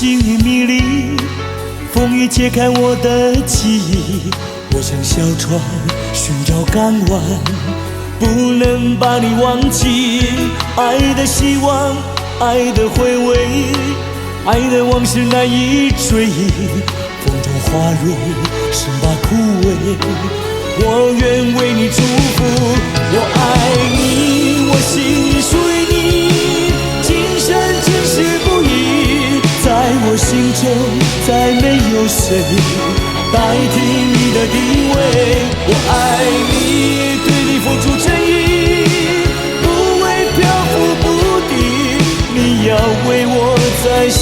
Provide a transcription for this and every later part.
星云迷离，风雨揭开我的记忆。我像小船寻找港湾，不能把你忘记。爱的希望，爱的回味，爱的往事难以追忆。风中花蕊生把枯萎，我愿为你祝福。我爱你，我心里属于你，今生今世不移。在我心中再没有谁代替你的地位。我爱你，对你付出真意，不会漂浮不定。你要为我再想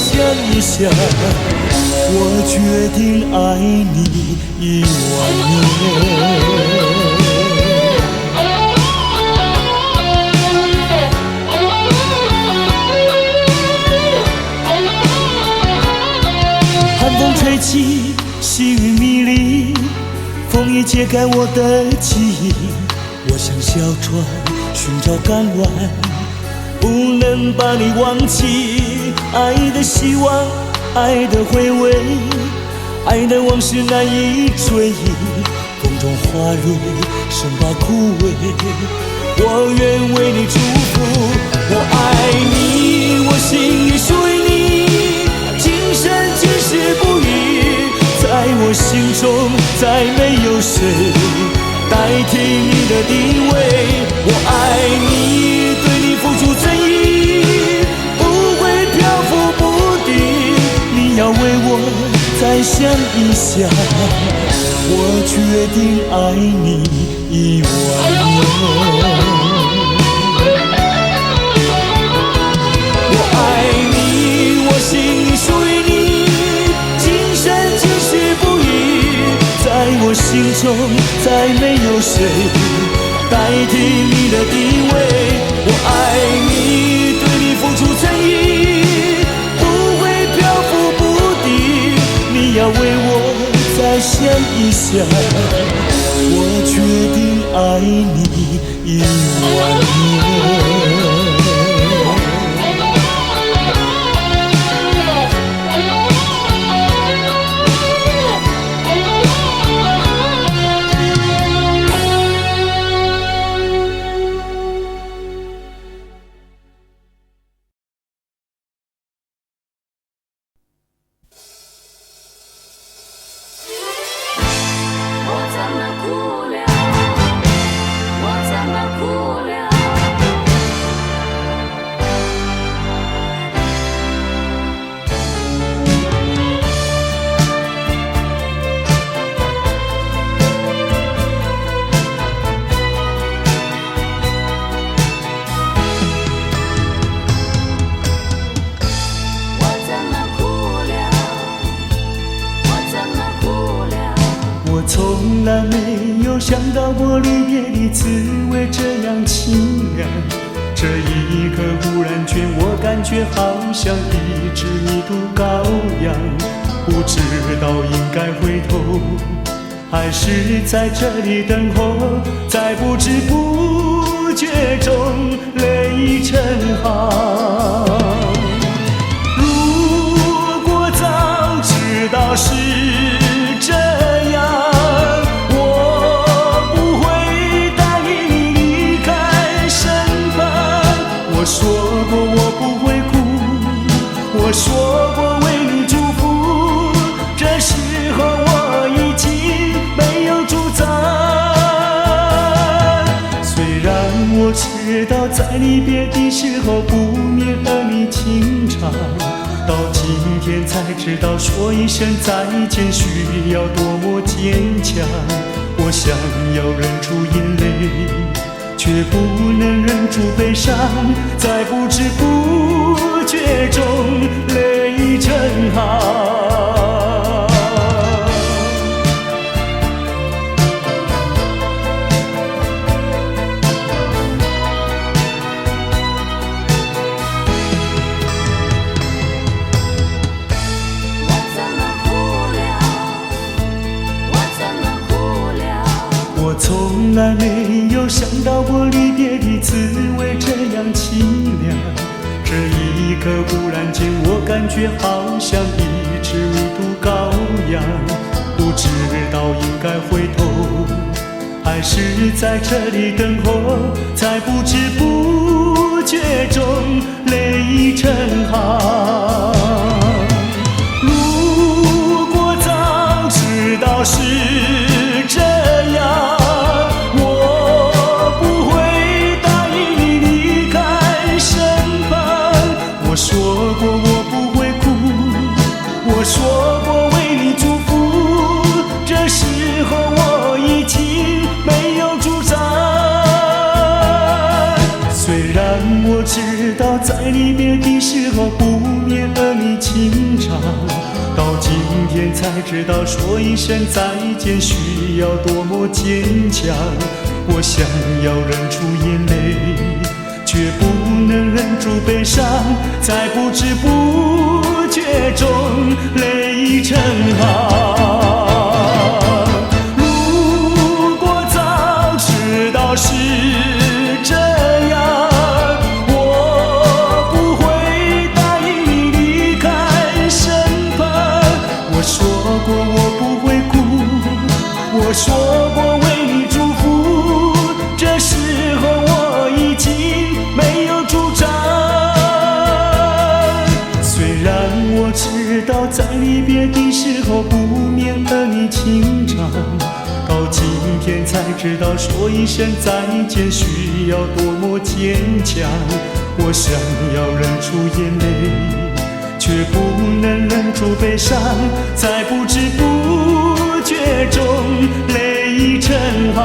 一想，我决定爱你10000年。寒风吹起，细雨迷离，风雨揭开我的记忆。我像小船寻找港湾，不能把你忘记。爱的希望，爱的回味，爱的往事难以追忆。风中花蕊生把枯萎，我愿为你祝福。我爱你，我心里属于你，今生今世不移。在我心中再没有谁代替你的地位。我爱你，对你付出真意，不会漂浮不定。你要为我再想一想，我决定爱你10000年。我爱你，我心里属于你，今生今世不移。在我心中再没有谁代替你的地位。我爱你，对你付出真意，不会漂浮不定。你要为我再想一想，我决定爱你10000年。从来没有想到过离别的滋味这样清凉，这一刻忽然间我感觉好像一只迷途羔羊，不知道应该回头还是在这里等候，在不知不觉中泪成行。如果早知道是这样，我说过我不会哭，我说过为你祝福，这时候我已经没有主张。虽然我知道在离别的时候不免儿女情长，到今天才知道说一声再见需要多么坚强。我想要忍住眼泪，却不能忍住悲伤，在不知不觉中泪成行。我从来没有想到过离别的滋味这样凄凉，这一刻，忽然间我感觉好像一只无毒羔羊，不知道应该回头，还是在这里等候，在不知不觉中泪成行。如果早知道是这样，我不会答应你离开身旁。我说过我不会哭，我说过为你祝福，这时候我已经没有主张。虽然我知道在离别的时候不免和你情长，到今天才知道说一声再见需要多么坚强。我想要忍住眼泪，却不能忍住悲伤，在不知不觉中泪成行。如果早知道是这样，我不会答应你离开身旁。我说过我不会哭，我说过为你祝福，这时候我已经没有主张。虽然我知道在离别的时候不免和你情长，到今天才知道说一声再见需要多么坚强。我想要忍住眼泪，却不能忍住悲伤，在不知不觉中泪成行。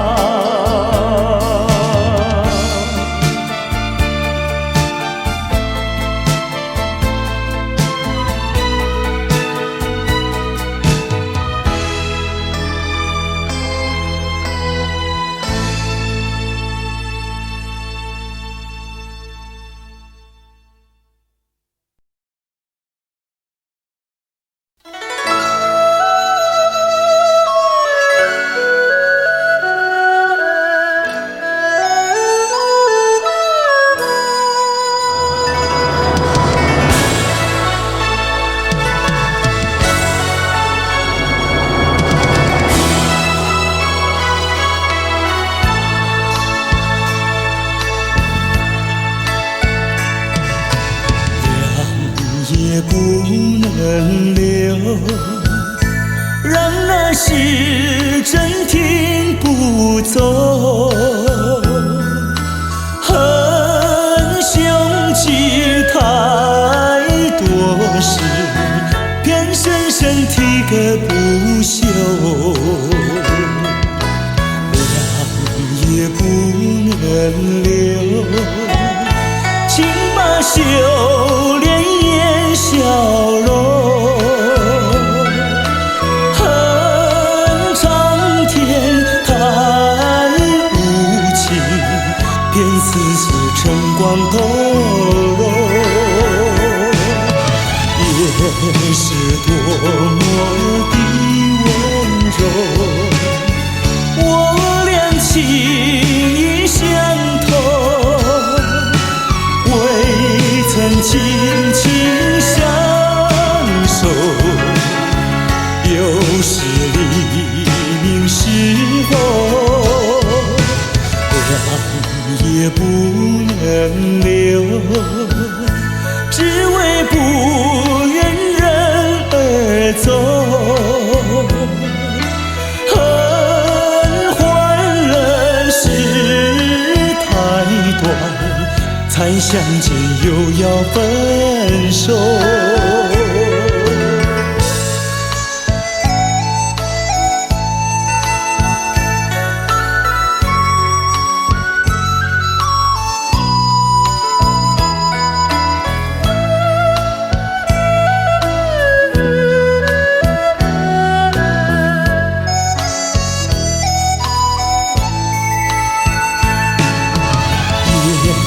也不能留，让那时针停不走，恨凶吉太多事，偏深深提个不休，让也不能留，请把修炼笑容，恨苍天太无情，便丝丝晨光透融，也是多么的温柔。我俩情意相通，未曾轻轻相守，又是黎明时候，让也不能留，只为不愿人而走，恨换人世太短，才相见又要分手。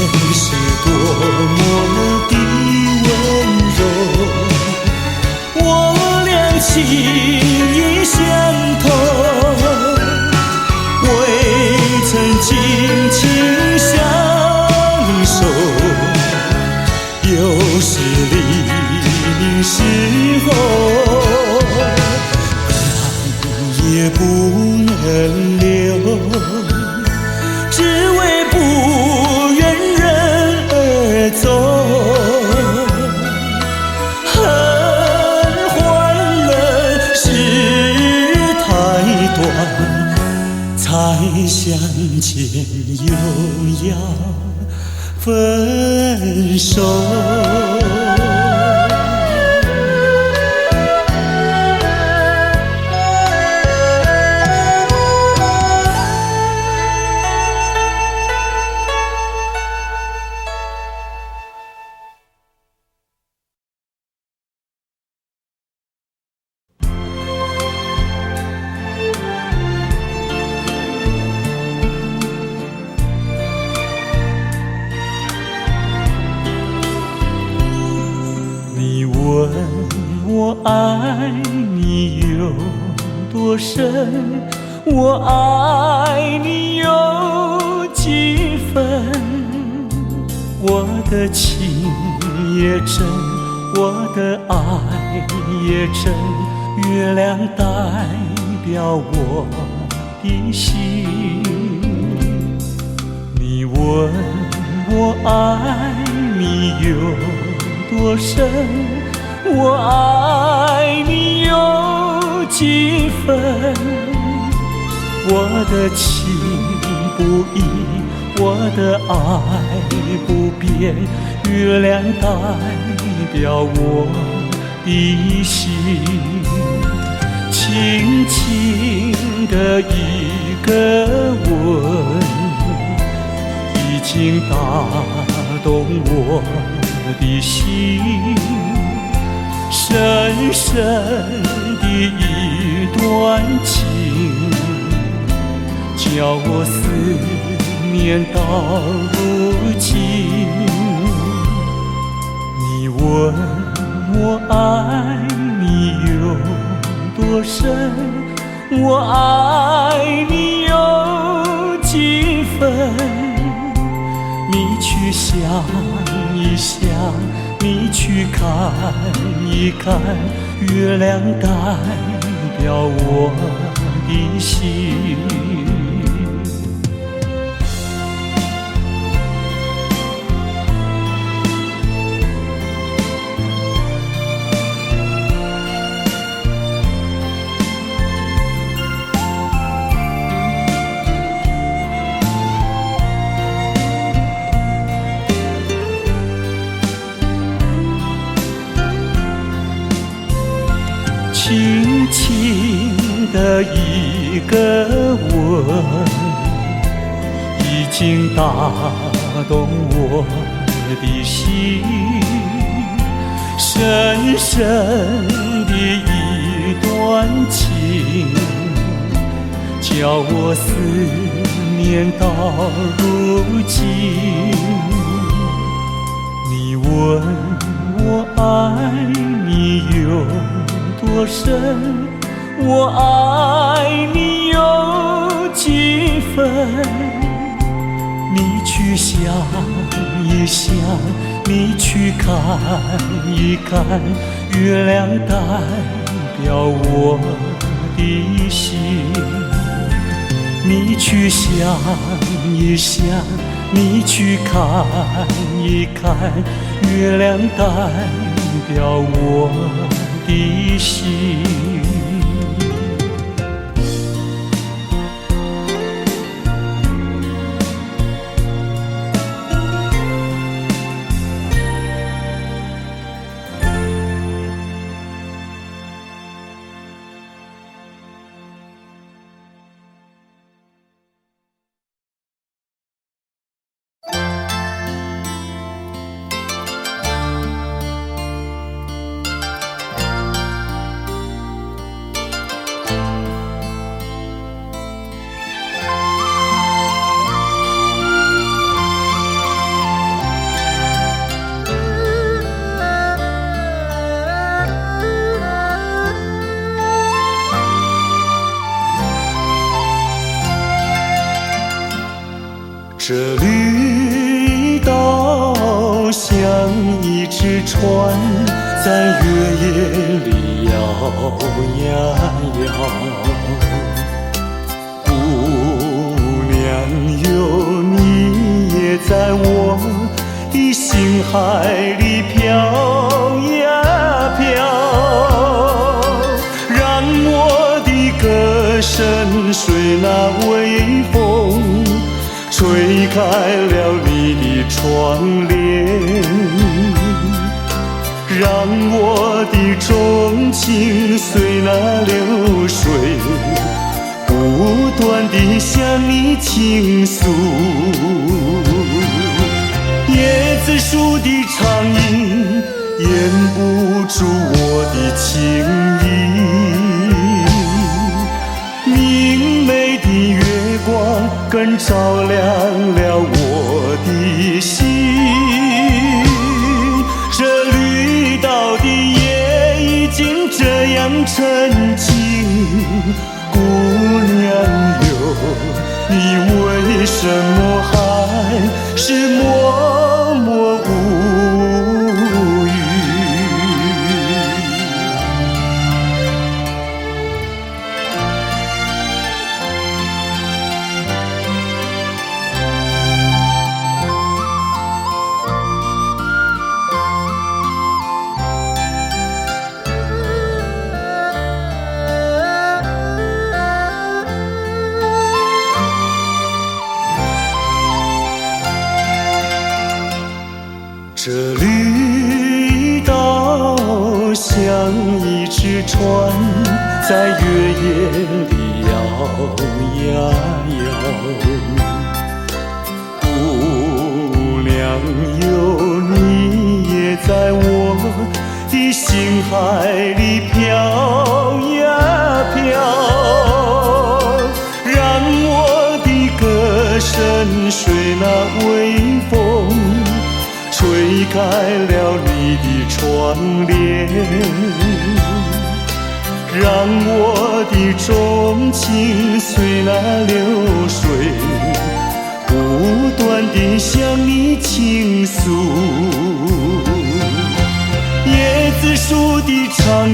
也是多么的温柔，我俩情意相通，未曾紧紧相守，又是时候，爱也不能留，只为不愿人而走。恨换了事太短，才相见又要分手。我爱你有多深？我爱你有几分？我的情也真，我的爱也真，月亮代表我的心。你问我爱你有多深？我爱你有几分？我的情不移，我的爱不变，月亮代表我的心。轻轻的一个吻，已经打动我的心。深深的一段情，叫我思念到如今。你问我爱你有多深？我爱你有几分？你去想一想，你去看一看，月亮代表我的心。轻轻的一个吻，已经打动我的心。深深的一段情，叫我思念到如今。你问我爱你有多深？我爱你有几分？你去想一想，你去看一看，月亮代表我的心。你去想一想，你去看一看，月亮代表我的心。这绿岛像一只船，在月夜里摇呀摇。姑娘哟，你也在我的心海里飘呀飘，让我的歌声随那微风吹开了你的窗帘，让我的钟情随那流水不断地向你倾诉。椰子树的长影掩不住我的情意，明媚的月光更照亮了我的心。这绿岛的夜已经这样沉静，姑娘哟，你为什么还是默默无语？这绿岛像一只船，在月夜里摇呀摇。姑娘哟，你也在我的心海里飘呀飘，让我的歌声随那微风吹开了你的窗帘，让我的钟情随那流水不断地向你倾诉。椰子树的长影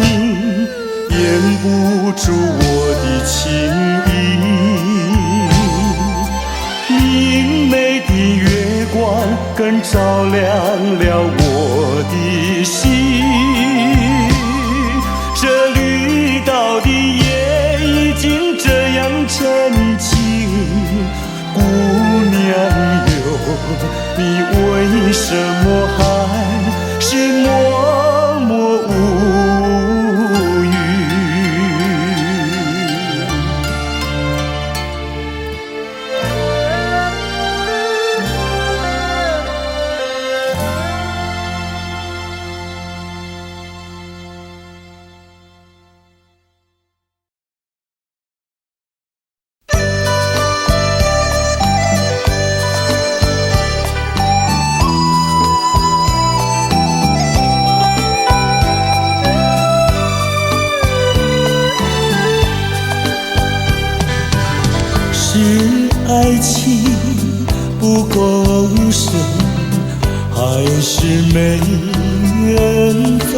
掩不住我的情意，明媚的月光更照亮了我的心。这绿岛的夜已经这样沉静，姑娘哟，你为什么还是默默无语？是爱情不够深，还是没缘分？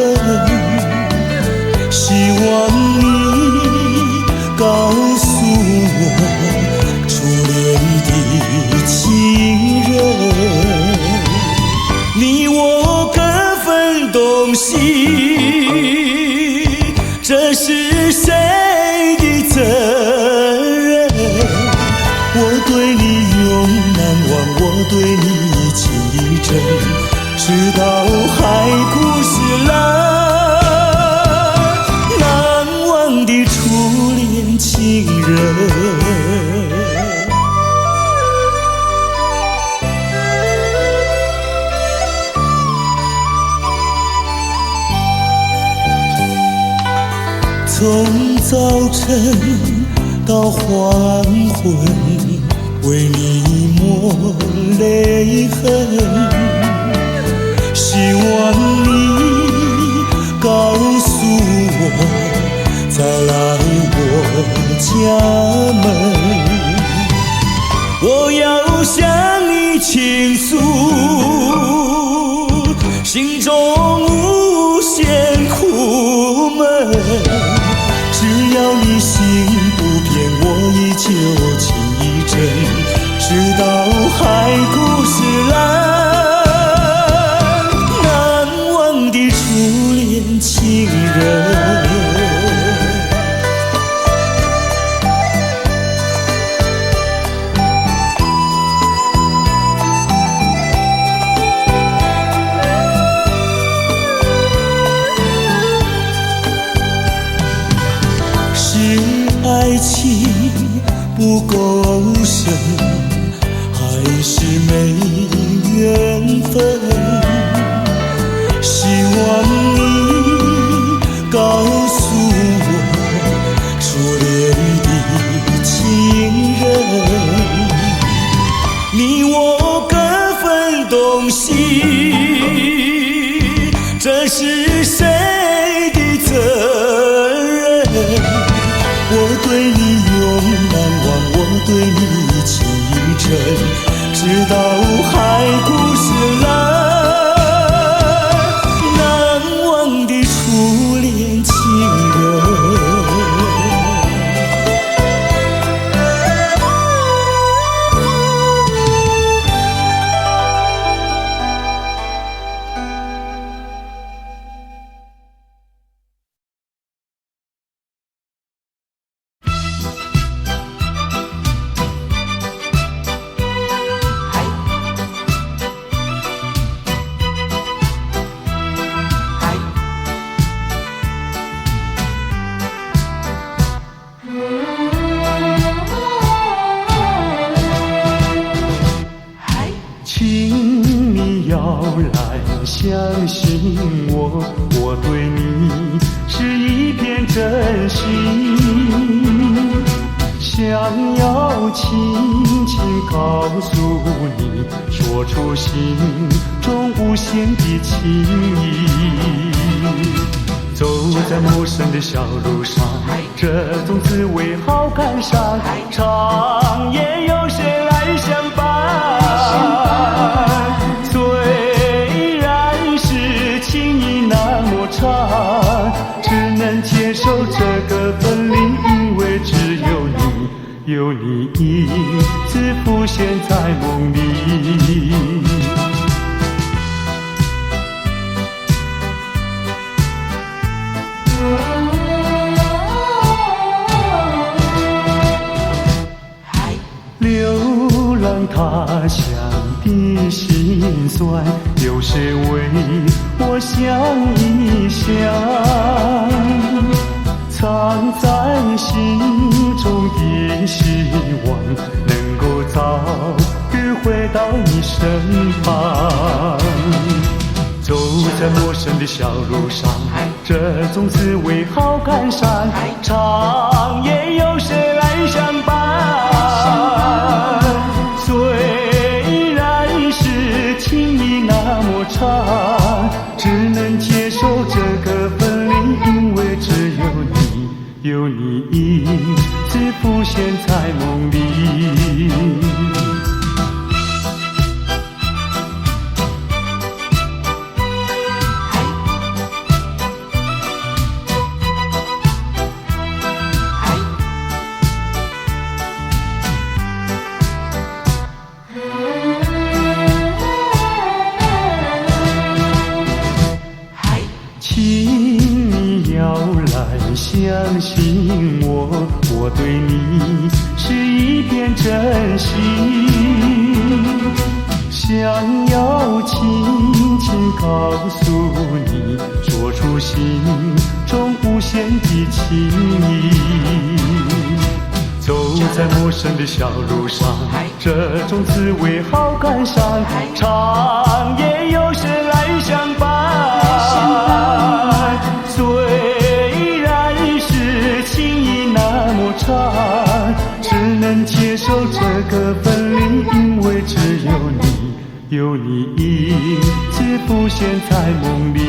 希望你告诉我初恋的情人，你我各分东西，这是谁的责任？我对你永难忘，我对你情意真，直到海枯石烂，难忘的初恋情人。从早晨到黄昏，为你抹泪痕，希望你告诉我，再来我家门，我要向你倾诉心中无限你心不变，我依旧情意真，直到海枯石烂，难忘的初恋情人。爱情不够深，还是没缘分？希望你告诉我，初恋的情人，你我各分东西，这是谁的责任？我对你永难忘，我对你情意真，直到海枯石烂，难忘的初恋情人。相信我，我对你是一片真心，想要轻轻告诉你，说出心中无限的情意。走在陌生的小路上，这种滋味好感伤，长夜有谁来相伴？只能接受这个分离，因为只有你，有你一直浮现在梦里。流浪他乡的辛酸，有谁为我想一想？藏在心中的希望，能够早日回到你身旁。走在陌生的小路上，这种滋味好感伤，长夜有谁来相伴？虽然是情意那么长，只能接受这个分离，因为只有你，有你一直浮现在梦里。相信我，我对你是一片真心，想要轻轻告诉你，说出心中无限的情意。走在陌生的小路上，这种滋味好感伤，长夜有谁来相伴？只能接受这个分离，因为只有你，有你一直浮现在梦里。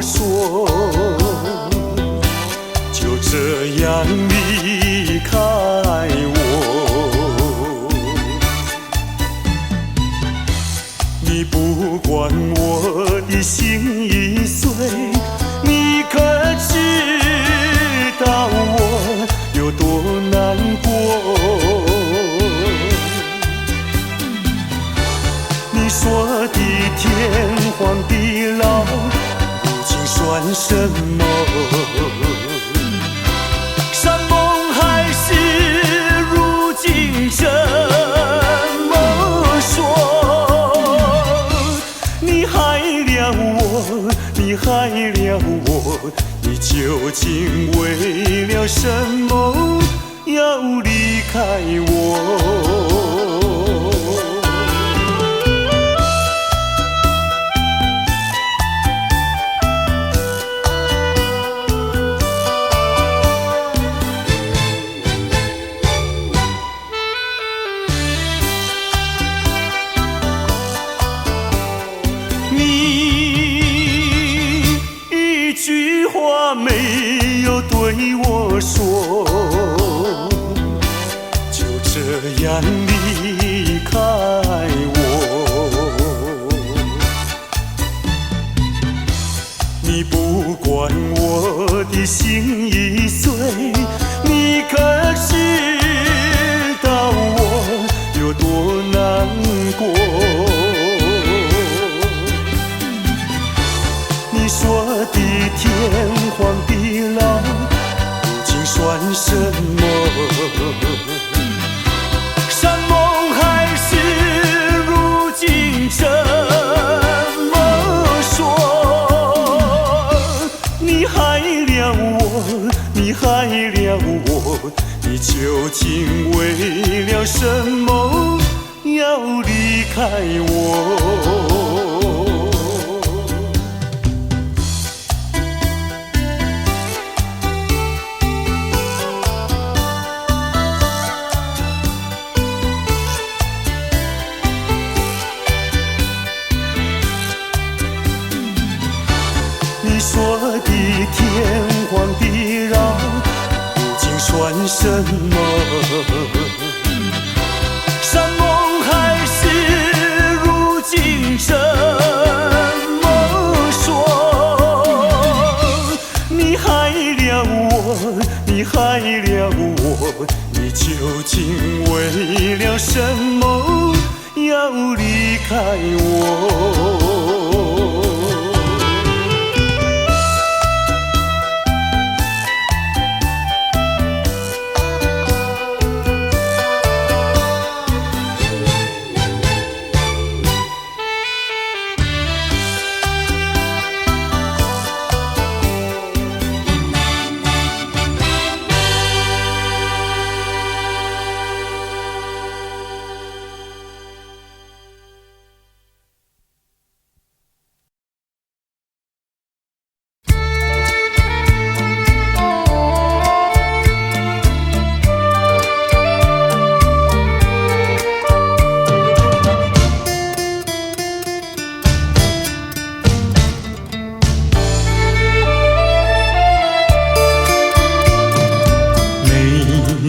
我说，就这样离开我。你不管我的心已碎，你可知道我有多难过？你说的天荒地老，如今算什么？山盟海誓，如今怎么说？你害了我，你害了我，你究竟为了什么要离开我？没有对我说，就这样离开我。你不管我的心已碎，你可知道我有多难过？你说的天荒地老，如今算什么？山盟海誓，如今怎么说？你害了我，你害了我，你究竟为了什么要离开我？你说的天荒地老，如今算什么？山盟海誓，如今怎么说？你害了我，你害了我，你究竟为了什么要离开我？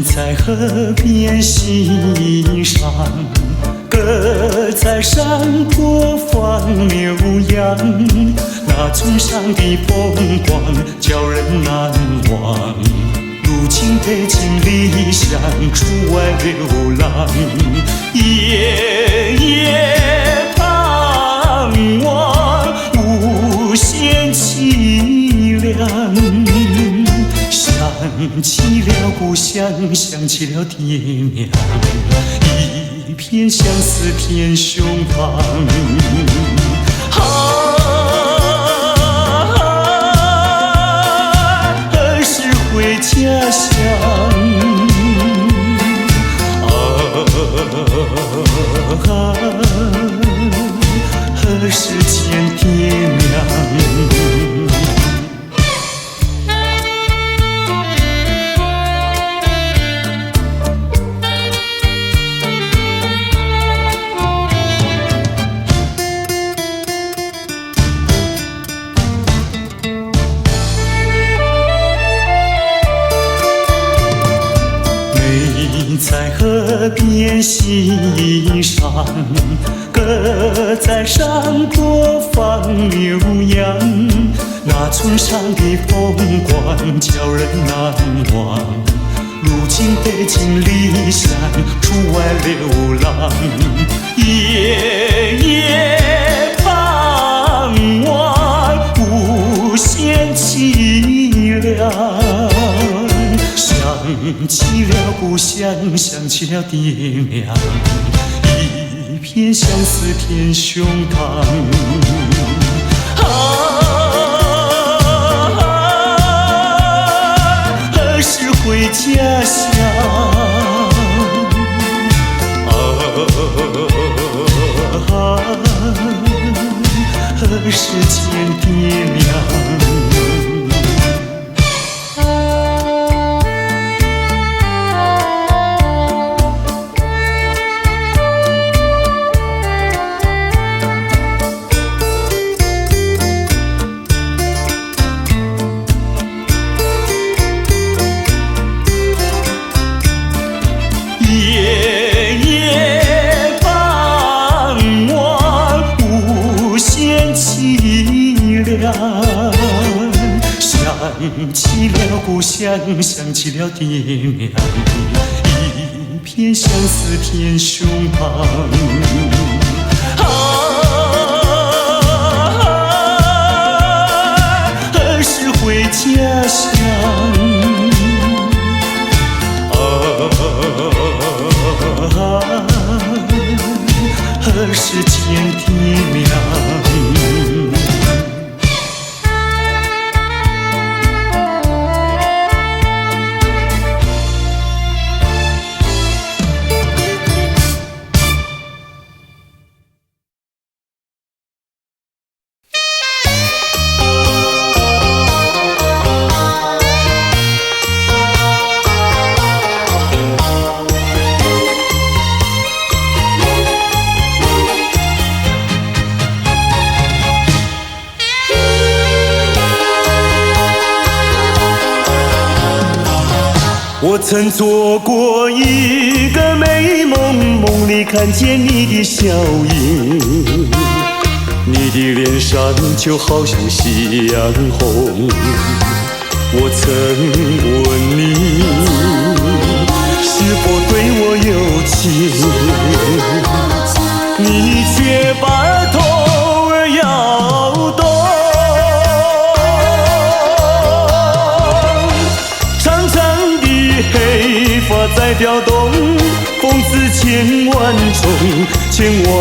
在河边欣赏，歌在山坡放牛羊，那崇尚的风光叫人难忘。如今背井离乡出外流浪，夜夜盼望无限凄凉。想起了故乡，想起了爹娘，一片相思片胸膛。何时回家乡？何时见爹娘？念心上，搁在山坡放牛羊。那村上的风光叫人难忘，如今北京离乡，出外流浪，夜夜盼望，无限凄凉。想起了故乡，想起了爹娘，一片相思填胸膛。何时回家乡？何时见爹娘？想起了故乡，想起了爹娘，一片相思填胸膛。何时回家乡？何时见爹娘？我曾做过一个美梦，梦里看见你的笑影，你的脸上就好像夕阳红。我曾问你是否对我有情，你却把头儿摇动。黑发在飘动，风似千万种，千万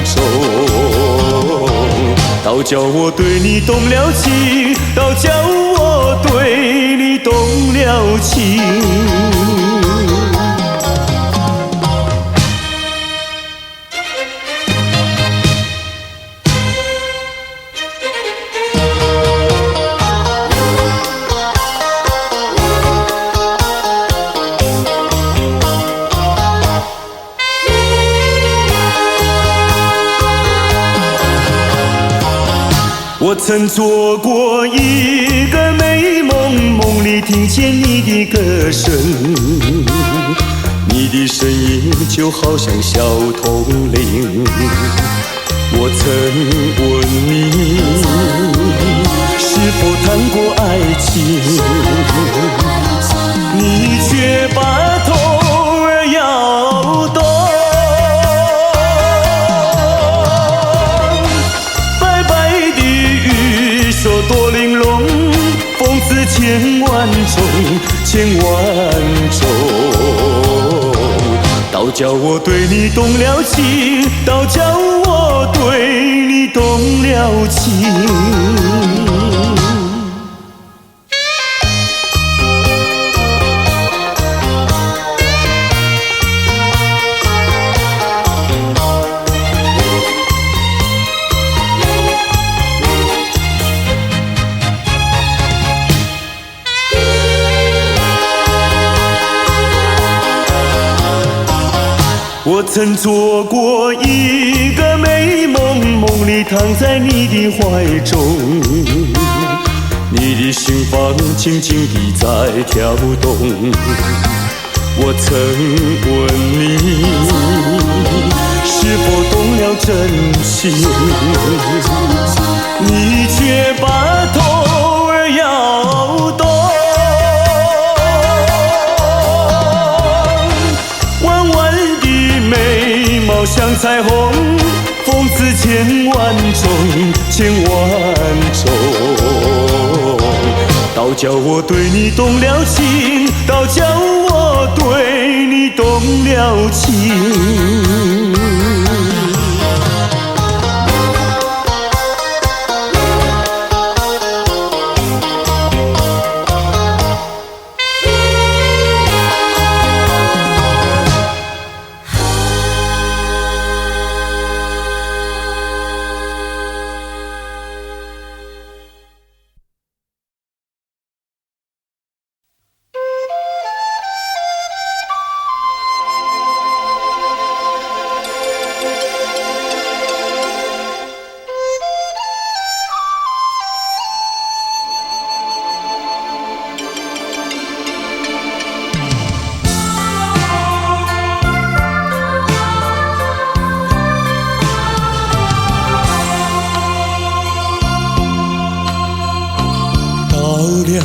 种。倒叫我对你动了情，倒叫我对你动了情。我曾做过一个美梦，梦里听见你的歌声，你的声音就好像小铜铃。我曾问你是否谈过爱情，你却把头儿摇动。说多玲珑，风似千万种，千万种。倒叫我对你动了情，倒叫我对你动了情。我曾做过一个美梦，梦里躺在你的怀中，你的心房轻轻地在跳动。我曾问你，是否懂了真情？你却把头儿摇动。弯弯的眉毛像彩虹，风姿千万种，千万种。倒叫我对你动了情，倒叫我对你动了情。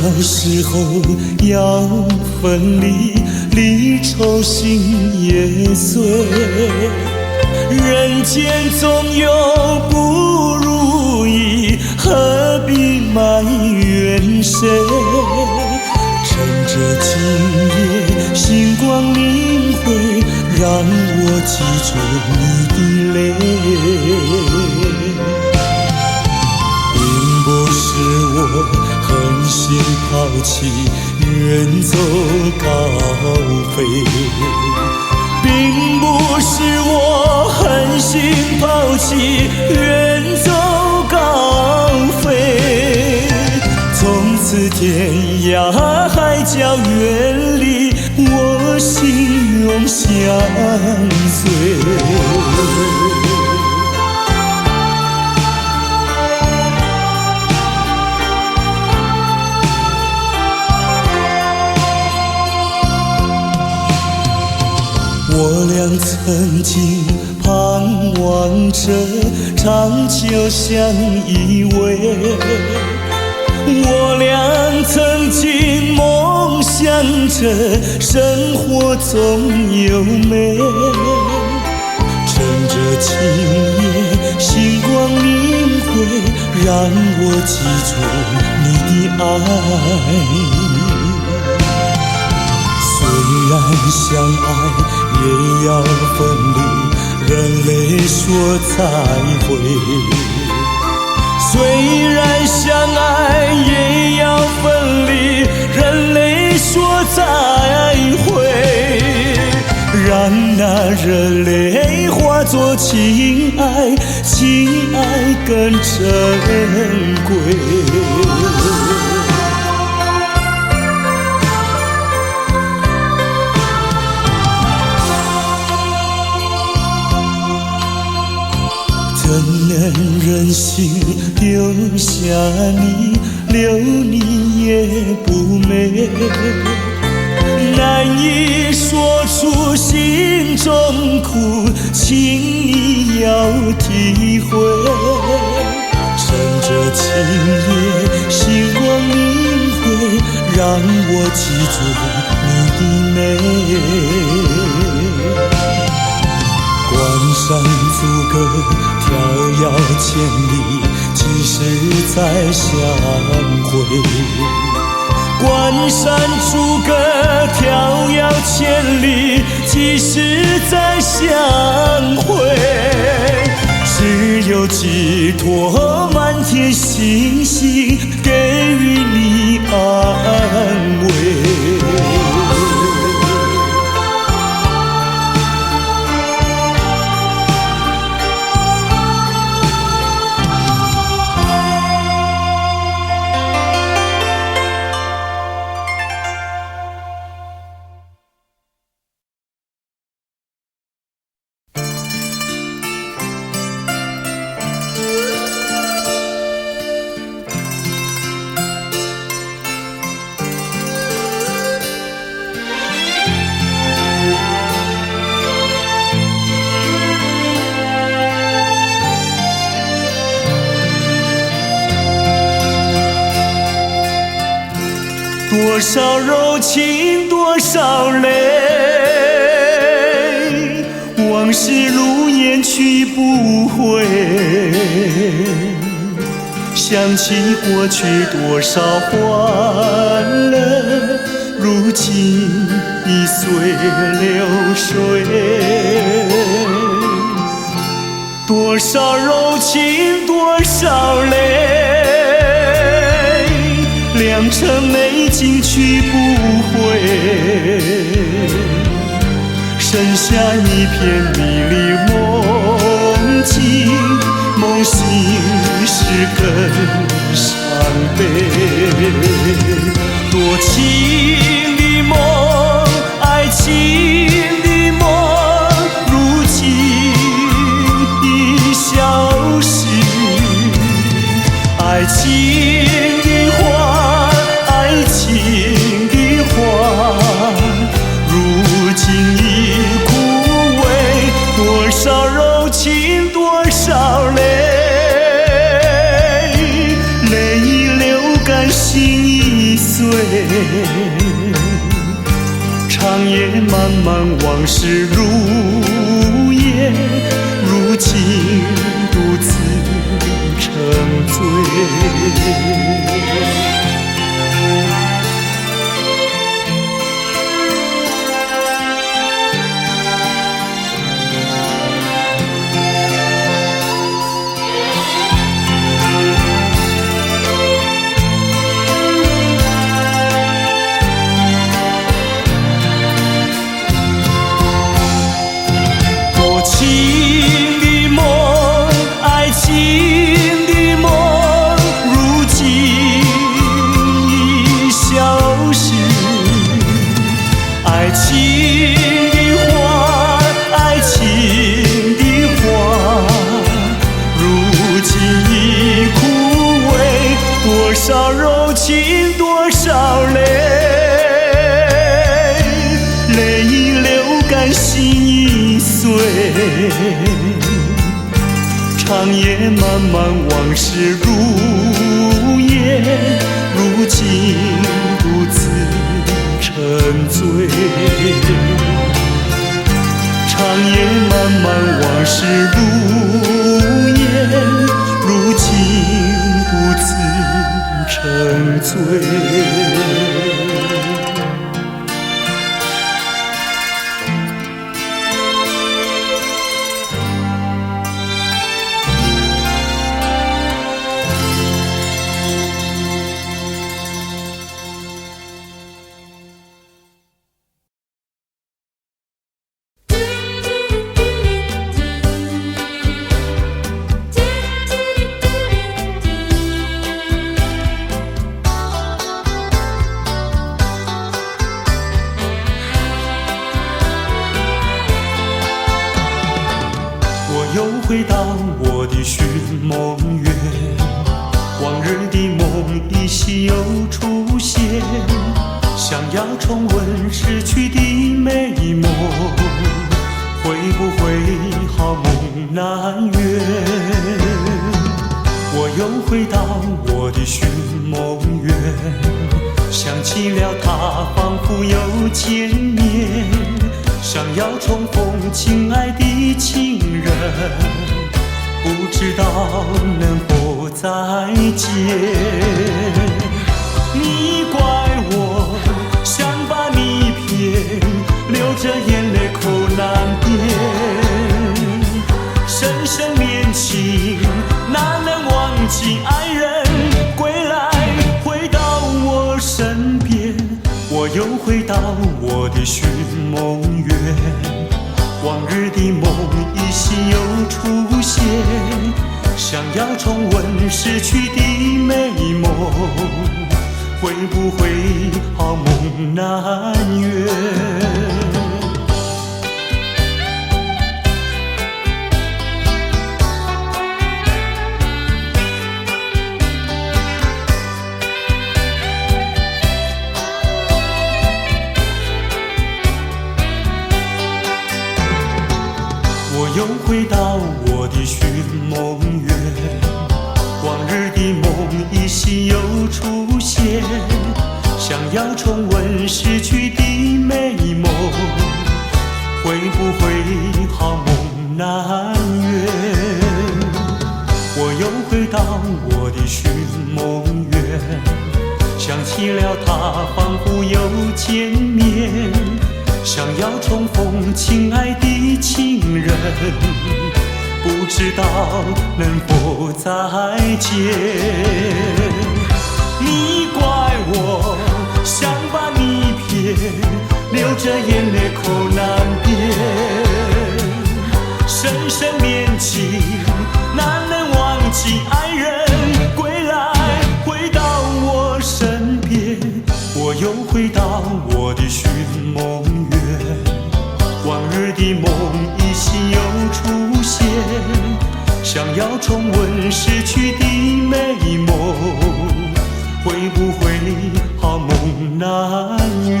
到时候要分离，离愁心也碎。人间总有不如意，何必埋怨谁？趁着今夜星光明辉，让我记住你的泪。并不是我狠心抛弃，远走高飞，并不是我狠心抛弃，远走高飞。从此天涯海角远离，我心永相随。我俩曾经盼望着长久相依偎，我俩曾经梦想着生活总有美。趁着今夜星光明辉，让我记住你的爱。虽然相爱也要分离，人泪说再会。虽然相爱也要分离，人泪说再会。让那热泪化作情爱，情爱更珍贵。怎能忍心丢下你，留你也不美。难以说出心中苦，请你要体会。趁着今夜星光明辉，让我记住你的美。关山阻隔，迢遥千里，几时再相会？关山阻隔，迢遥千里，几时再相会？只有寄托满天星星，给予你安慰。多少柔情多少泪，往事如烟去不回。想起过去多少欢乐，如今已随流水。多少柔情多少泪，良辰美景去不回。剩下一片迷离梦境，梦醒时更伤悲。多情的梦，爱情的梦，如今已消失。爱情的花，爱情的花，如今已枯萎。多少柔情多少泪，泪已流干心已碎。长夜漫漫往事如烟，如今独自沉醉。爱情的花，爱情的花，如今已枯萎。多少柔情多少泪，泪已流干心已碎。长夜漫漫往事如烟，如今独自沉醉。长夜漫漫往事如烟，如今独自沉醉。又回到我的寻梦园，往日的梦依稀又出现，想要重温逝去的美梦，会不会好梦难圆？我又回到我的寻梦园，想起了他，仿佛又见面，想要重逢亲爱的情人，不知道能否再见。你怪我想把你骗，流着眼泪口难辩。深深恋情哪能忘记爱人，归来回到我身边。我又回到我的寻梦园，往日的梦依稀又出现，想要重温逝去的美梦，会不会好梦难圆？又回到我的寻梦园，往日的梦依稀又出现，想要重温逝去的美梦，会不会好梦难圆？我又回到我的寻梦园，想起了他，仿佛又见面，想要重逢亲爱的情人，不知道能否再见。你怪我想把你骗，流着眼泪口难辨，深深恋情难能忘记爱人归来，回到我身边，我又回到我的寻梦园，往日的梦依稀又出现，想要重温逝去的美梦，会不会好梦难圆？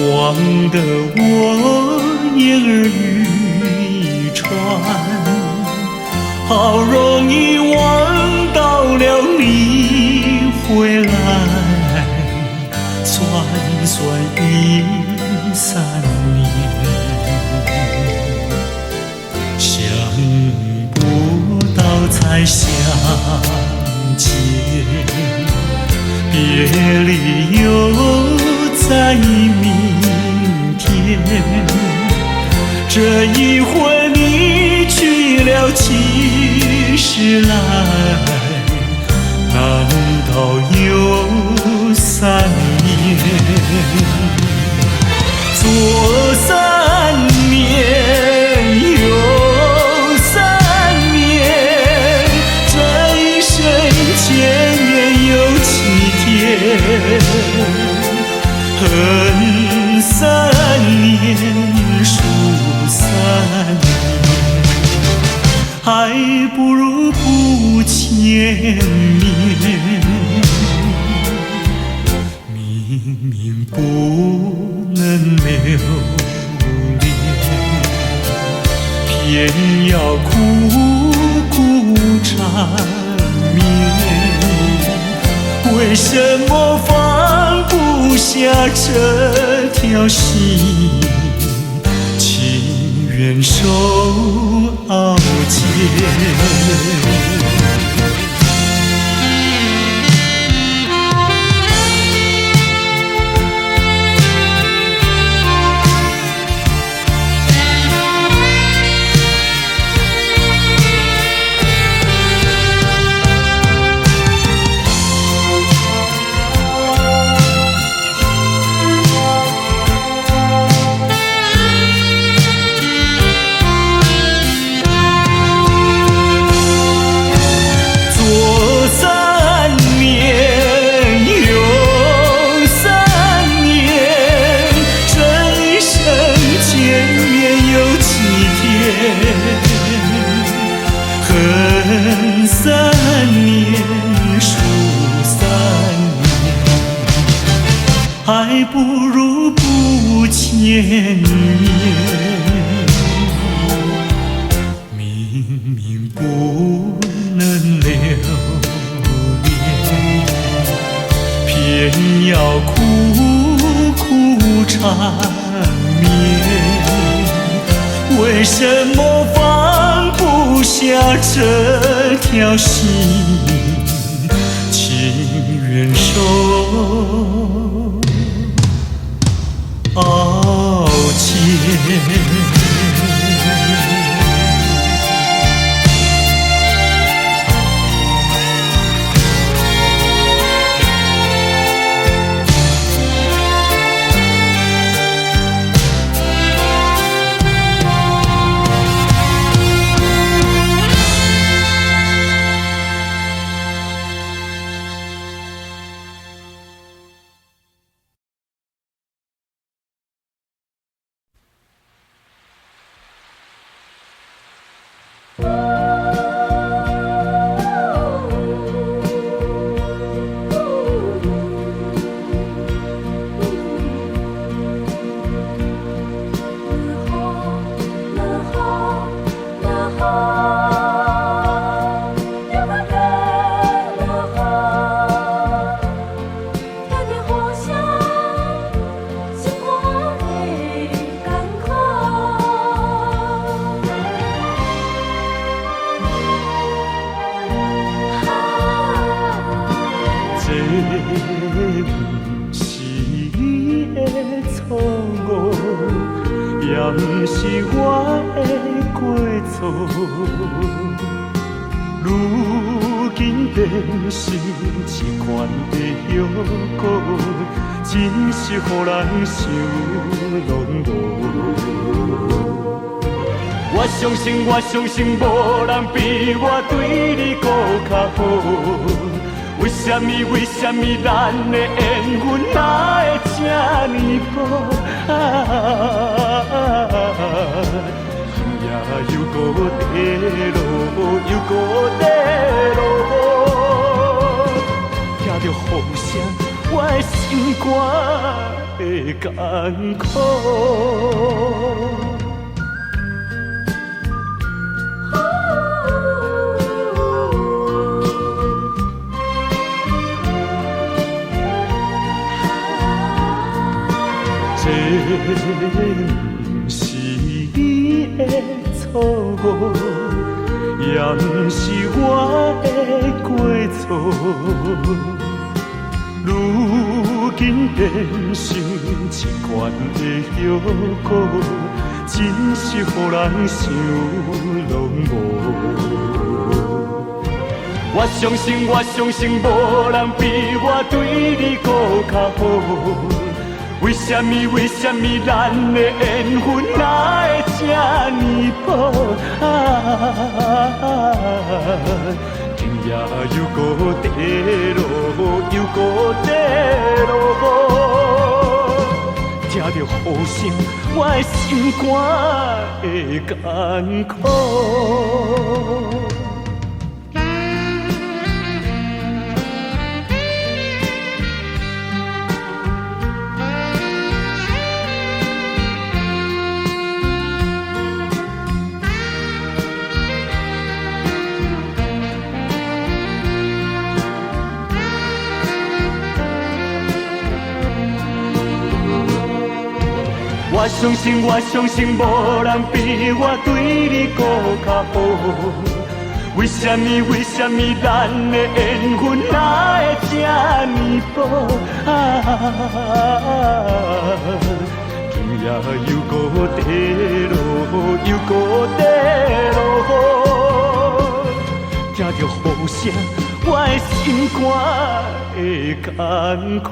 忘得我言儿渔船，好容易望到了你回来，算算已3年，想不到才相见，别离又在明天，这一回你去了几时来？难道有3年？左3年，右3年，这一生间也有7天。恨3年，数3年，还不如不见面。明明不能留恋，偏要苦苦缠绵。为什么放不下这条心，情愿受熬煎？恨3年，数3年，还不如不见面。明明不能留恋，偏要苦苦缠绵。为什么放不下这条心，情愿受熬煎？错误，也不是我的过错。如今变成一款的药膏，真是予人想拢无。我相信，无人比我对你搁较好。为什么咱的缘分哪会这呢薄？今夜又搁地落，又搁地落，听着雨声，我的心肝会艰苦。这不是你的错误，也不是我的过错。如今变成一罐的药膏，真是予人想拢无。我相信，无人比我对你搁较好。为什么咱的缘分哪会这呢薄？今夜又搁地落，又搁地落，听着雨声，我的心肝会艰苦。我相信，无人比我对你搁较好。为什么咱的缘分哪会这呢薄？今夜又搁地落，又搁地落，听着雨声，我的心肝会艰苦。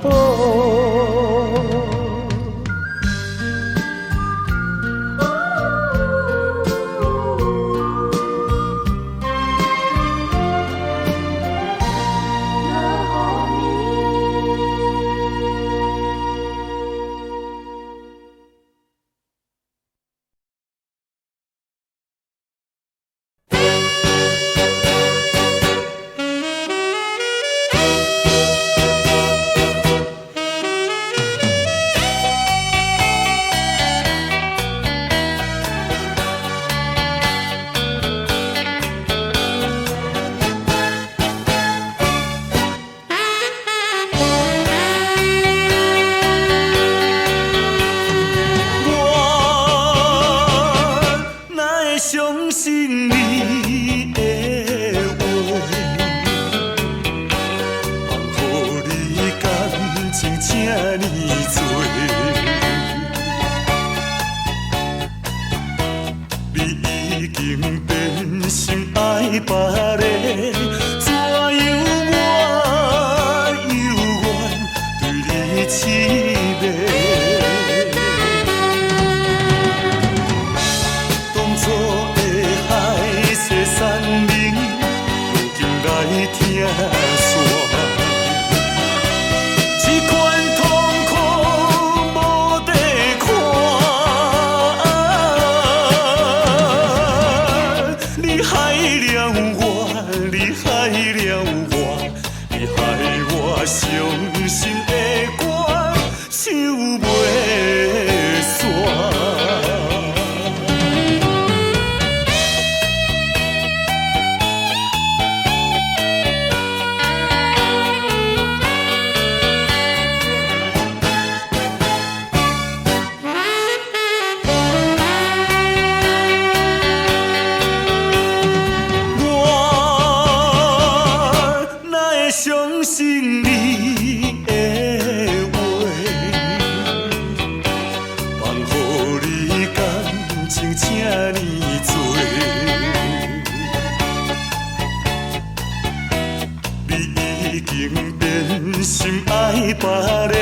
别个，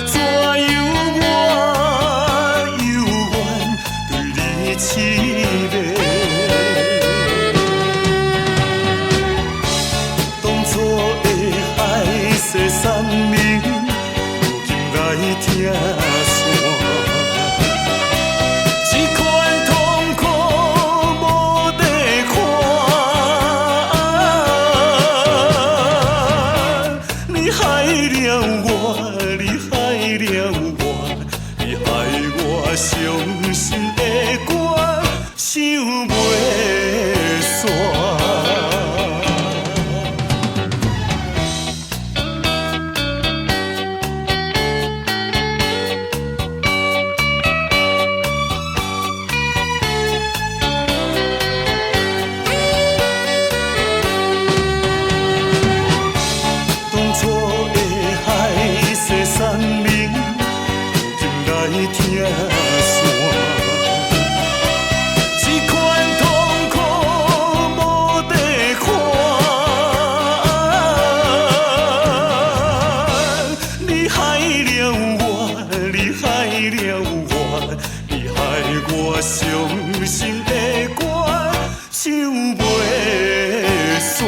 怎样我犹原对你痴迷？当初的海誓山盟，如今来听线。这款痛苦无地看，你害了我，你害了我，你害我伤心的歌唱袂煞。伤心的歌唱袂煞。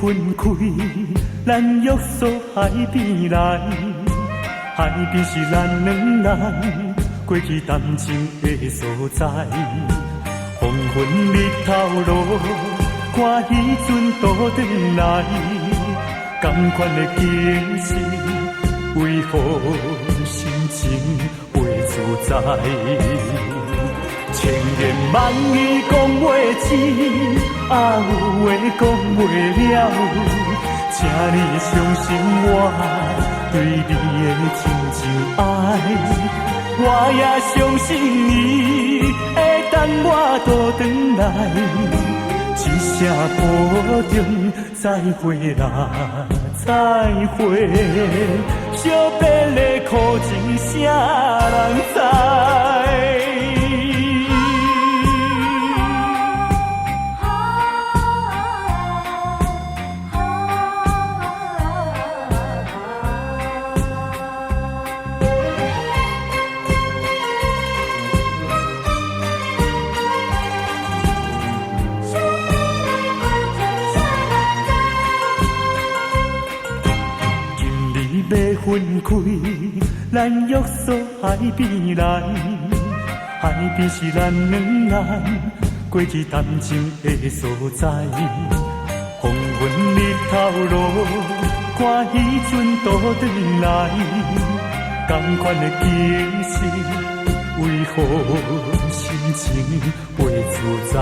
分开，咱约束海边来，海边是咱两人过去谈情的所在。黄昏日头落，看彼阵倒转来，同款的景色，为何心情袂自在？千言万语讲袂尽，啊有话讲袂了，请你相信我对你的真情爱，我也相信你会等我倒转来，一声保重，再会啦，再会，惜别的苦情啥人知？要分开，咱约束海边来，海边是咱两人过去谈情的所在。黄昏日头落，看彼阵倒转来，同款的景色，为何心情袂自在？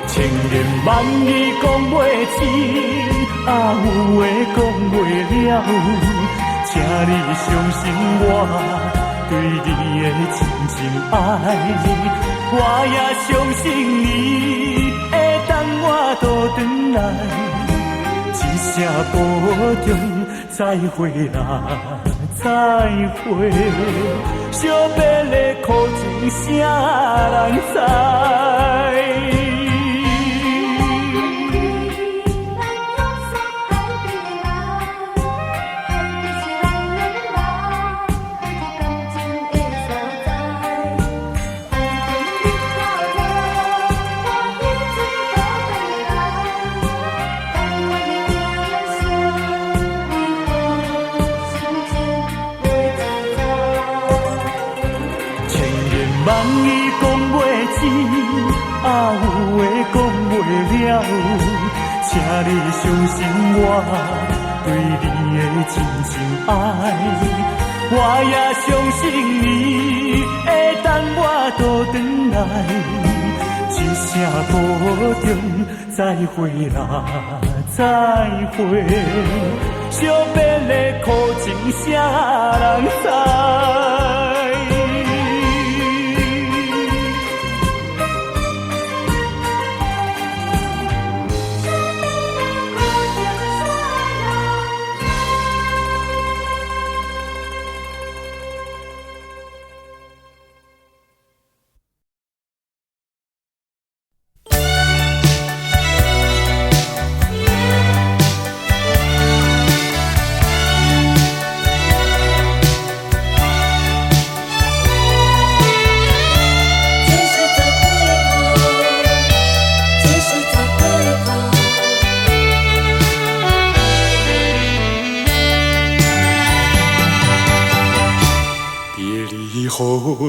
千言万语讲袂尽，啊有话讲袂了，请你相信我对你的真情爱，我也相信你会等我倒转来，一声保重，再会啦，再会，惜别的苦情啥人知？万语讲袂尽，啊有话讲袂了，请你相信我对你的真心爱。我也相信你会等我倒转来，一声保重，再会啦，再会。惜别的苦情啥人知？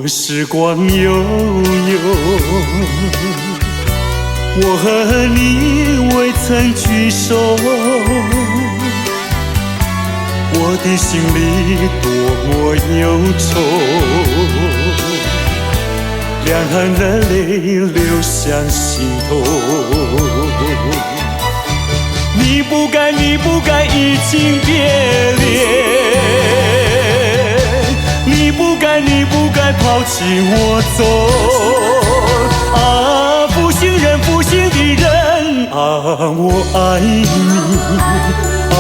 时光悠悠，我和你未曾聚首，我的心里多么忧愁，两行的泪流向心头。你不该，你不该移情别恋。你不该，你不该抛弃我走，啊，负心人，负心的人，啊，我爱你，啊，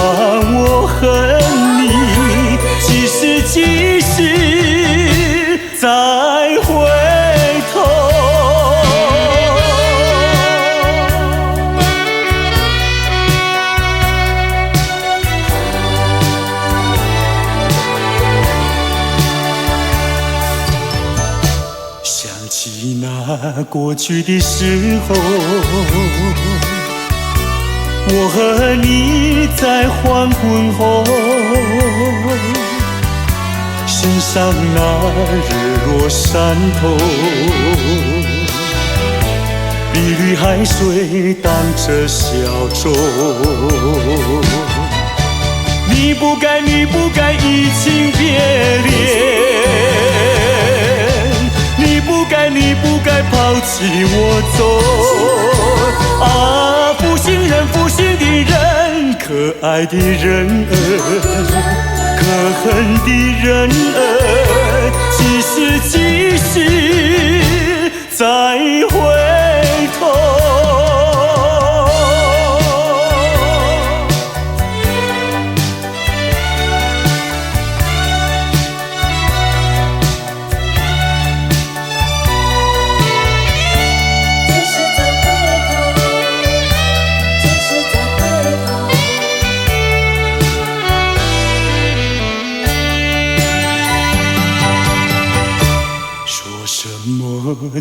我恨你，几时，几时再回头？那过去的时候，我和你在黄昏后，身上那日落山头，碧绿海水荡着小舟。你不该，你不该移情别恋。你不该，你不该抛弃我走，啊，负心人，负心的人，可爱的人儿，可恨的人儿，几时，几时再回头？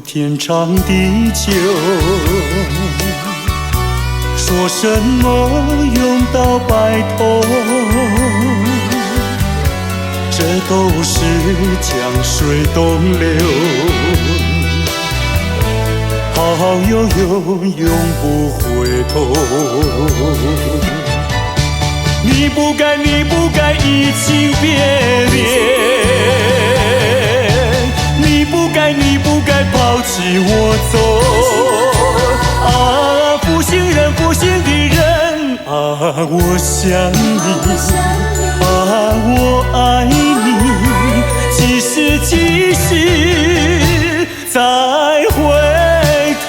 天长地久，说什么永到白头，这都是江水东流，好悠悠永不回头。你不该，你不该移情别恋。你不该，你不该抛弃我走，啊，负心人，负心的人，啊，我想你，啊，我爱你，几时，几时再回头？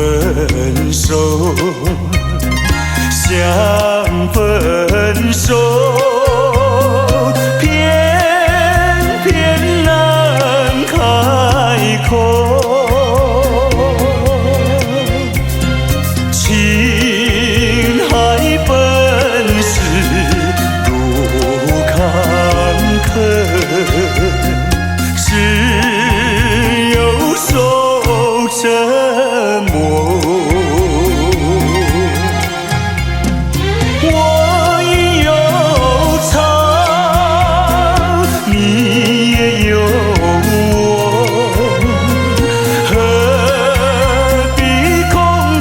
分手，想分手，偏偏难开口。情海本是路坎坷，只有受折磨。我已有藏，你也有我，何必空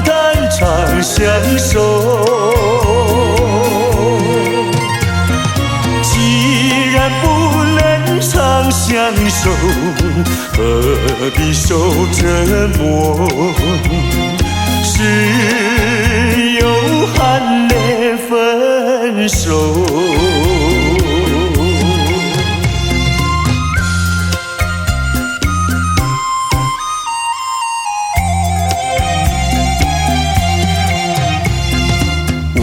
谈长相守？既然不能长相守，何必受折磨？只有含泪分手。无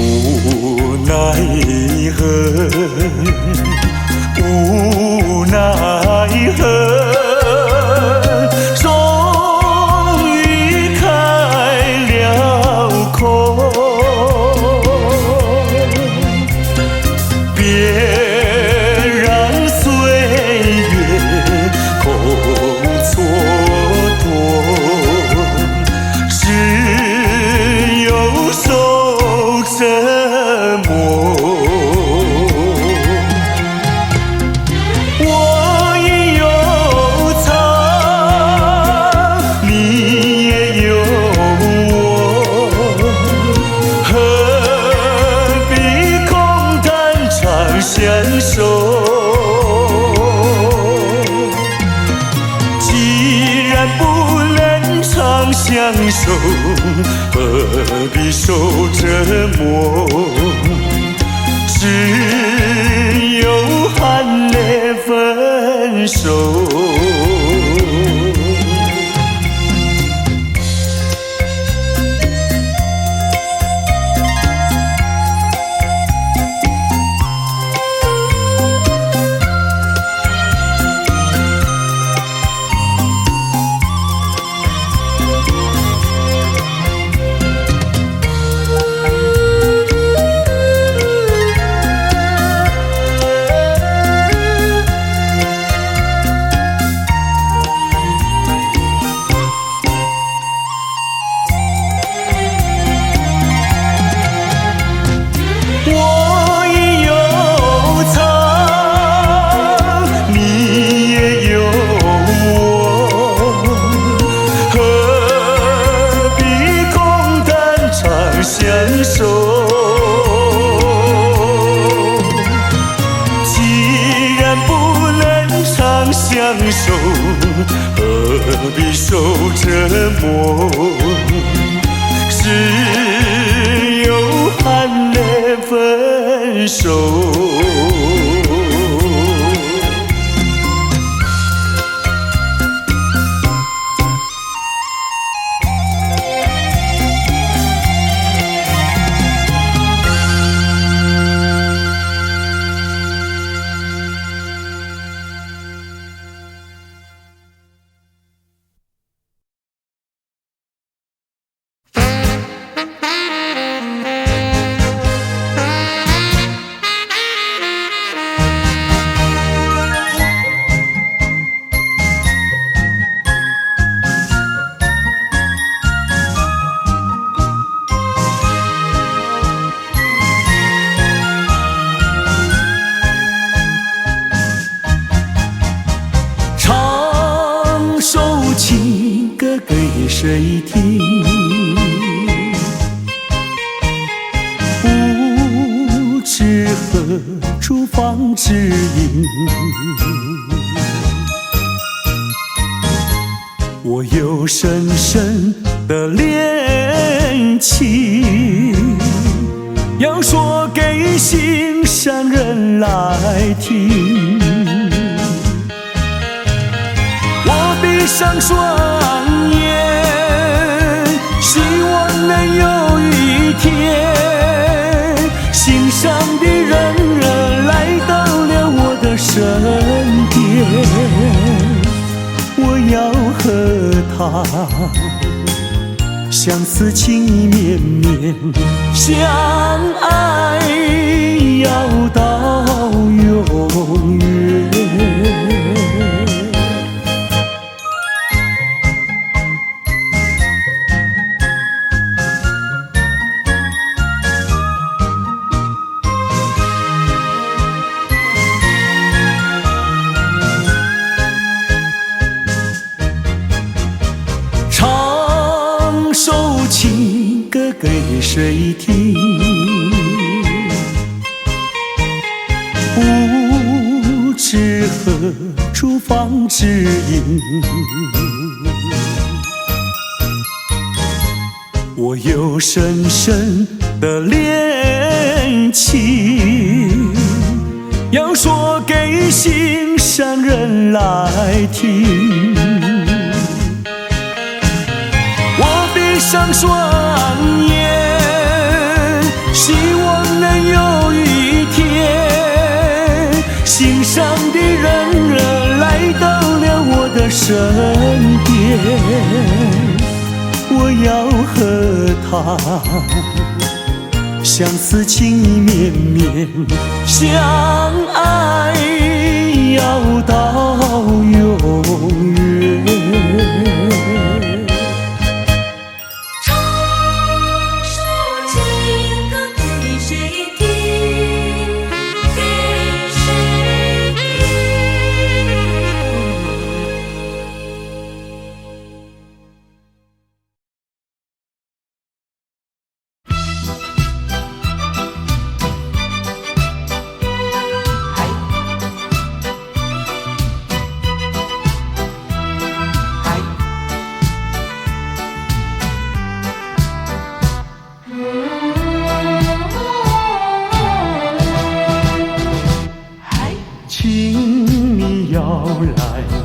奈何，无奈何。相守，既然不能长相守，何必受折磨？只有含泪分手。相守，既然不能长相守，何必受折磨？只有含泪分手。情歌给谁听？不知何处放知音。我有深深的恋情，要说给心上人来听。闭上双眼，心他，相思情意绵绵，相爱要到永远。唱首情歌给谁听？不知何处放知音。我有深深的恋情，要说给心上人来听。我闭上双眼，希望能有一天，心上的人来到了我的身边。我要和他相思情意绵绵，相爱要到永远。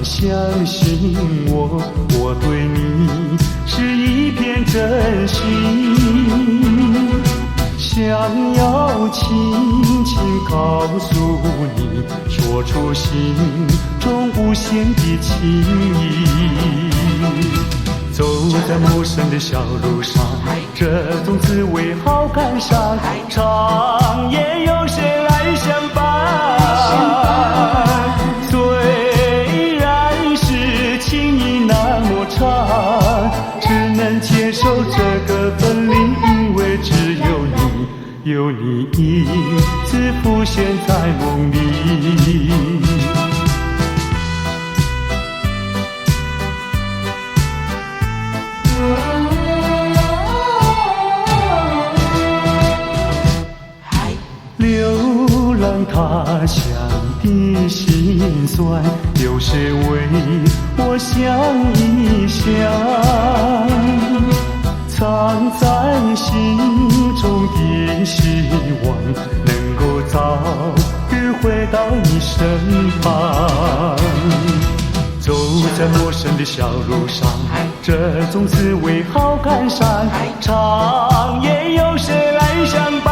相信我，我对你是一片真心，想要轻轻告诉你，说出心中无限的情意。走在陌生的小路上，这种滋味好感伤，长夜有谁来相伴？只能接受这个分离，因为只有你，有你一直浮现在梦里。流浪他乡的辛酸，有谁为我想一想？藏在心中的希望，能够早日回到你身旁。走在陌生的小路上，这种滋味好感伤，长夜有谁来相伴？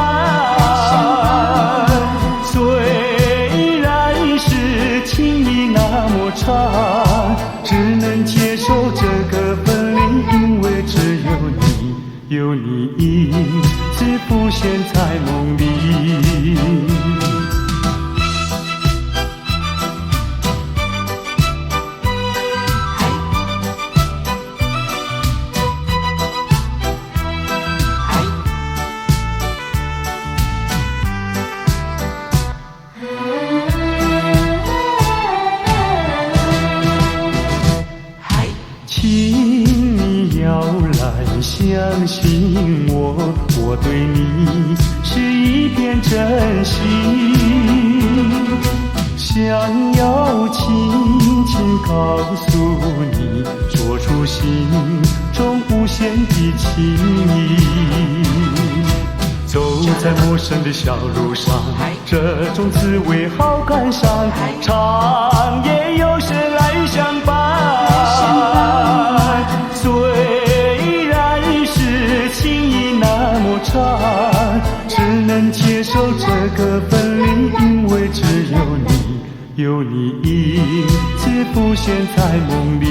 虽然是情意那么长，只能接受这个分离，因为只有你，有你一直浮现在梦里。相信我，我对你是一片真心，想要轻轻告诉你，说出心中无限的情意。走在陌生的小路上，这种滋味好感伤，长夜有谁来相伴？虽然是情意那么长，只能接受这个分离，因为只有你，有你一直浮现在梦里。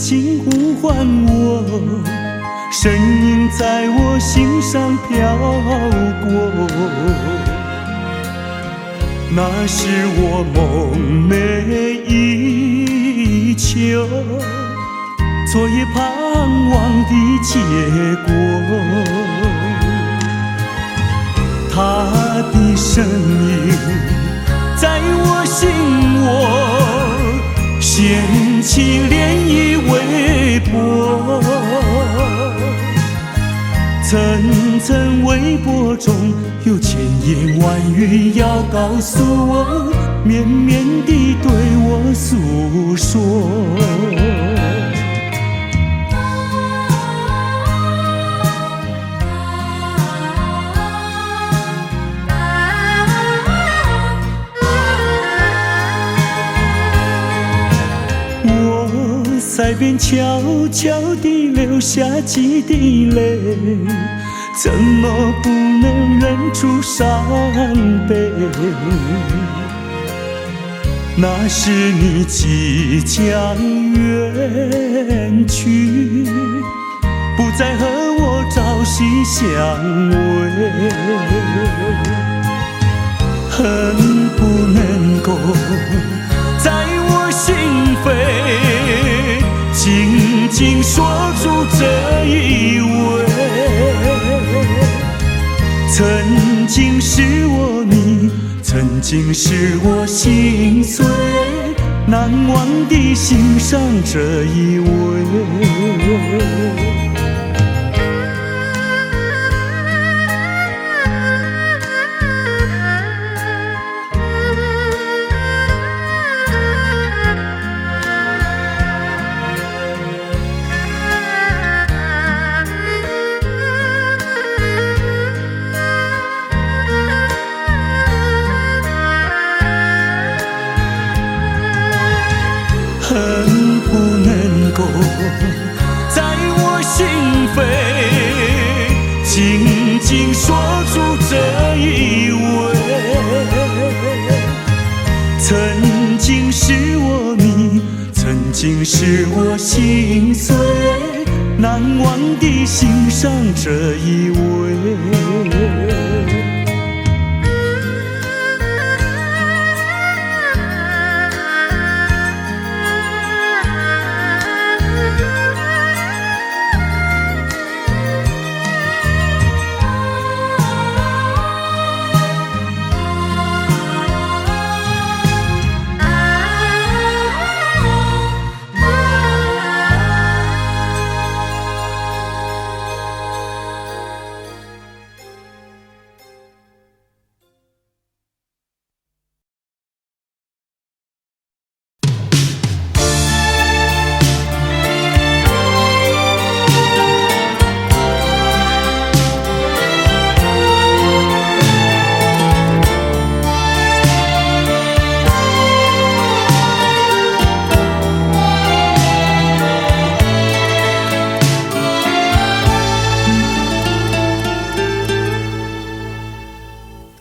轻呼唤我，声音在我心上飘过。那是我梦寐以求，昨夜盼望的结果。他的声音在我心窝，掀起涟漪微波。层层微波中，有千言万语要告诉我，绵绵地对我诉说。在边悄悄地流下几滴泪，怎么不能忍住伤悲？那是你即将远去，不再和我朝夕相偎，恨不能够在我心扉紧紧锁住这一吻。曾经是我你，曾经是我心碎，难忘地欣赏这一吻。恨不能够在我心扉紧紧锁住这一吻。曾经是我你，曾经是我心碎，难忘地欣赏这一吻。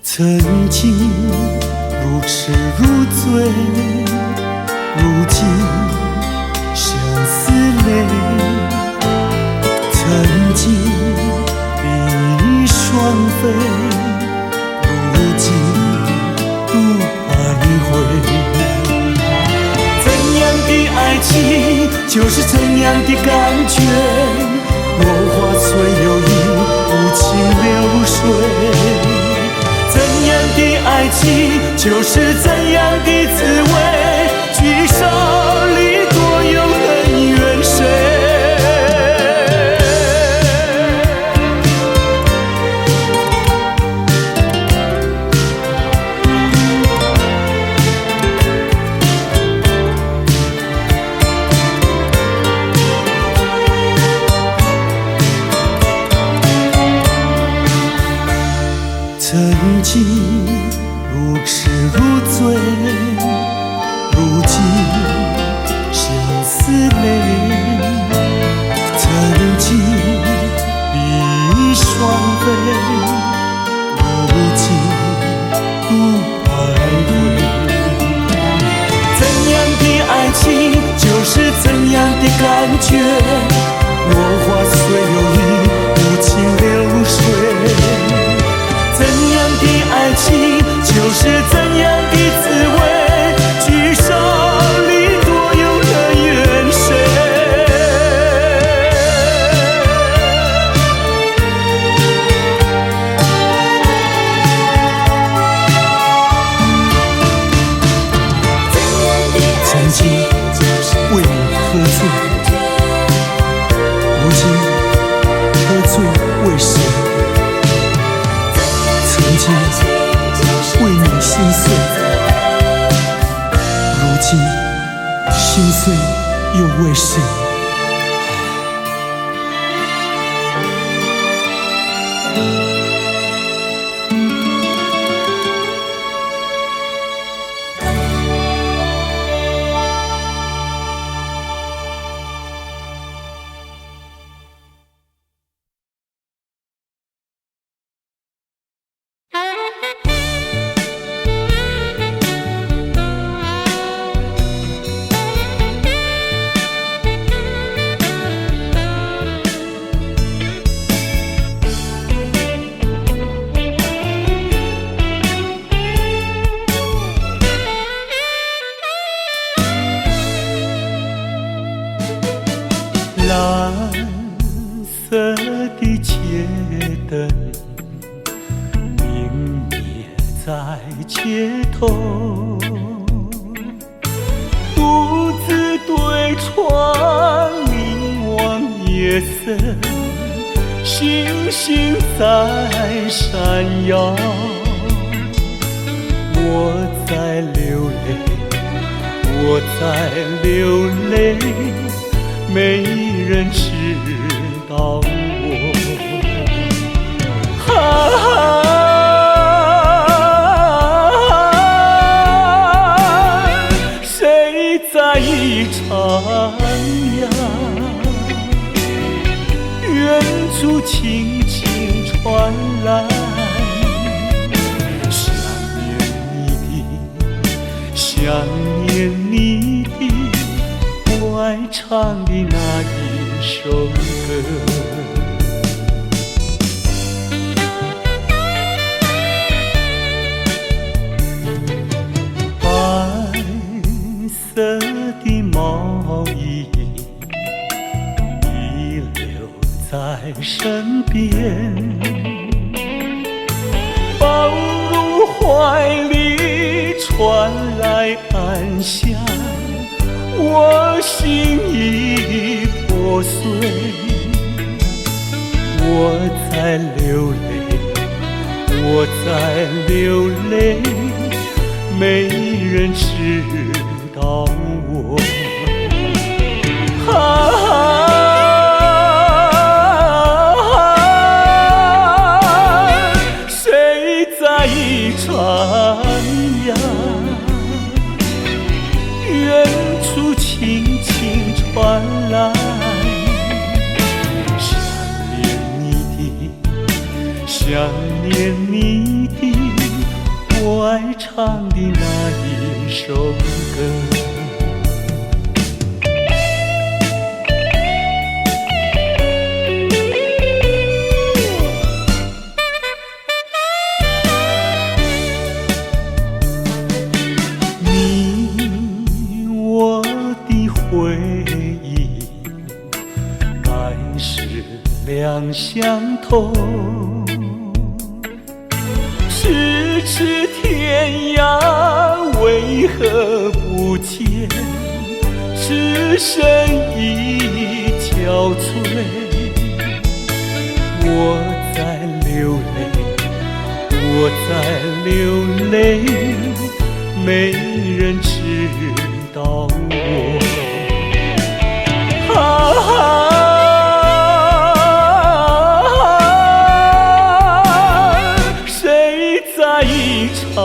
曾经如痴如醉，如今相思泪。曾经比双飞，如今独徘徊。怎样的爱情就是怎样的感觉，落花随有意，无情流水。怎样的爱情就是怎样的滋味，聚少离多，有恩怨谁？曾经如痴如醉，如今相思泪。曾经比双飞，如今独徘徊。怎样的爱情就是怎样的感绝，落花虽有意，无情流水。怎样的爱情，就是怎样的滋味，聚少离多有了缘深。曾经为你喝醉，如今喝醉为谁？曾经为你心碎，如今心碎又为谁？蓝色的街灯明灭在街头，独自对窗凝望夜色，星星在闪耀。我在流泪，我在流泪，没人知道我。谁在一徜徉？远处轻轻传来，想念你的，想念你的。我爱唱的那一首歌，白色的毛衣遗留在身边，抱入怀里传来安详。我心已破碎，我在流泪，我在流泪，没人知道我。谁在一徜徉？远处轻轻传来，想念你的，想念你的，我爱唱的那一首歌。两相投，咫尺天涯为何不见？只身已憔悴。我在流泪，我在流泪，没人知道我。徜徉，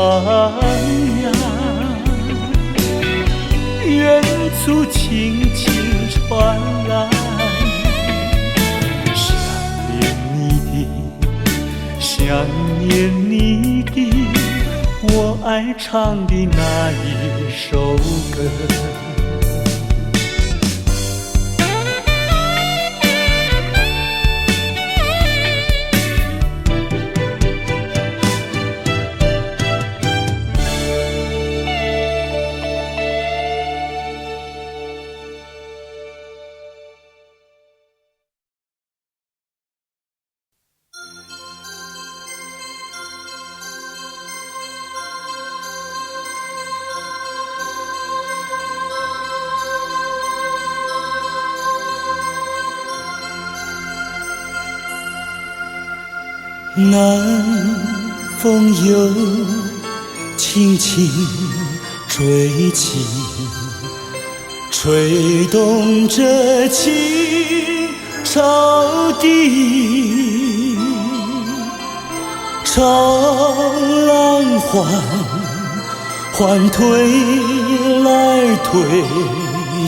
远处轻轻传来，想念你的，想念你的，我爱唱的那一首歌。南风又轻轻吹起，吹动着青草地，潮浪缓推来推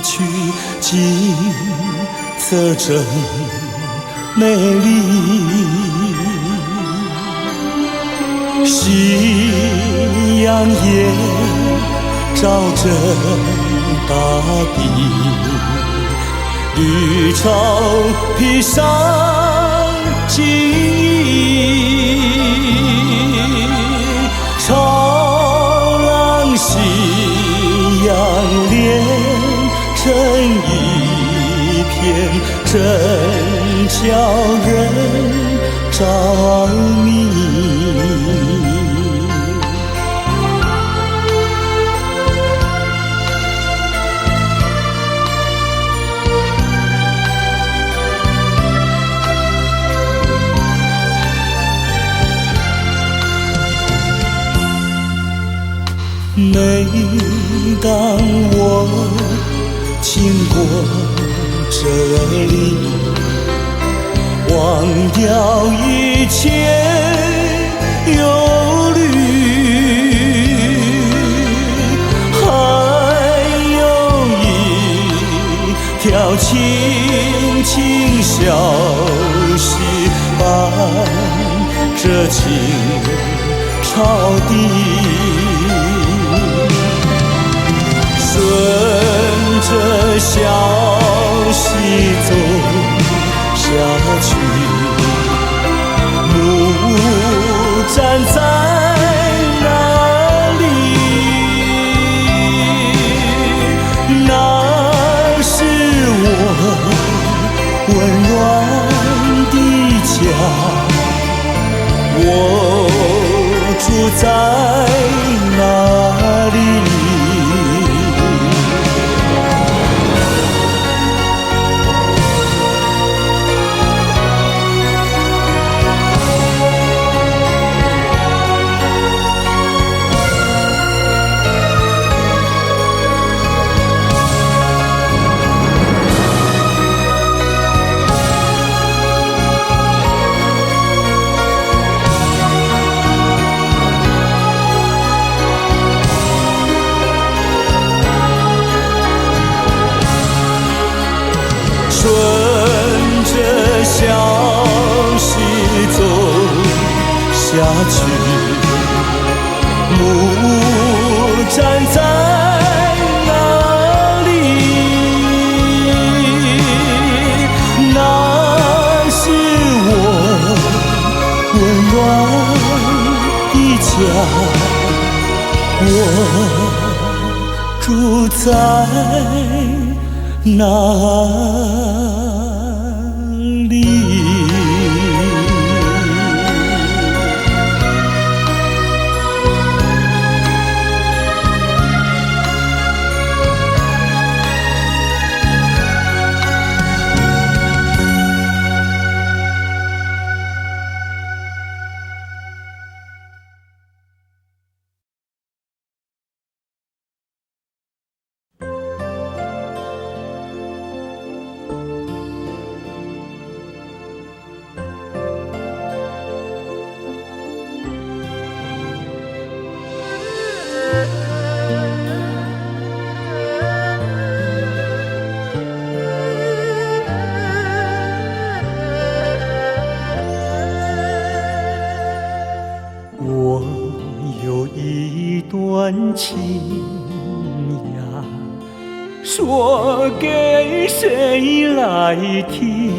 去，景色真美丽。夕阳也照着大地，绿草披上金衣，潮浪夕阳连成一片，真叫人着迷。每当我经过这里，忘掉一切忧虑，还有一条轻轻小溪伴着青草地，顺着小溪走下去，木站在那里，那是我温暖的家，我住在那里。顺着小溪走下去，木站在那里，那是我温暖的家，我住在哪里？我有一段情呀，说给谁来听？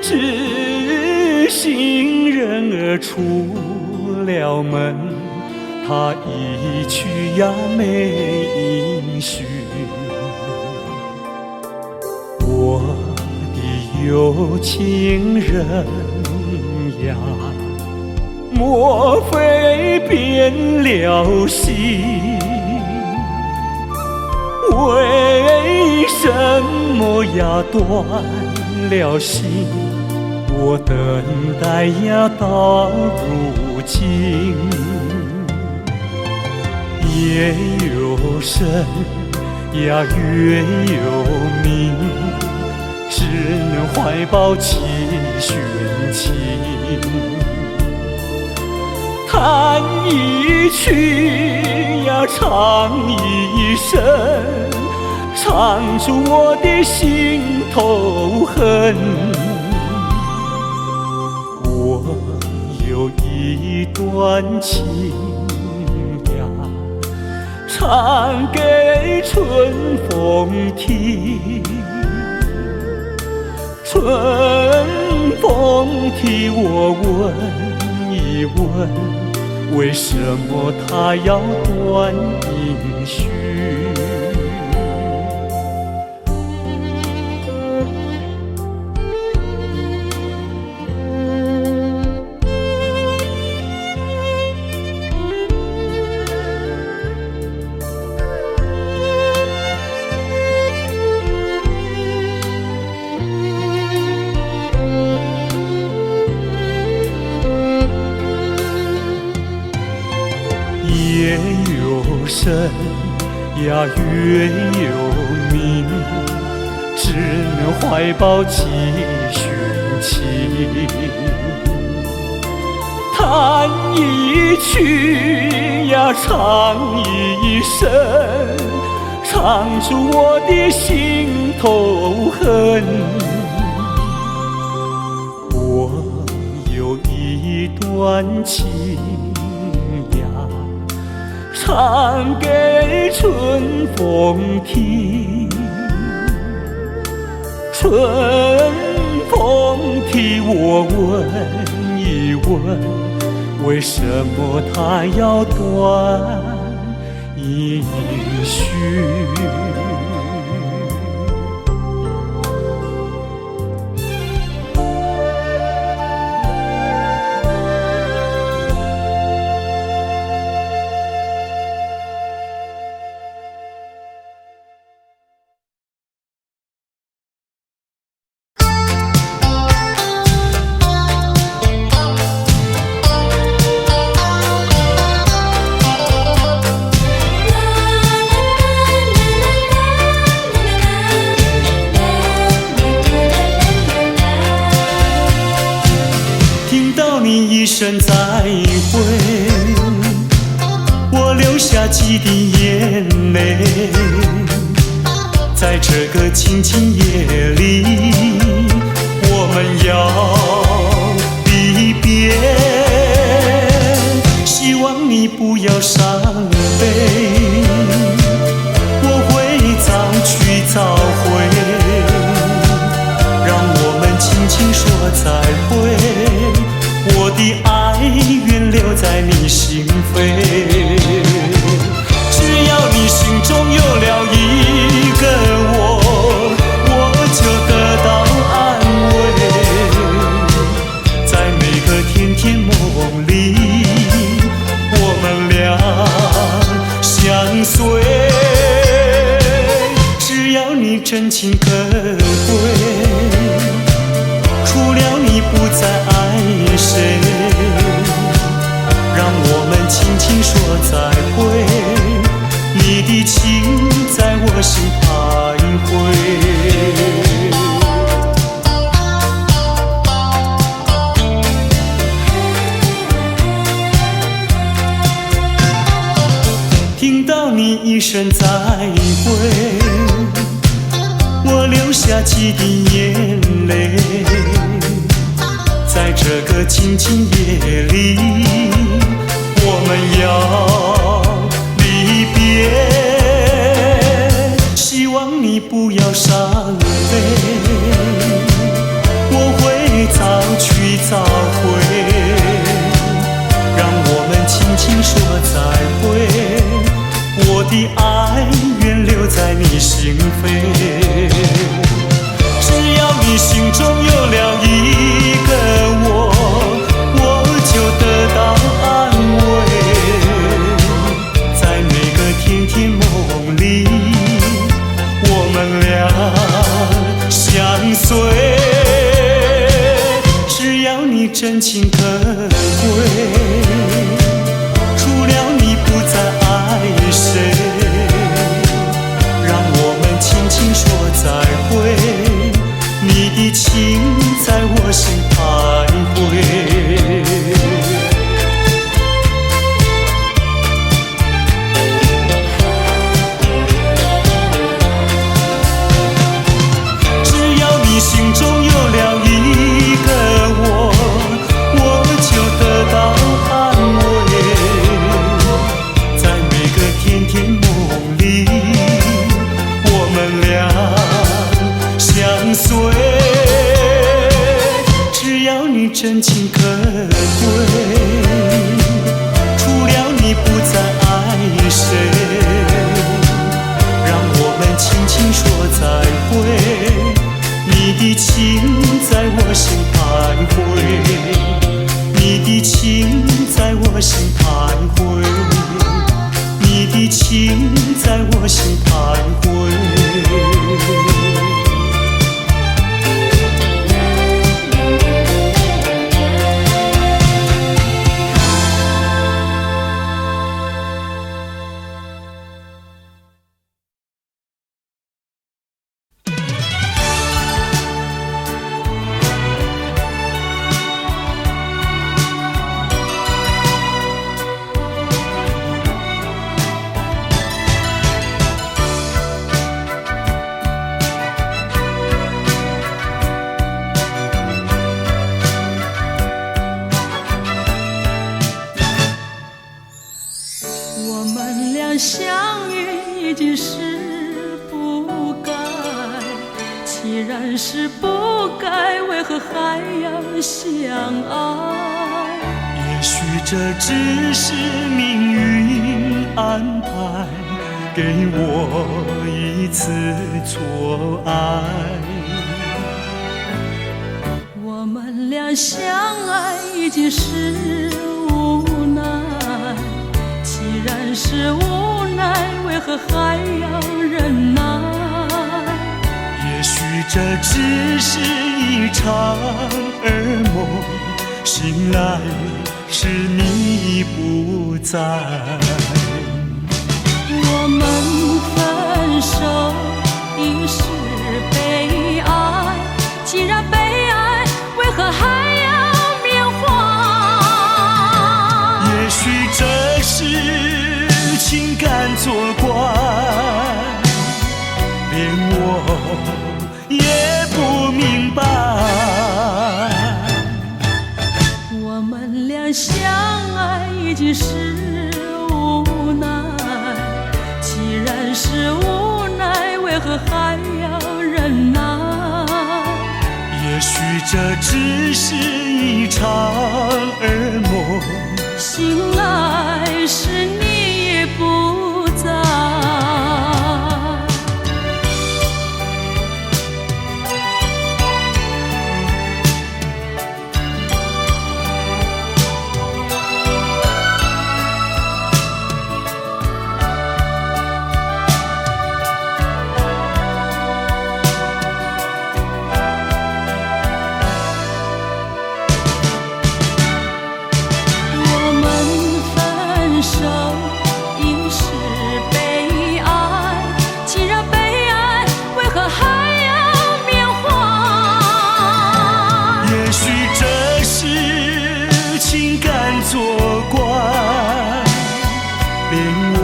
知心人儿出了门，他一去呀没音讯。我的有情人呀，莫非变了心？为什么呀断了心？我等待呀到如今，夜又深呀月又明，只能怀抱起寻情，弹一曲呀唱一声，唱出我的心头恨。我有一段情呀，唱给春风听，春风替我问一问，为什么他要断音讯？夜又深呀月又明，只能怀抱起寻情，弹一曲呀唱一声，唱出我的心头恨。我有一段情唱给春风听，春风替我问一问，为什么他要断音讯？一声再会，我流下几滴眼泪，在这个清清夜里，我们要离别，希望你不要伤悲，我会早去早回，让我们轻轻说再会，我的爱愿留在你心扉，只要你心中有了一个我，我就得到安慰，在每个甜甜梦里，我们俩相随，只要你真情可贵，除了你不再爱谁，让我们轻轻说再会，你的情在我心徘徊。听到你一声再会，我流下几滴眼泪，在这个清清夜里，我们要离别，希望你不要伤悲，我会早去早回，让我们轻轻说再会，我的爱愿留在你心扉，只要你心中有了一个我，我就得到安慰，在每个甜甜梦里，我们俩相随，真情可贵，除了你不再爱谁，让我们轻轻说再会，你的情在我心徘徊。心中有了一个我就得到安慰，在每个甜甜梦里，我们俩相随。只要你真情可贵，除了你不再爱谁，让我们轻轻说再会，你的情在我心徘徊，你的情在我心徘徊，你的情在我心徘徊。相遇已经是不该，既然是不该，为何还要相爱？也许这只是命运安排，给我一次错爱。我们俩相爱已经是无奈，既然是无奈，为何还要忍耐？也许这只是一场噩梦，醒来时你不在。我们分手已是悲哀，既然悲哀，为何还要缅怀？也许这是情感作怪，连我也不明白。我们俩相爱已经是无奈，既然是无奈，为何还要忍耐？也许这只是一场噩梦，醒来时你也不在。作怪，连我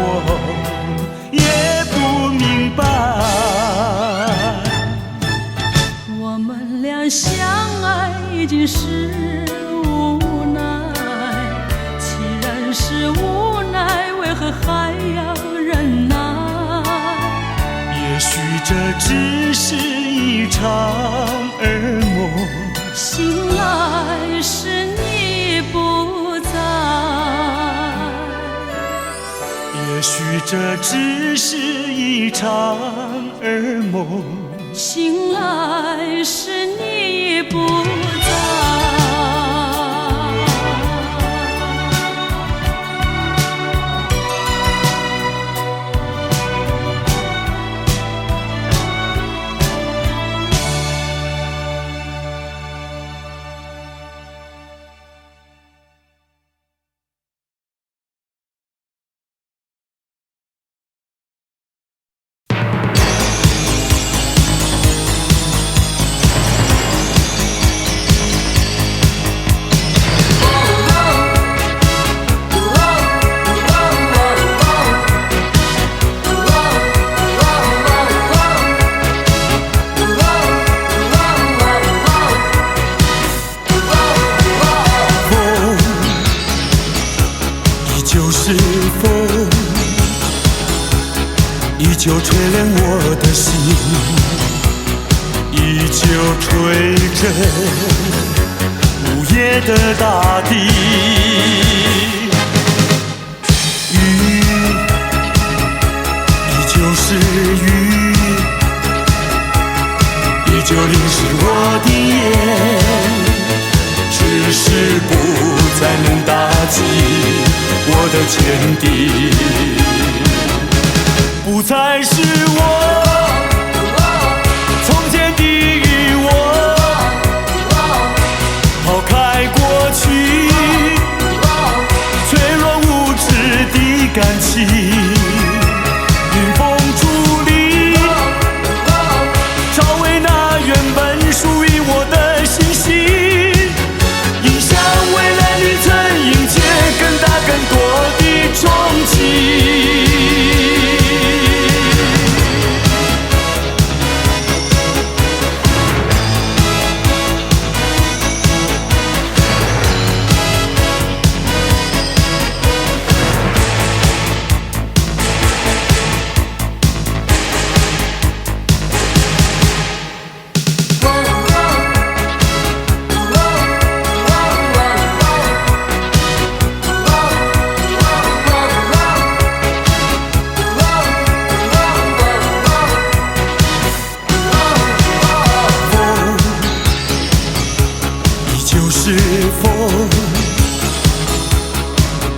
也不明白。我们俩相爱已经是无奈，既然是无奈，为何还要忍耐？也许这只是一场噩梦，醒来时你不在。也许这只是一场噩梦，醒来时你不在。是风，依旧吹亮我的心，依旧吹着午夜的大地。雨依旧是雨，依旧淋湿我的眼，只是不再能打击我的坚定，不再是我从前的我，抛开过去脆弱无知的感情，迎风伫立，找回那原本属于我的信心，迎向未来旅程，迎接更大更多的憧憬。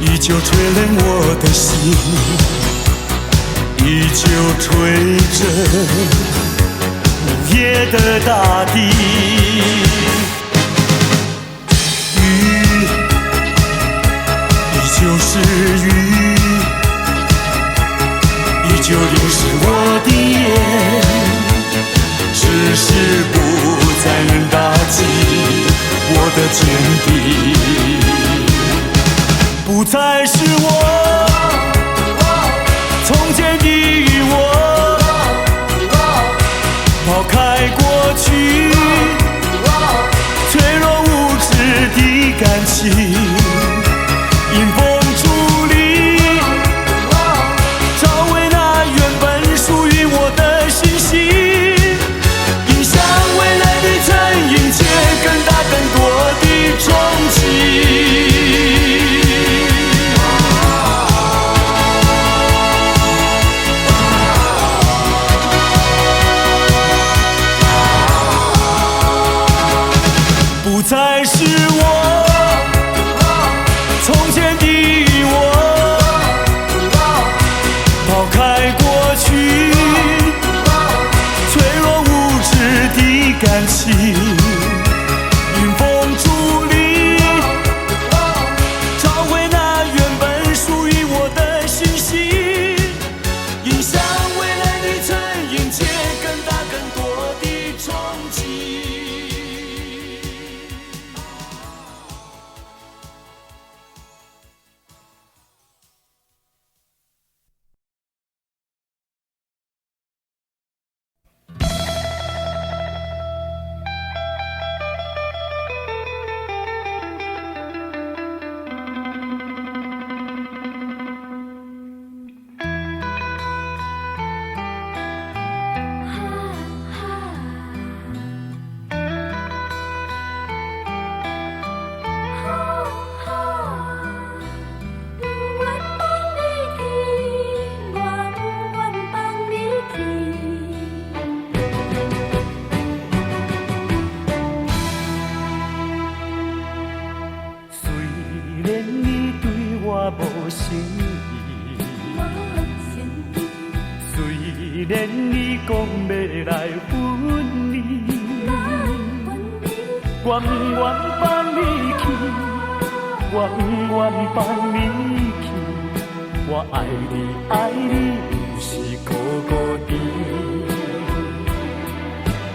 依旧吹亮我的心，依旧吹着午夜的大地。雨依旧是雨，依旧淋湿我的眼，只是不再能打击我的坚定，不再是我从前的我，抛开过去脆弱无知的感情，迎风伫立，找回那原本属于我的信心，迎向未来旅程，迎接更大更多的憧憬。不再是我从前的我，抛开过去脆弱无知的感情，迎风伫立，找回那原本属于我的信心，迎向未来旅程，迎接更大更多的憧憬。虽然你讲要来分离，我不愿放你去，我不愿放你去，我爱你爱你，不是孤孤单。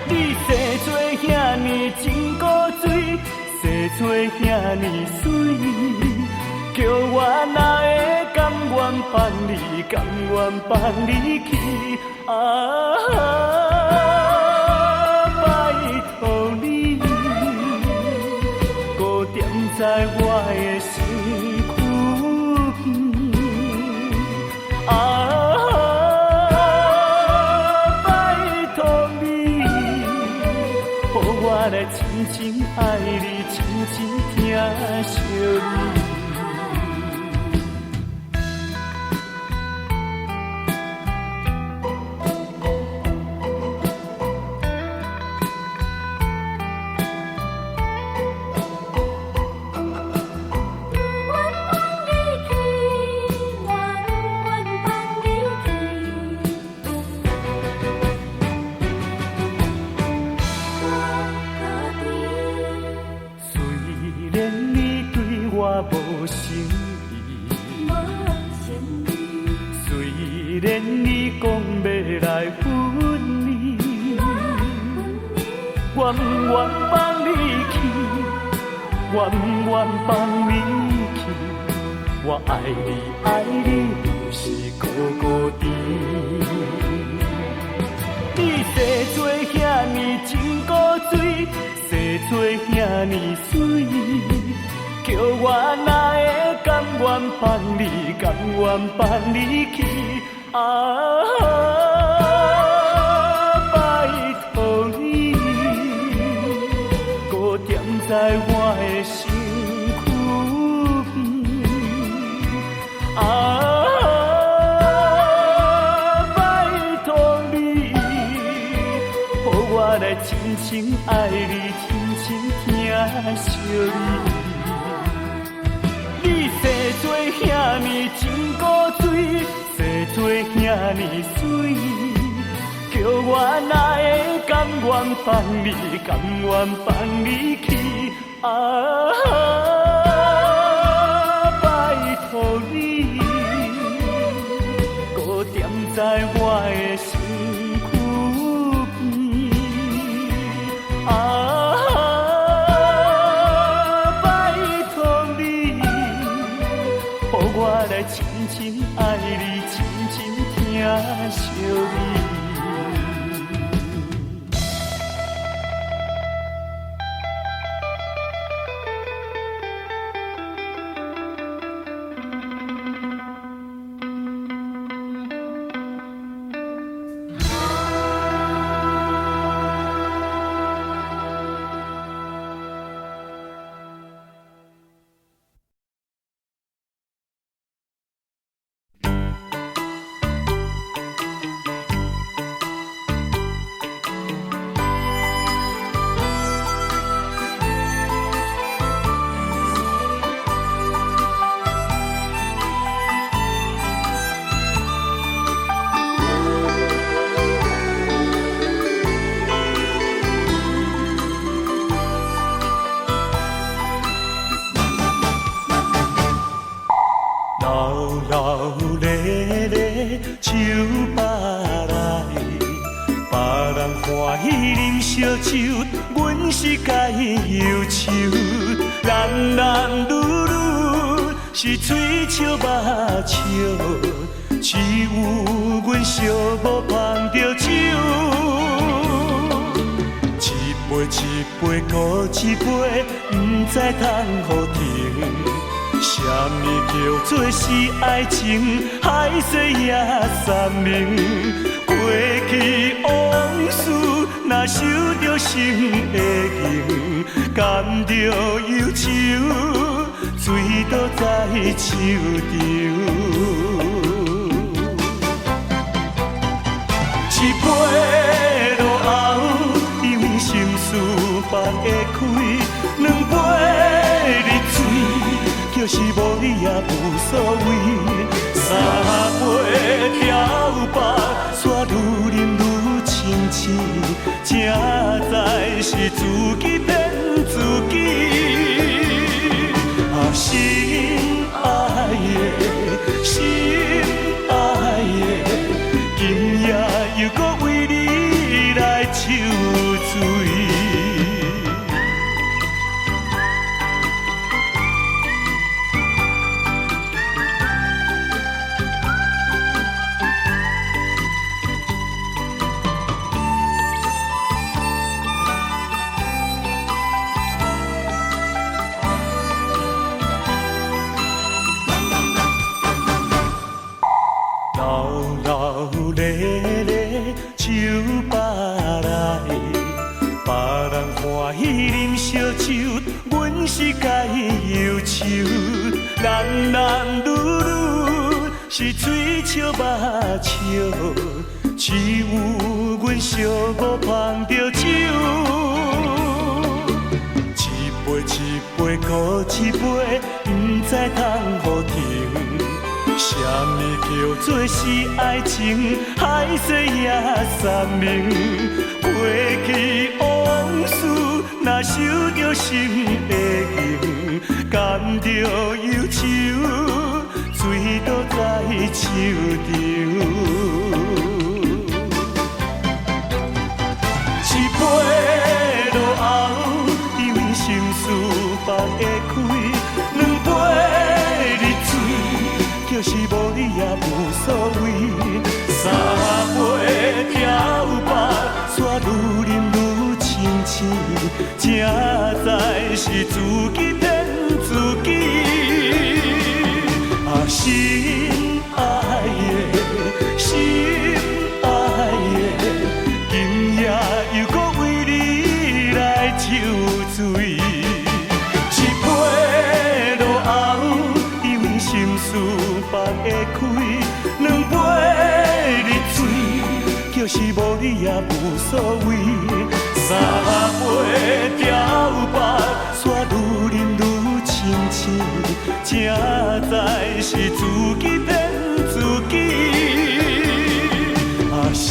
你生做遐尼真古锥，生做遐尼水。叫我哪会甘愿放你，甘愿放你去？拜托你，孤点在我的身躯边。拜托你，予我来真正爱你，真正疼惜你。无诚意，虽然你讲要来分离，我不愿放你去，我不愿放你去。我爱你，爱你，不是孤孤单。你生做遐尼真古水，生做遐尼水。叫我哪会甘愿放你，甘愿放你去？拜托你，搁踮在我的身躯边。拜托你，予我来真正爱你，真正疼惜你。你生做遐尼真古水，生做遐尼水，叫我哪会甘愿放你，甘愿放你去？拜托你，搁踮在我的身躯边。我来真正爱你，真正疼惜你。手扒来，别人欢喜啉烧酒，阮是该忧愁。男男女女是嘴笑目笑，只有阮寂寞捧着酒。一杯一杯搁一杯，不知通予停。什么叫做是爱情？海誓也三明。过去往事，若受着心的刑，甘着忧愁，醉倒在手中。一杯落后，因为心事放会开；两杯入嘴，就是无你也无所谓。三杯调白，煞愈饮愈清醒，正在是自己骗自己。心爱的，心爱的，今夜又搁为你来受罪。男男女女是嘴笑目笑，只有阮寂寞捧着酒。一杯一杯搁一杯，不知通互停。什么叫做是爱情？海誓也三明。过去往事，若受着心的刑，甘着忧愁，醉倒在手场。一杯落后，因为心事放会开；两杯入嘴，就是无你也无所谓。三杯调白，煞愈饮愈清醒，才知是自己骗自己。心爱的，心爱的，今夜又搁为你来酒醉。一杯落后，因为心事放会开；两杯入嘴，就是无你也无所谓。三杯调白，煞愈饮愈清醒，才知是自己骗自己。心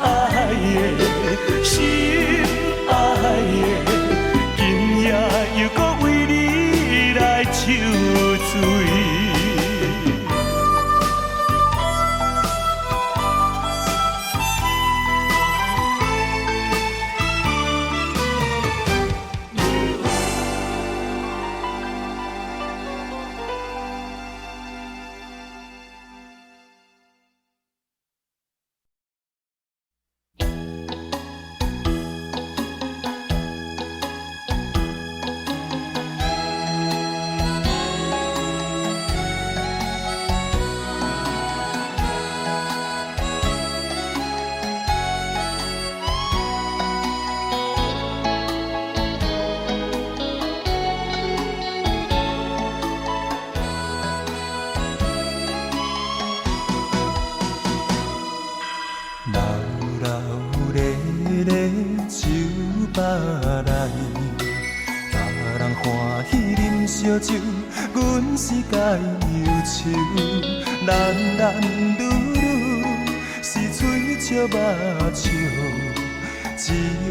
爱的，心爱的，今夜又搁为你来酒醉。烧酒，阮是该忧愁，男男女女是嘴笑目笑，只有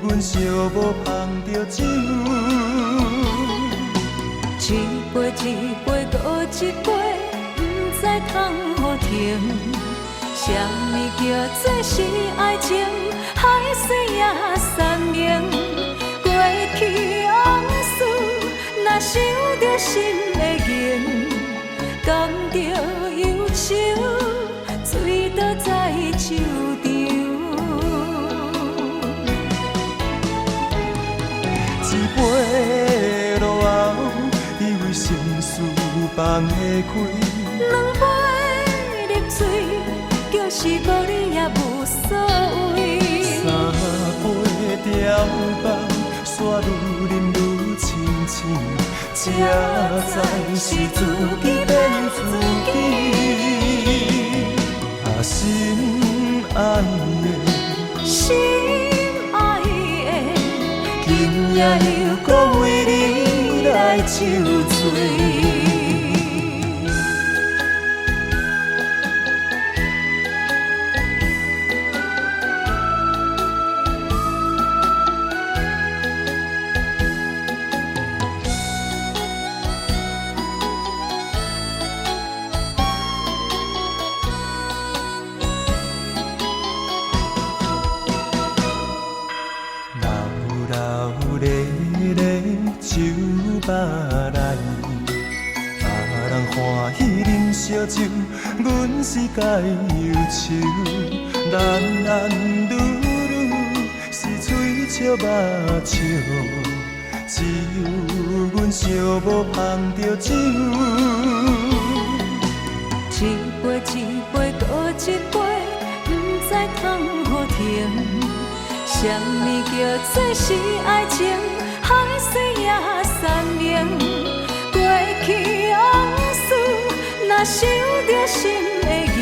阮寂寞捧着酒。一杯一杯搁一杯，不知通互停。什么叫做是爱情？海誓也三明。过去往事，若想着心会硬，甘着忧愁，醉倒在手场。一杯落后，因为心事放会开；两杯入嘴，就是无你也无所谓。三杯调白，煞愈饮愈清醒，才知是自己骗自己。心爱的，心爱的，今夜又搁为你来酒醉。烧酒，阮是该忧愁，男男女女是嘴笑目笑，只有阮寂寞捧着酒。一杯一杯搁一杯，不知通互停。什么叫做是爱情？海誓也三明。过去受着心的凝，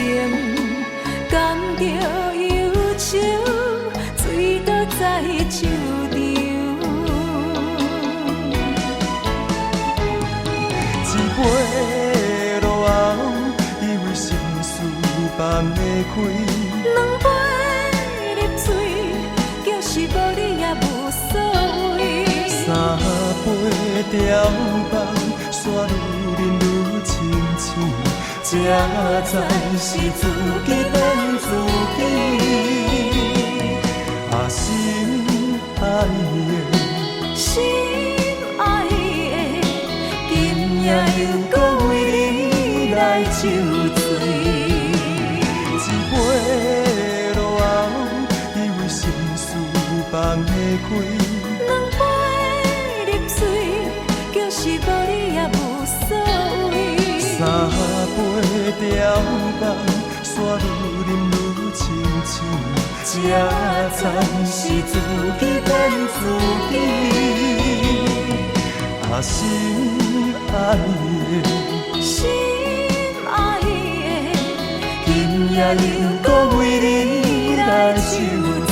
感着忧愁，醉倒在手中。一杯落后，以为心事放袂开。两杯入嘴，就是无你也无所谓。三杯调放，煞愈饮愈清醒，才知是自己骗自己。啊，心爱的，心爱的，今夜又搁为你来酒醉。一杯落后，以为心事放袂开。两杯入嘴，就是无你也无所谓。三杯调放，煞愈饮愈清醒，才知是自己骗自己。啊，心爱的，心爱的，今夜又搁为你来酒醉。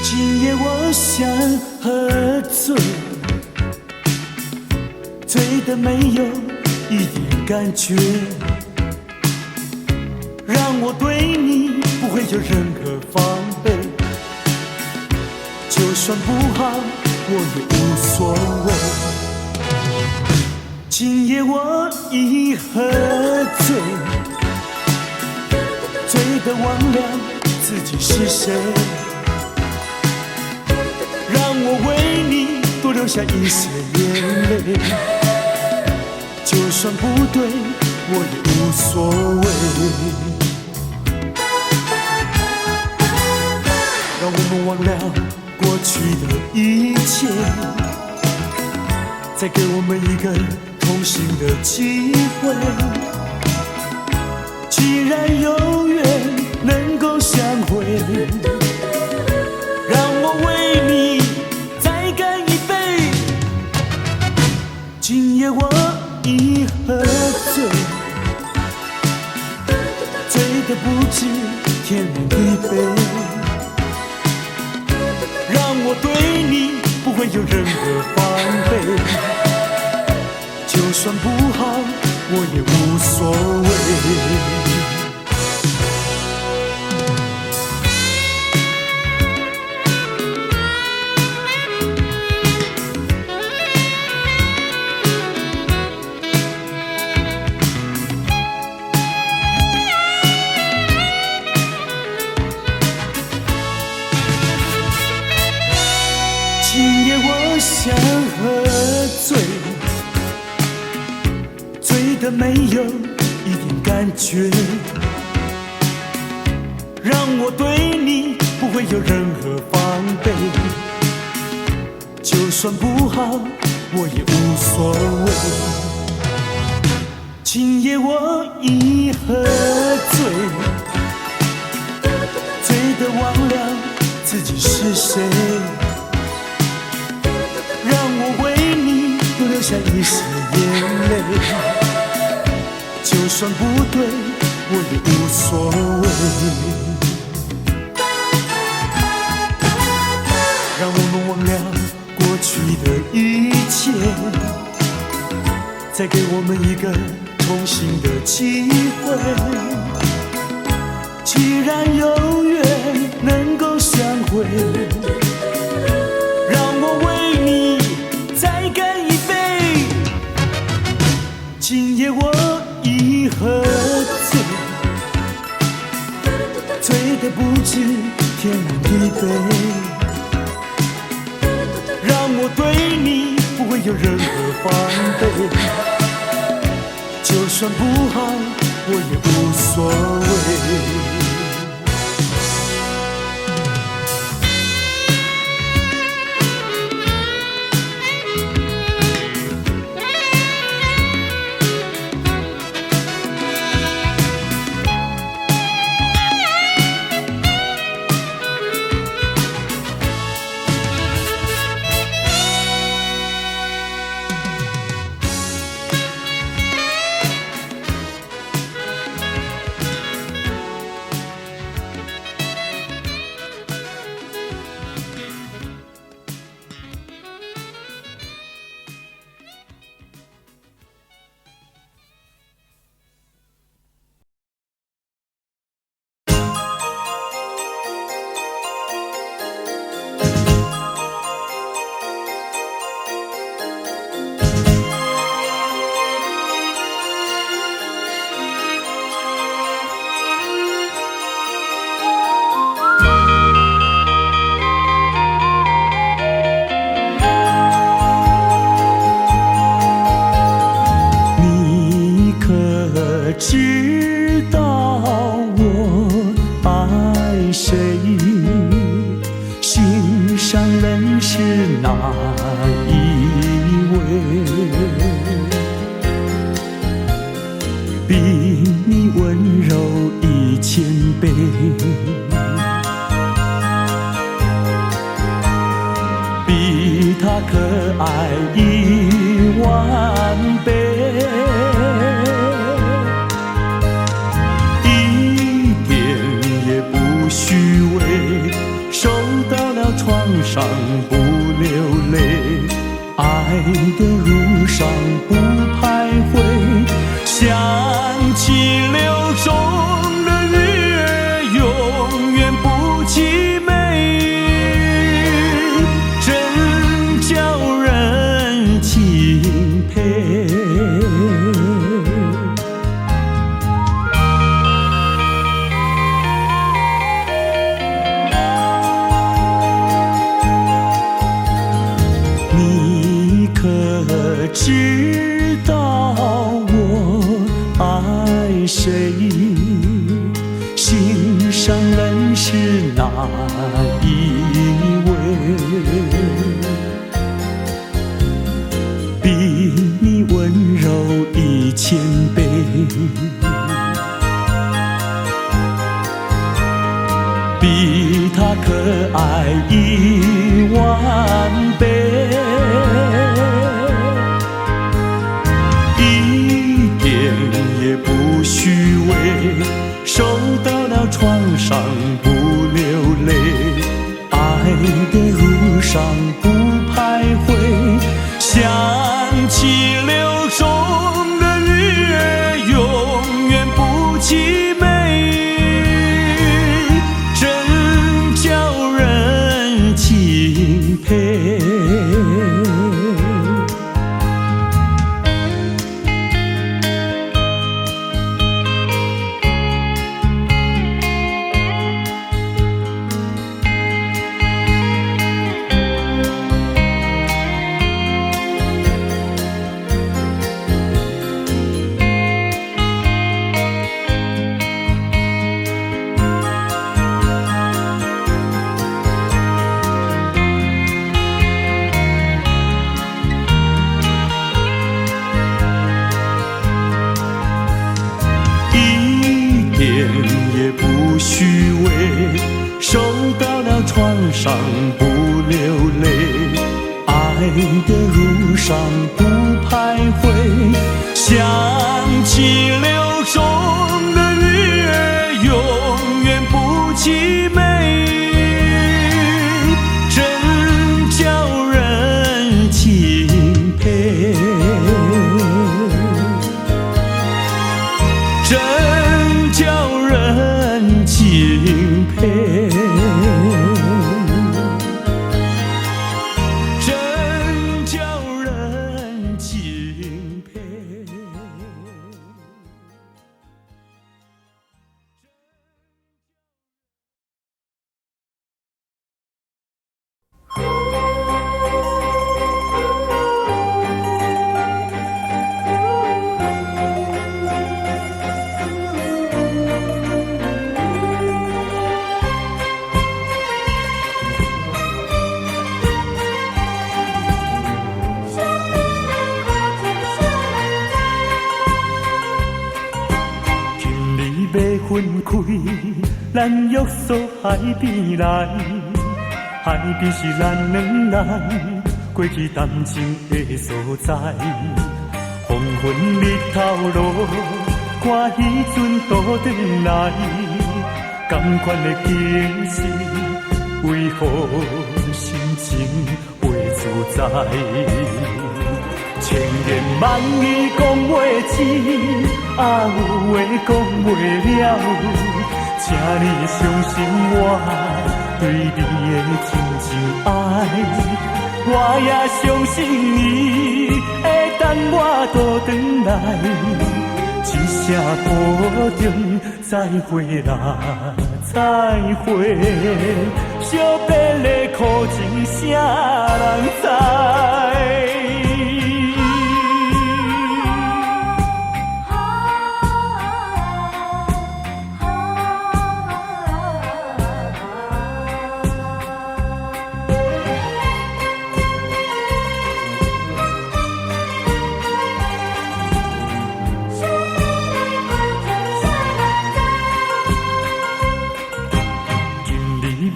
今夜我想喝醉，醉的没有一点感觉，让我对你不会有任何防备，就算不好我也无所谓。今夜我一喝醉，醉得忘了自己是谁，让我为你多流下一些眼泪，就算不对我也无所谓。让我们忘了过去的一切，再给我们一个同行的机会。既然有缘能够相会，让我为你再干一杯。今夜我一喝醉，醉得不知天南地北，让我对你不会有任何防备，就算不好我也无所谓。今夜我想喝醉，醉得没有一点感觉，让我对你不会有任何防备，就算不好我也无所谓。今夜我一喝醉，醉得忘了自己是谁，让我为你多流下一些眼泪，就算不对我也无所谓。让我们忘了过去的一切，再给我们一个同行的机会。既然有缘能够相会，让我为你再干一杯。今夜我一喝醉，醉得不知天南地北，有任何防备。就算不好，我也无所谓。知道我爱谁，心上人是哪一位？比你温柔1000倍，比他可爱10000倍。受到了创伤不流泪，爱的路上不徘徊，想起流中的月永远不凄美，真叫人钦佩。知道我爱谁，心上人是哪一位？比你温柔1000倍，比他可爱10000倍。也不虚伪，受到了创伤不流泪，爱的路上不徘徊，想起流中的月永远不凄美，真叫人钦佩。也不虚伪，受到了创伤不流泪，爱的路上不徘徊，想起流中的月永远不凄美，真叫人钦佩。真叫人钦佩，真叫人分开，咱约束海边来，海边是咱两人过去谈情的所在。黄昏日头落，看彼阵倒转来，同款的景色，为何心情袂自在？千言万语讲袂尽，有话讲袂了，请你相信我对你的真情爱。我也相信你会等我倒转来，一声保重，再会啦，再会。惜别的苦情，啥人知？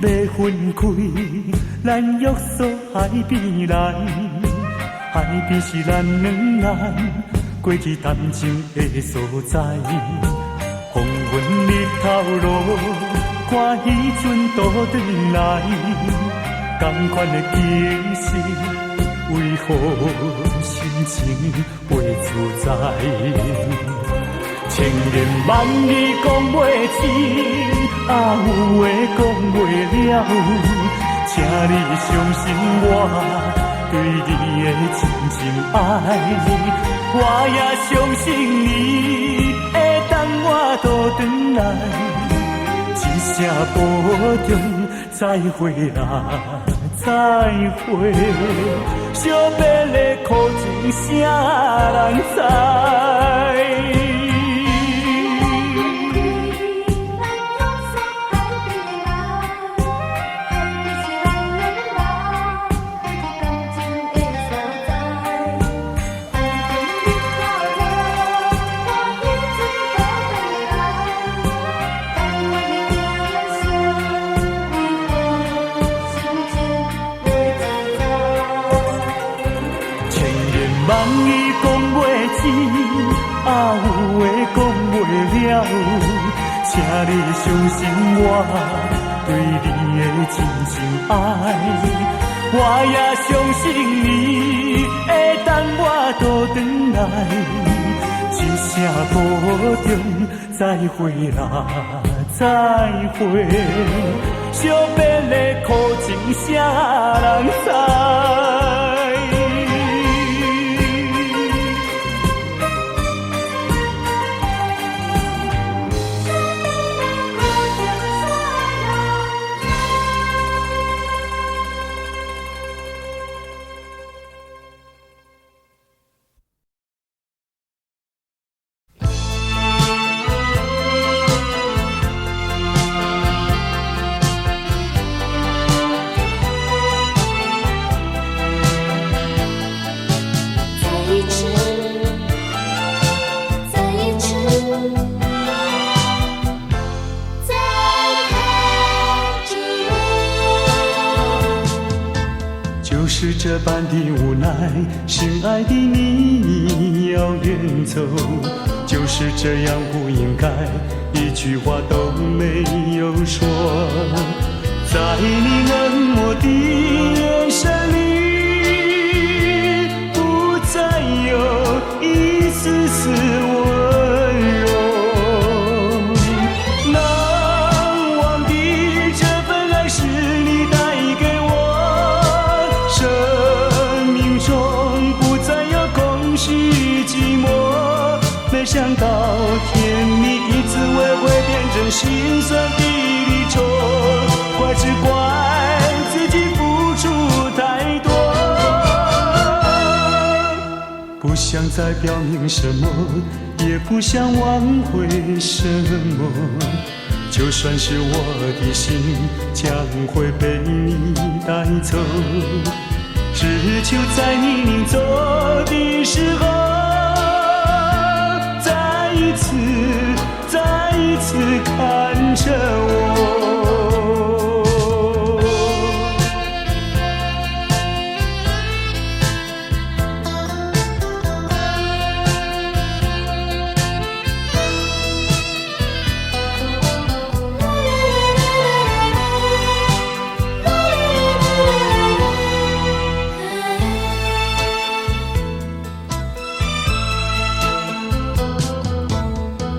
要分开，咱约束海边来，海边是咱两人过去谈情的所在。黄昏日头落，看彼阵倒转来，同款的景色，为何心情袂自在？千言万语讲袂尽，有话讲袂了，请你相信我对你的真情爱。我也相信你会等我倒转来，一声保重，再会啦，再会。惜别的苦情，啥人知？万语讲袂尽，有话讲袂了，请你相信我对你的真情爱。我也相信你会等我倒转来，一声保重，再会啦，再会。惜别的苦情，啥人知？就是这般的无奈，心爱的你要远走，就是这样不应该，一句话都没有说。在你冷漠的眼神里，不再有一丝丝温柔。难忘的这份爱是你带给我，生命中不再有空虚寂寞。没想到甜蜜滋味会变成心酸的离愁，怪只怪自己付出太多，不想再表明什么，也不想挽回什么，就算是我的心将会被你带走，只求在你临走的时候，再一次着我。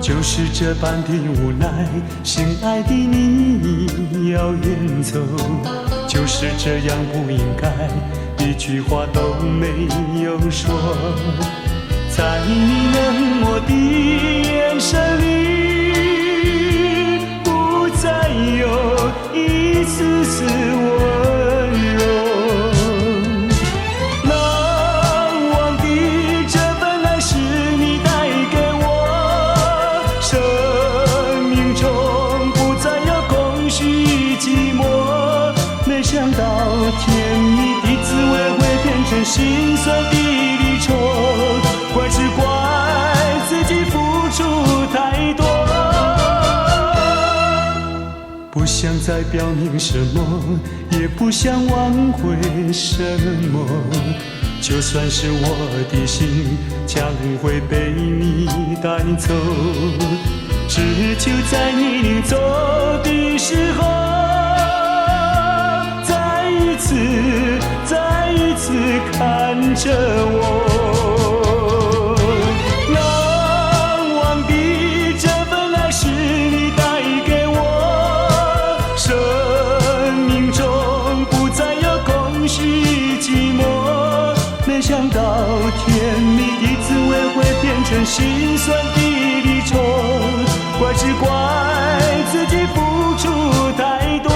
就是这般的无奈，心爱的你要远走，就是这样不应该，一句话都没有说。在你冷漠的眼神里，不再有一丝丝温柔。难忘的这份爱是你带给我，生命中不再有空虚寂寞。没想到甜蜜的滋味会变成心酸的离愁，怪只怪自己付出太多。不想再表明什么，也不想挽回什么，就算是我的心将会被你带走，只求在你临走的时候，再一次看着我。难忘的这份爱是你带给我，生命中不再有空虚寂寞。没想到甜蜜的滋味会变成心酸的离愁，怪只怪自己付出太多。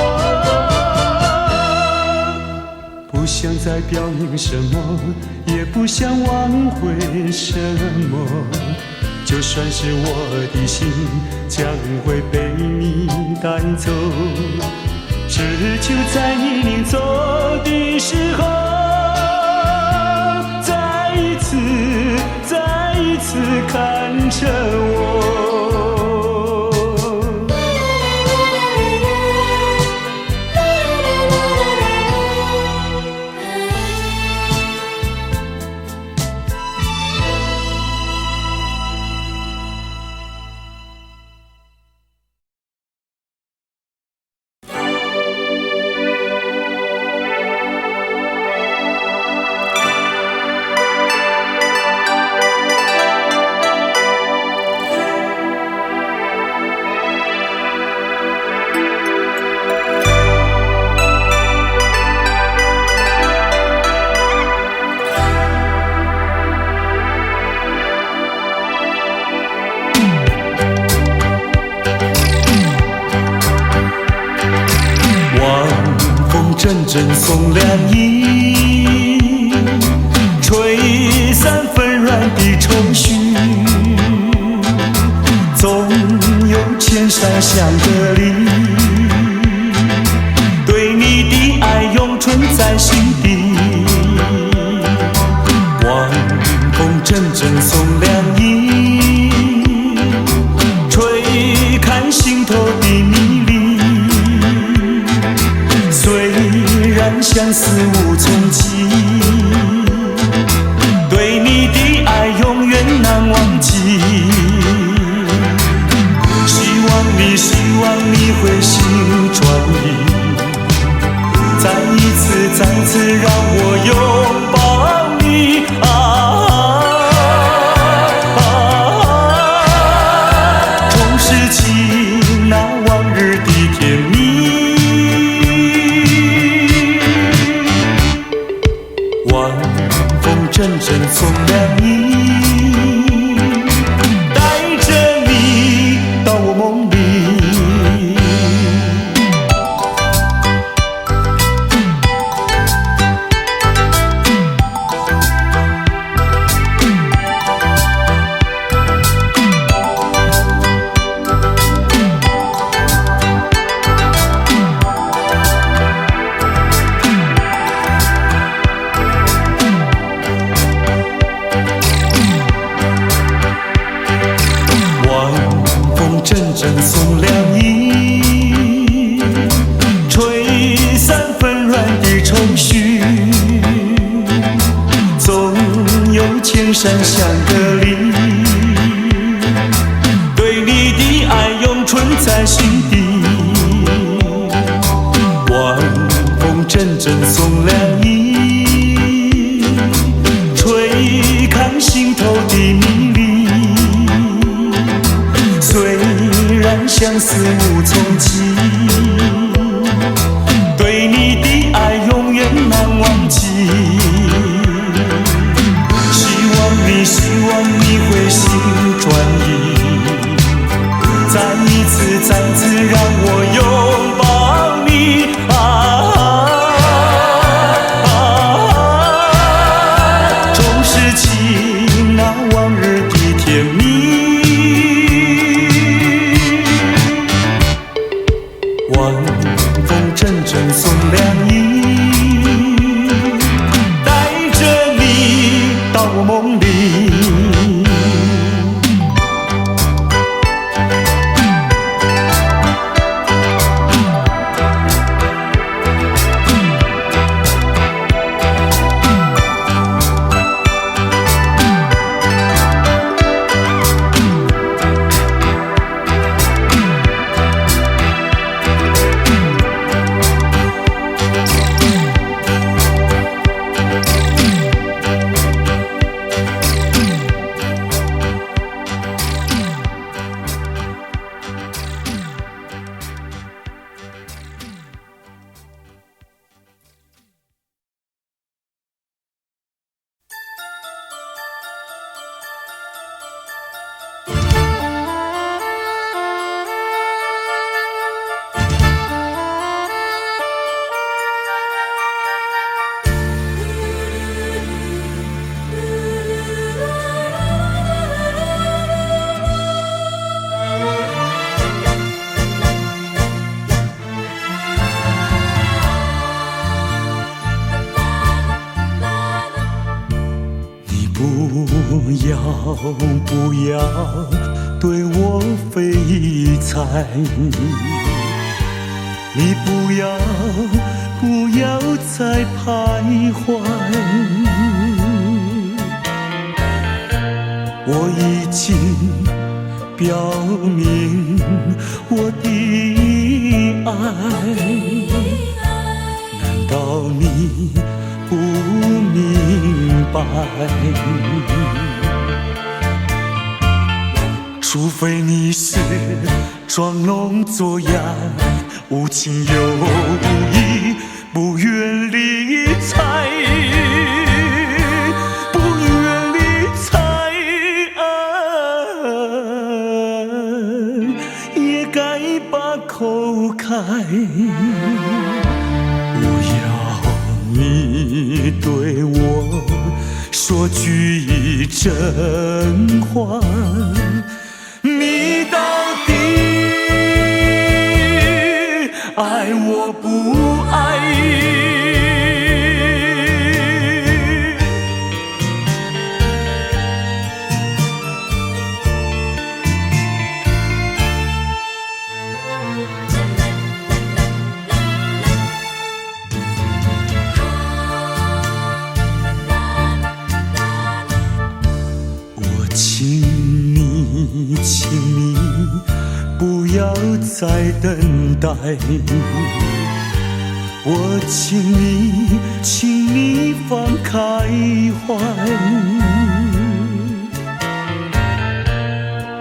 不想再表明什么，也不想挽回什么，就算是我的心将会被你带走，只求在你临走的时候，再一次看着我。阵阵送凉意，吹散纷乱的愁绪，总有千山相隔离，对你的爱永存在心底。晚风阵阵送凉意，吹开心头的迷离。虽然相思无从期，对你的爱永远难忘记。希望你会心转意，再一次让我拥抱你重拾起那往日的甜蜜。晚风阵阵送凉意，带着你到我梦里。空虚，总有千山相隔离。对你的爱永存在心底，晚风阵阵送凉意，吹开心头的迷离。虽然相思无从起，对你的爱永远难忘记。希望你会心转意，再一次让我拥抱你重拾起那往日的甜蜜。晚风阵阵送凉意，带着你到我梦里。不要对我费猜，你不要再徘徊。我已经表明我的爱，难道你不明白？除非你是装聋作哑，无情有义，不愿理睬，不愿理睬，也该把口开。我要你对我说句真话，你到底爱我不爱？我请你不要再等待，我请你放开怀。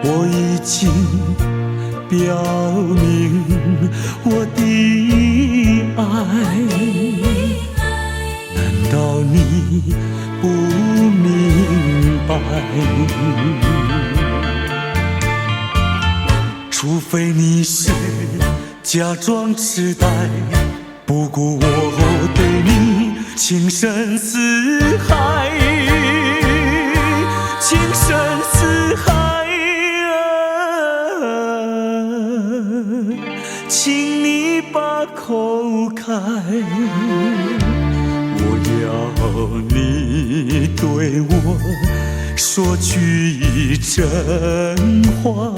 我已经表明我的爱，难道你不明白？除非你是假装痴呆，不顾我对你情深似海，情深似海请你把口开。我要你对我说句真话，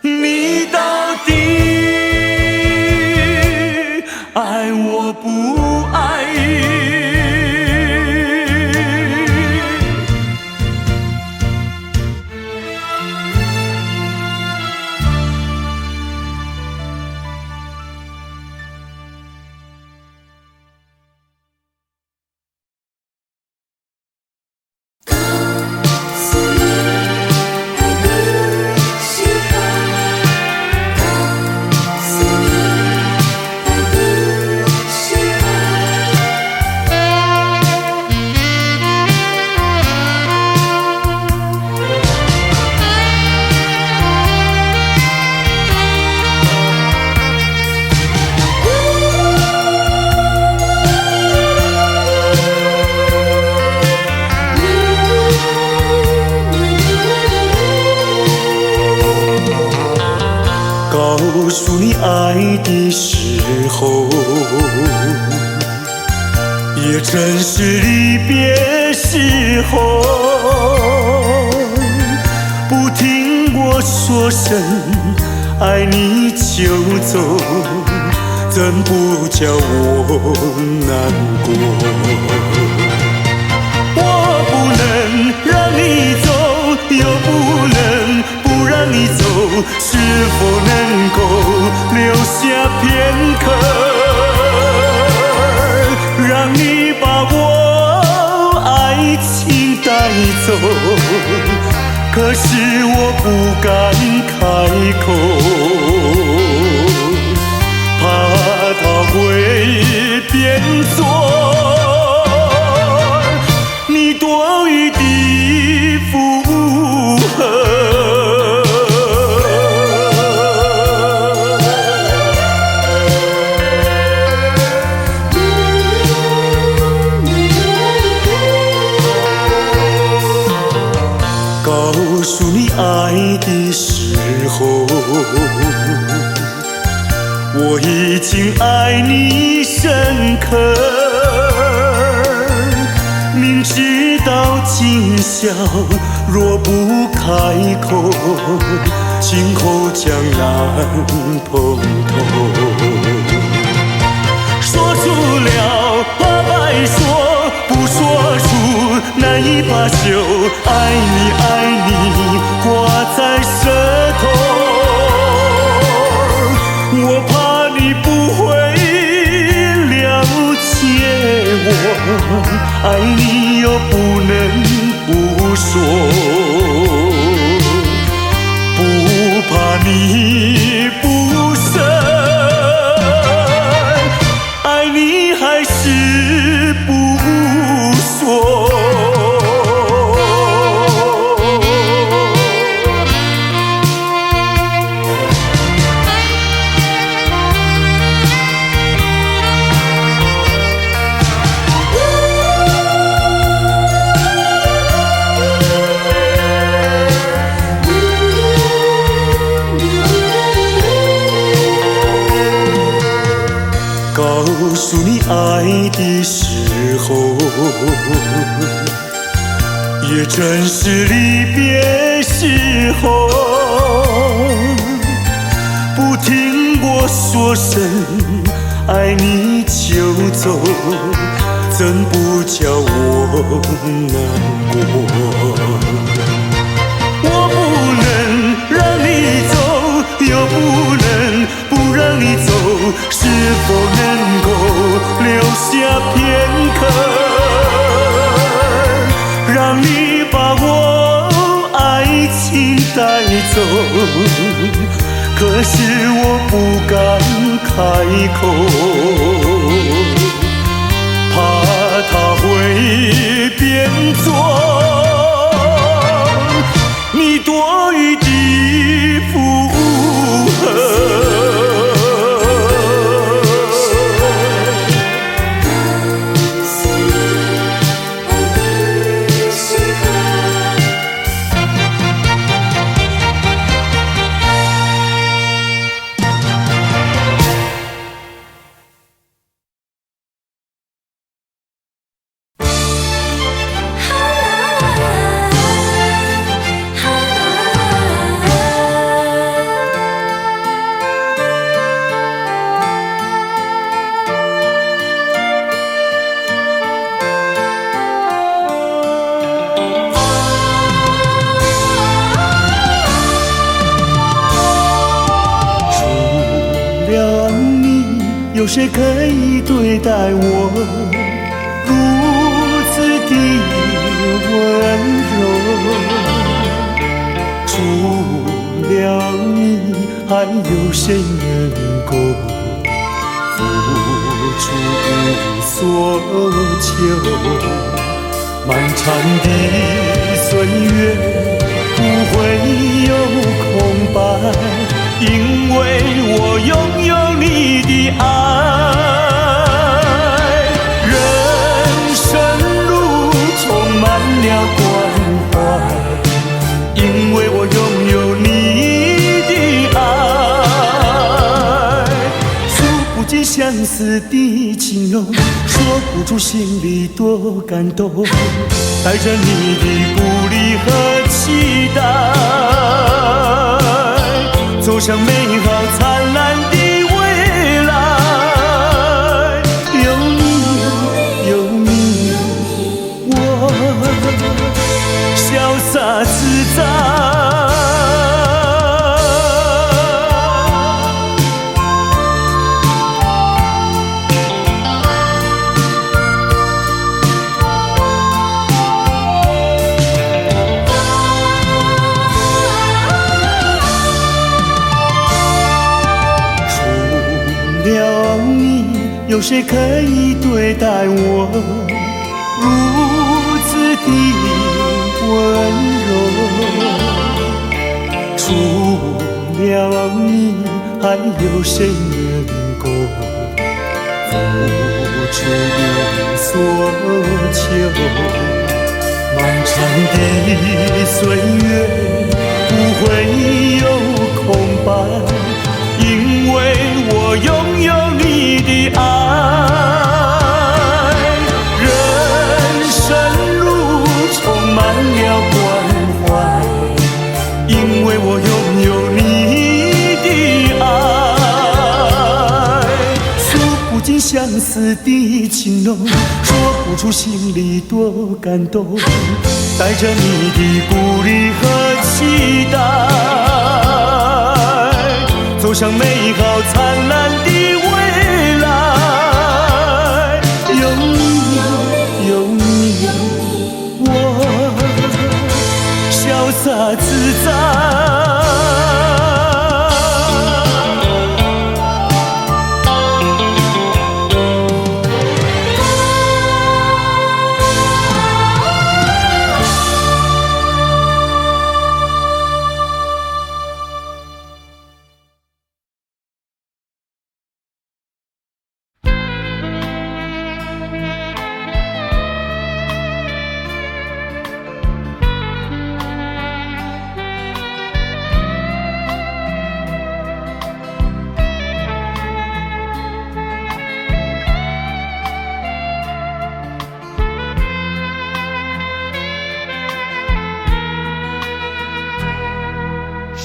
你到底爱我不爱？也正是离别时候，不听我说声爱你就走，怎不叫我难过？我不能让你走，又不能不让你走，是否能够留下片刻，让你把我爱情带走？可是我不敢开口，怕它会变作你多余的负荷。告诉你爱的时候，我已经爱你深刻，明知道今宵若不开口，今后将难碰头。说出了怕白说，不说出难以罢休。爱你爱你挂在舌头，我怕你不会了解我，爱你又不能不说，不怕你不舍，爱你还是不说。告诉你爱的时候，也正是离别时候，不听我说声爱你就走，怎不叫我难过？我不能让你走，又不能不让你走，是否能够留下片刻，让你把我爱情带走？可是我不敢开口，怕它会变作你多余的负荷。有谁可以对待我如此的温柔？除了你，还有谁能够付出所求？漫长的岁月不会有空白，因为我拥有你的爱。人生路充满了关怀，因为我拥有你的爱。猝不及相丝的情浓，说不出心里多感动。带着你的鼓励和期待，走向美好灿烂的未来。有你，有你，我潇洒自在。有谁可以对待我如此的温柔？除了你，还有谁能够付出所求？漫长的岁月不会有空白，因为我拥有你的爱。人生路充满了关怀，因为我拥有你的爱。诉不尽相思的情浓，说不出心里多感动。带着你的鼓励和期待，走向美好灿烂的未来。有你，有你，我潇洒自在。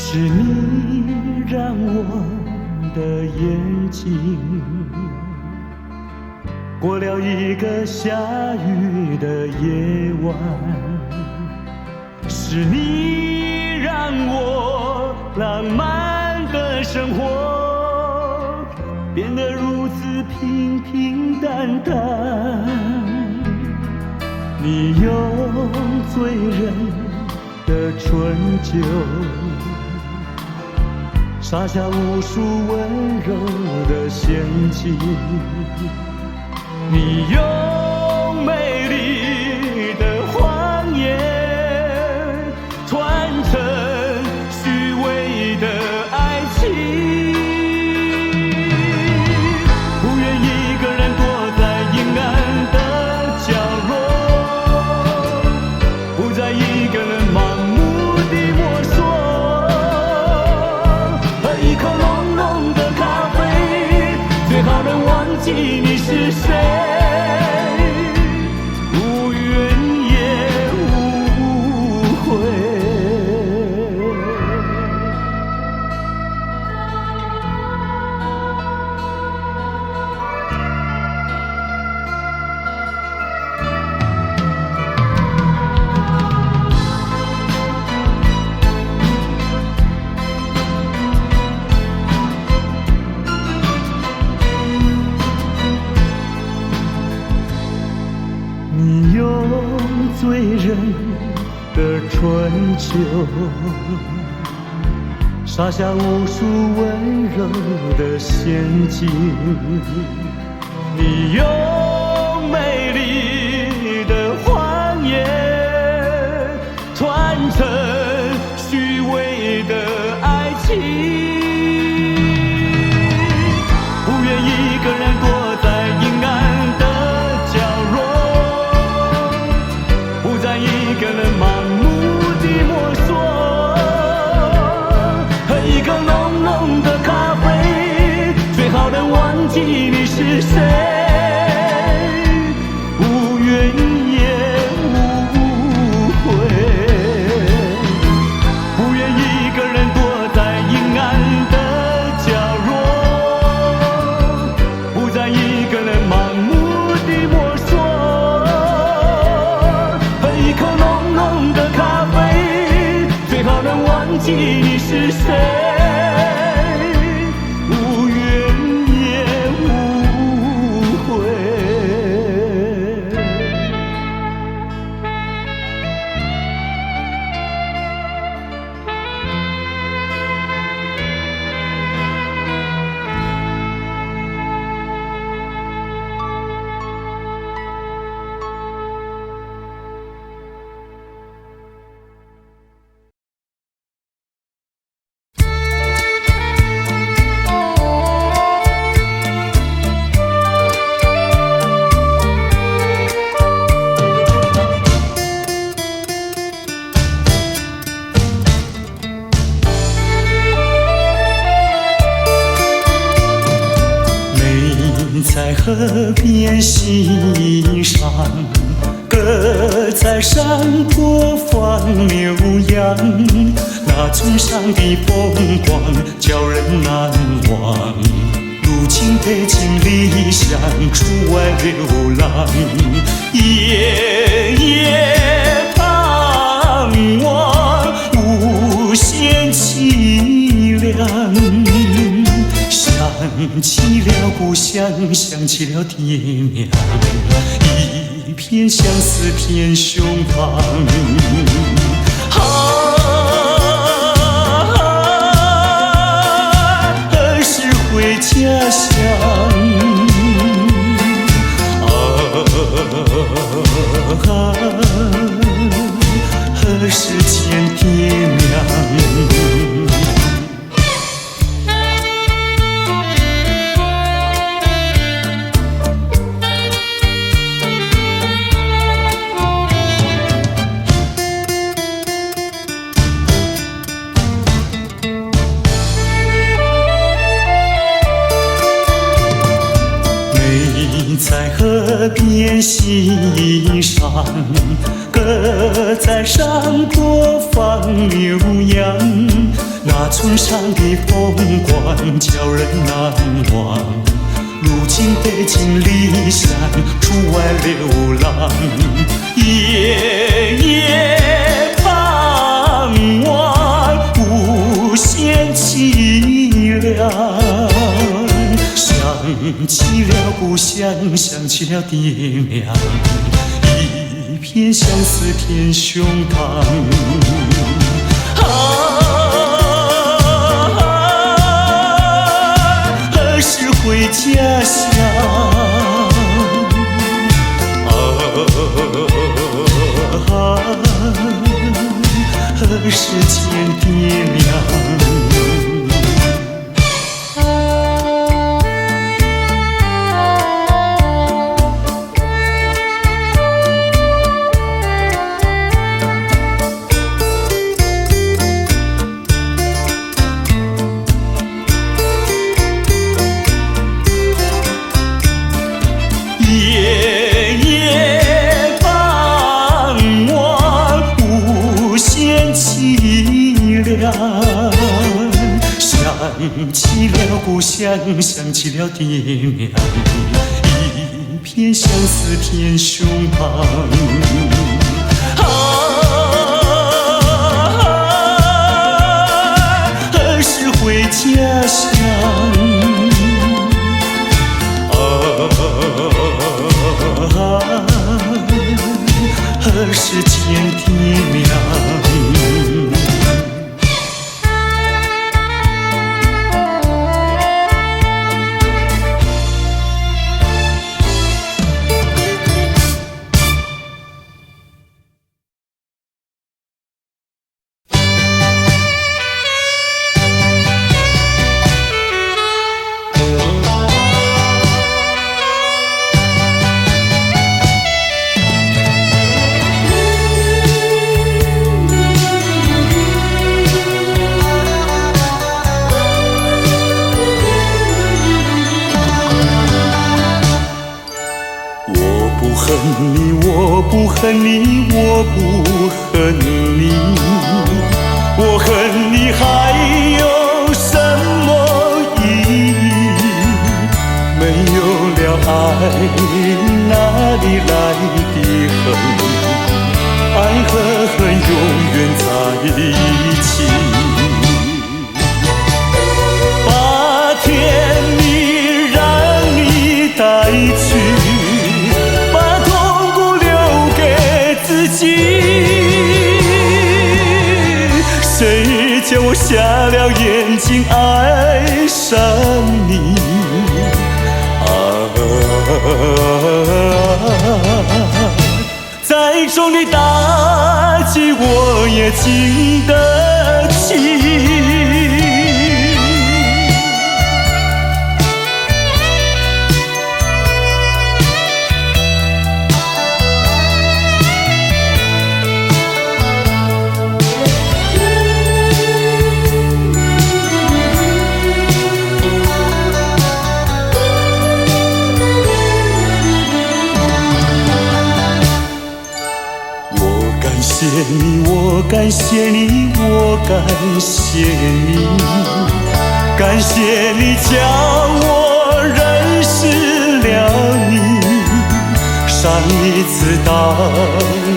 是你让我的眼睛过了一个下雨的夜晚，是你让我浪漫的生活变得如此平平淡淡。你用醉人的春酒撒下无数温柔的陷阱，你用美丽的谎言传承虚伪的爱情。不愿一个人躲在阴暗的角落，不再一个人盲目地摸索。记你是谁，无怨也无悔。你用醉人的春秋撒下无数温柔的陷阱，你用美丽的谎言传承虚伪的爱情。不愿一个人躲在阴暗的角落，不再一个人盲目地摸索，喝一口浓浓的咖啡，最好能忘记记你是谁，无怨也无悔，不愿一个人躲在阴暗的角落，不再一个人盲目地摸索，喝一口浓浓的咖啡，最好能忘记你是谁。在河边欣赏，鸽在山坡放牛羊，那村上的风光叫人难忘。如今北京离乡出外流浪，夜夜盼望，无限凄凉。想起了故乡，想起了爹娘，一片相思片胸膛。何时回家乡？何时见爹娘？在河边欣赏，鸽在山坡放牛羊，那村上的风光叫人难忘。如今北京离乡出外流浪，夜夜盼望，无限凄凉。想起了故乡，想起了爹娘，一片相思片胸膛。何时回家乡？何时见爹娘？夜夜盼望，无限凄凉。想起了故乡，想起了爹娘，一片相思片胸膛。何时回家乡？何时见爹娘？我不恨你，我不恨你，我不恨你，我恨你还有什么意义？没有了爱，哪里来的恨？爱和恨永远在一起。把甜蜜让你带去，把痛苦留给自己。谁叫我瞎了眼睛爱上你？再重的打击我也经得起。我感谢你，我感谢你，感谢你叫我认识了你。上一次当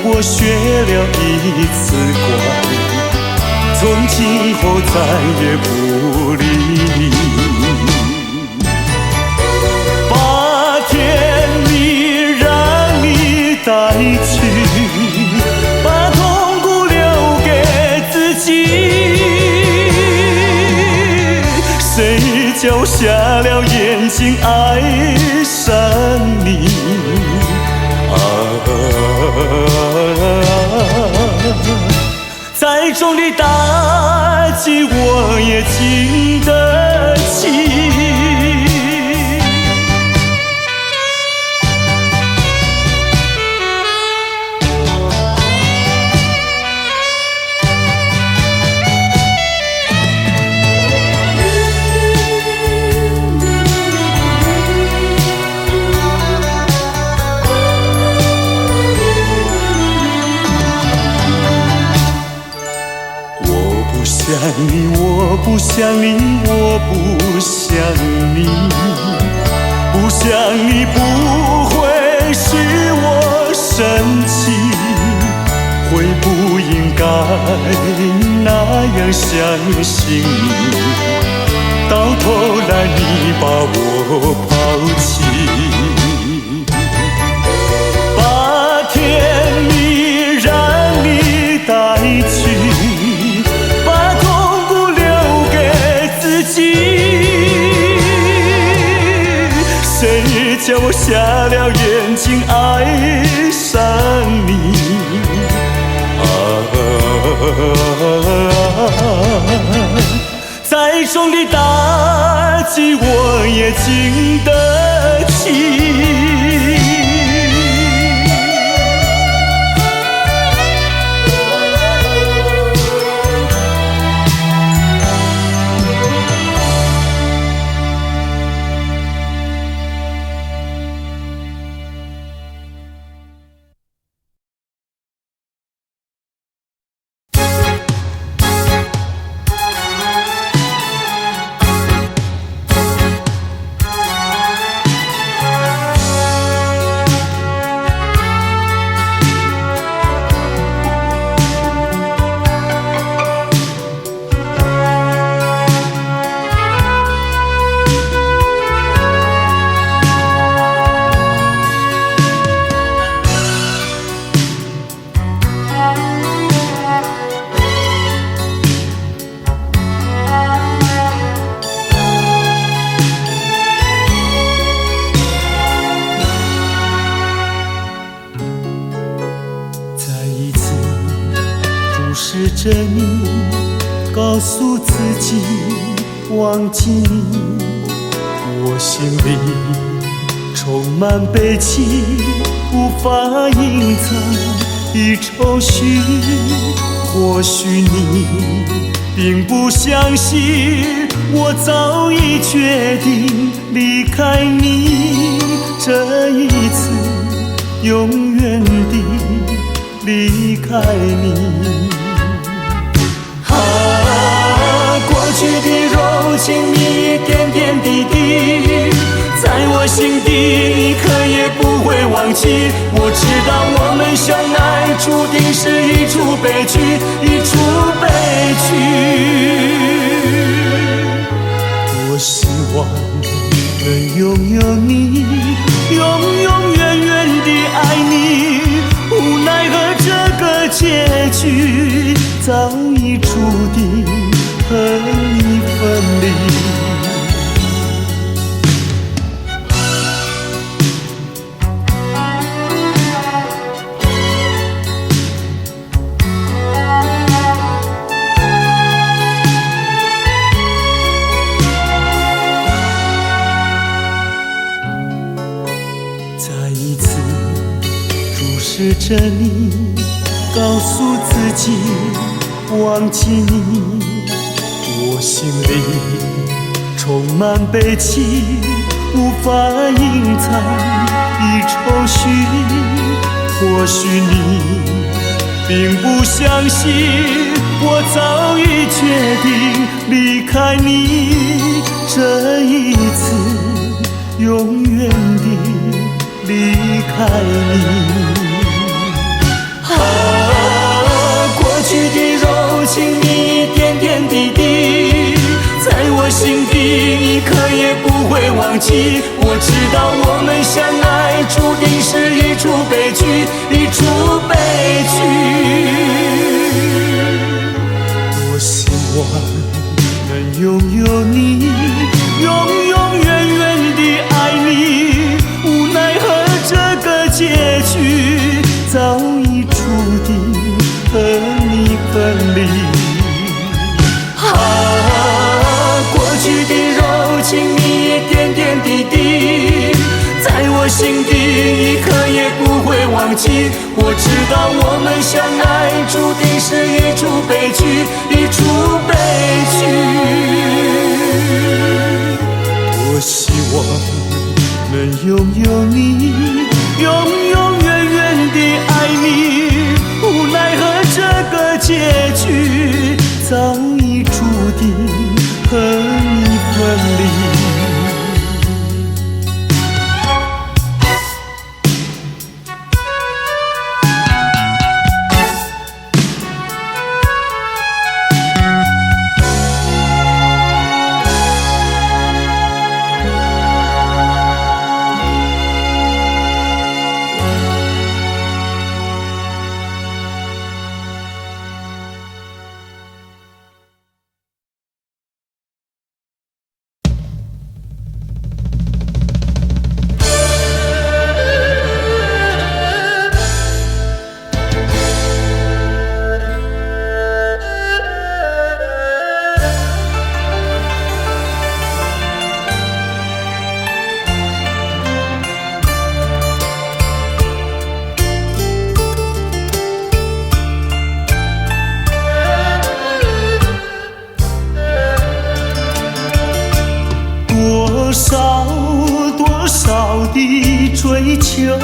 我学了一次乖，从今后再也不理你。把甜蜜让你带去，把痛苦留给自己。谁叫我瞎了眼睛爱上你？再重的打击我也经得起。我不想你，我不想你，不想你不会使我生气，会不应该那样相信你，到头来你把我抛弃。把甜蜜让你带去，把痛苦留给自己。谁叫我瞎了眼睛爱上你？再重的打击我也经得起。视着你，告诉自己忘记你，我心里充满悲戚，无法隐藏的愁绪。或许你并不相信，我早已决定离开你，这一次永远地离开你。过去的柔情蜜意点点滴滴，在我心底你可也不会忘记。我知道我们相爱注定是一出悲剧，一出悲剧。我希望能拥有你，永永远远地爱你，无奈何这个结局早已注定和你分离。再一次注视着你，告诉自己忘记你。我心里充满悲戚，无法隐藏的愁绪。或许你并不相信，我早已决定离开你，这一次永远地离开你。过去的柔情蜜意点点滴滴，在我心底你可也不会忘记。我知道我们相爱注定是一出悲剧，一出悲剧。我希望能拥有你，永永远远地爱你，无奈何这个结局早已注定和你分离。过去的柔情蜜意点点滴滴，在我心底你可也不会忘记。我知道我们相爱注定是一出悲剧，一出悲剧。我希望能拥有你，永永远远地爱你，无奈何这个结局早已注定和你分离。多少的追求，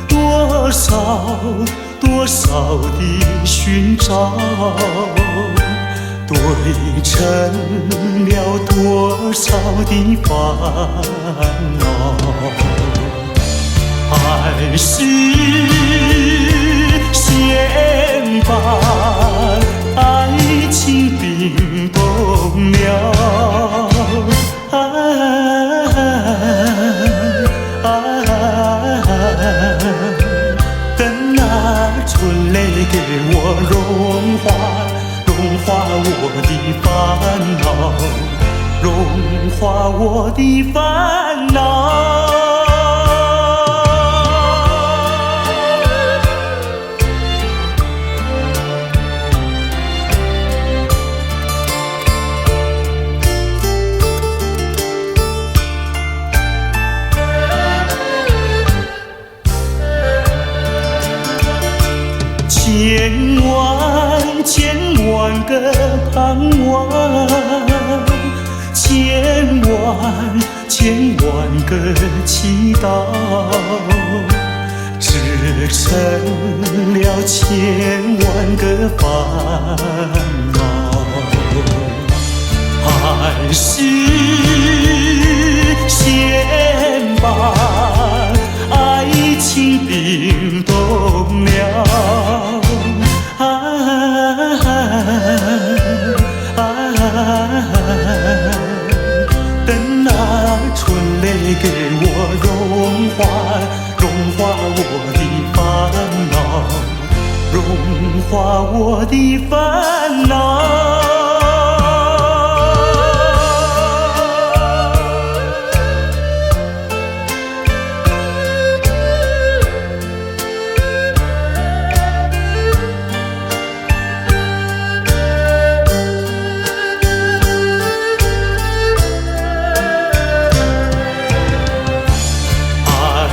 多少的寻找，对成了多少的烦恼。爱是先把爱情冰冻了，等那春泪给我融化我的烦恼，融化我的烦恼。千万个盼望，千万个祈祷。成了千万个烦恼，还是先把爱情冰冻了。等那春泪给我融化我的烦恼，融化我的烦恼。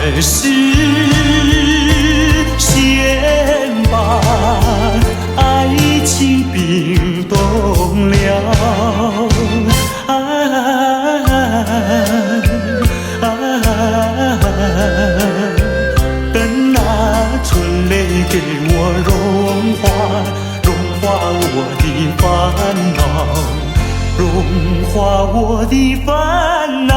还是先把爱情冰冻了，等那春泪给我融化我的烦恼，融化我的烦恼。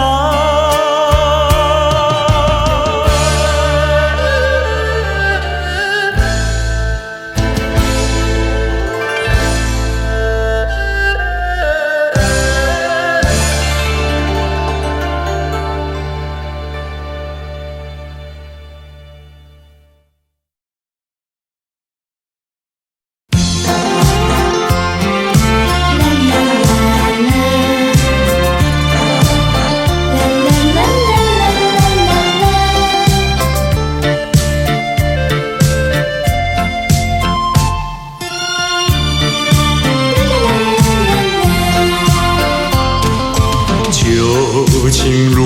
旧情如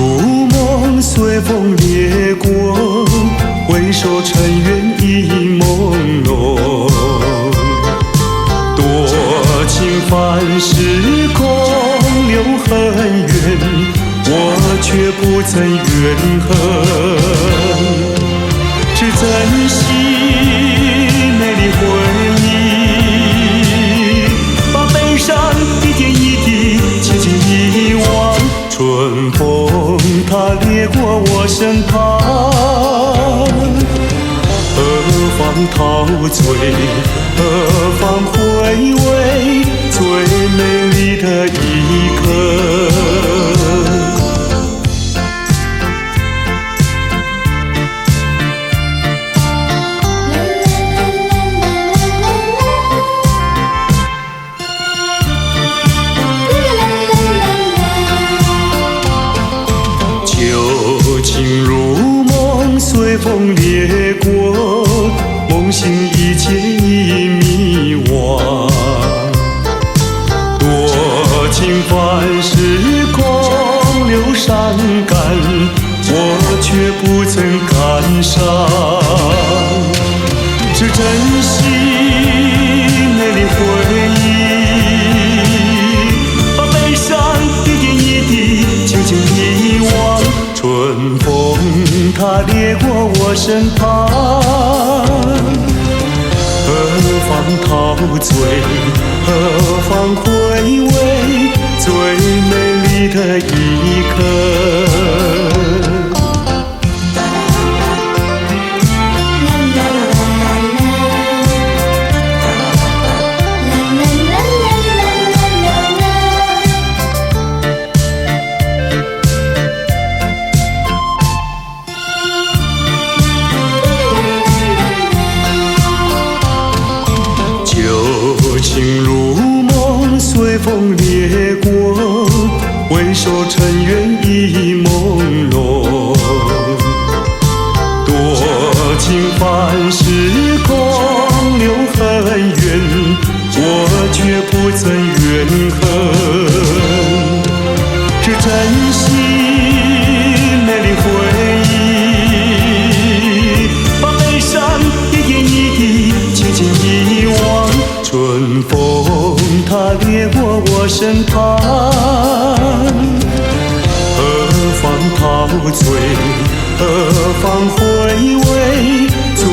梦，随风掠过，回首尘缘已朦胧。多情繁时空留痕缘，我却不曾怨恨。只珍惜美丽回忆，把悲伤一点一滴轻轻遗忘。春风它掠过我身旁，何方陶醉，何方回味最美丽的一刻。情如梦，随风掠过，梦醒一切已迷惘。多情繁时空留伤感，我却不曾感伤。只珍惜美丽回忆，把悲伤一点一滴轻轻遗忘。春风它掠过我身旁，何方陶醉，何方回味最美丽的一刻。情如梦，随风掠过，回首尘缘已朦胧。多情繁时空留痕缘，我却不曾怨恨。只珍惜美丽回忆，把悲伤一点一滴轻轻遗忘。春风它掠过我身旁，何方陶醉，何方回味最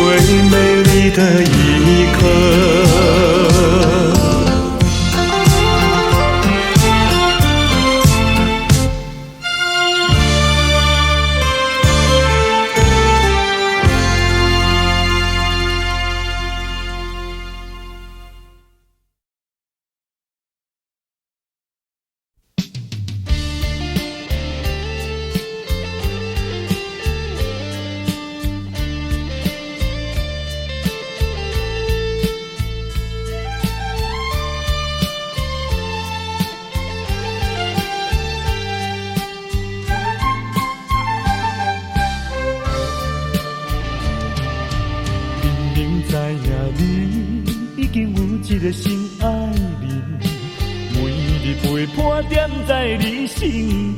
一个心爱人，每日陪伴踮在你身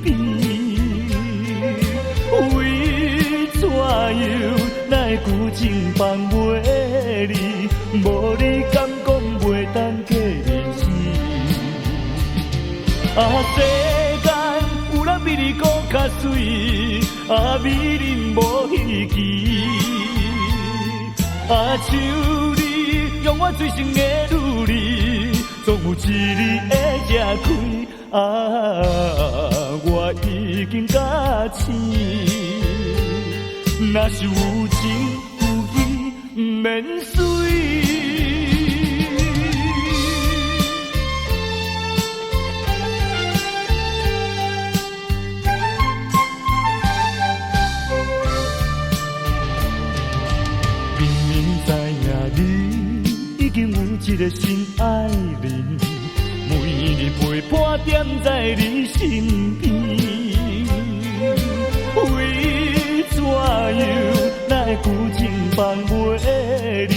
边。为怎样哪会旧情放袂离？无你敢讲袂当过日子？世间有人比你搁较水，美人无稀奇。像你，用我最深的努力，总有一日会吃开。我已经甲醒，若是有情有义，不免随。已经有一个心爱人，每日陪伴踮在你身边。为怎样哪会旧情放袂离？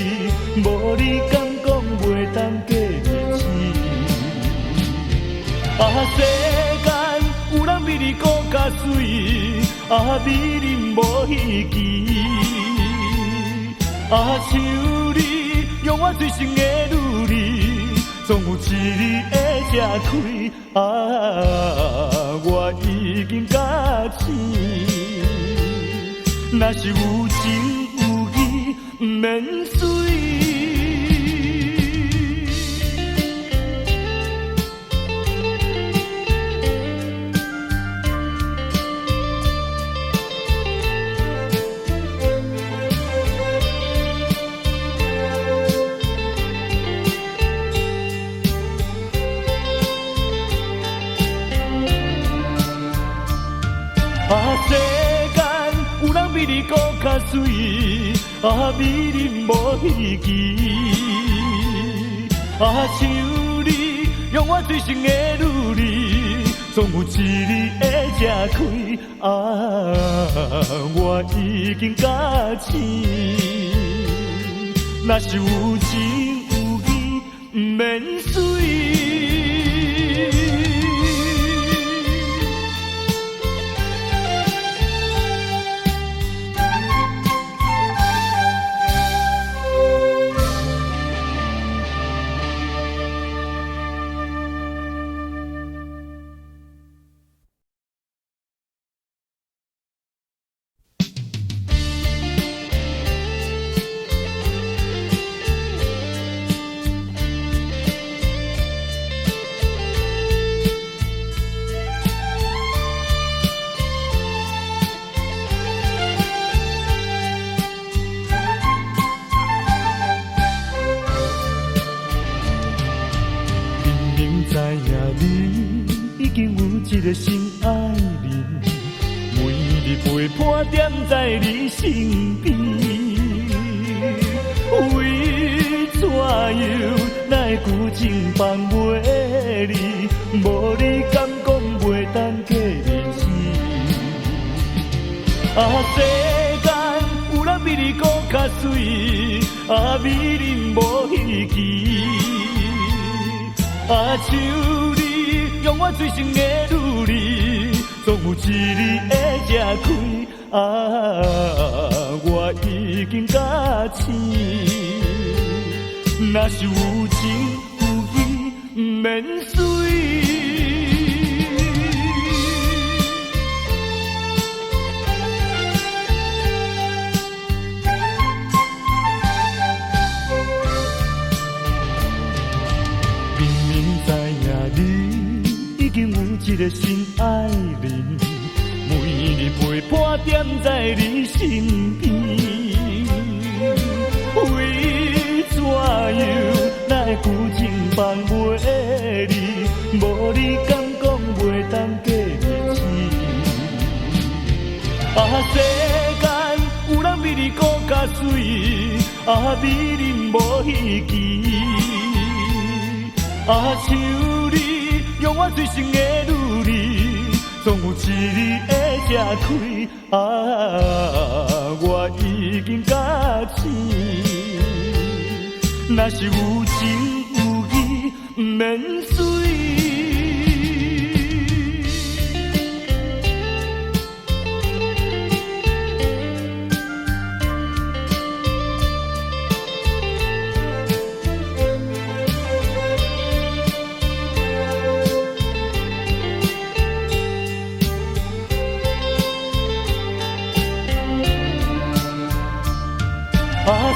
无你敢讲袂当过日子？世间有人比你搁较水，美人无稀奇。像你。用我最深的努力，总有一日会吃开。我已经甲醒，若是有情有义，不免随。世间有人比你搁较水，美人无稀奇。像你，用我最深的努力，总有一日会吃开。我已经甲醒，若是有情有义，不免随。一个心爱人，每日陪伴踮在你身边。为怎样哪会旧情放袂离？无你敢讲袂当过日子？世间有人比你搁较水，美人无稀奇。像你，用我最深的努力，总有一日会吃开。我已经甲醒，若是有情有义，不免随。已经有一个心爱人，每日陪伴踮在你身边。为怎样哪会旧情放袂离？无你敢讲袂当过日子？世间有人比你搁较水，美人无稀奇。像你，用我最深的努力，总有一日会吃开。我已经甲醒，若是有情有免水。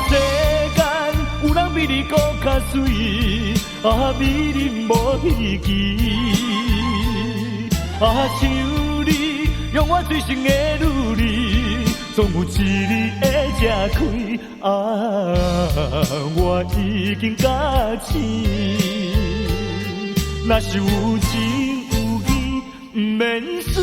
世间有人比你搁较水，美人无稀奇。像你让我醉心的女儿，总有一日会吃开。我已经假醒，若是有情有义，不免水。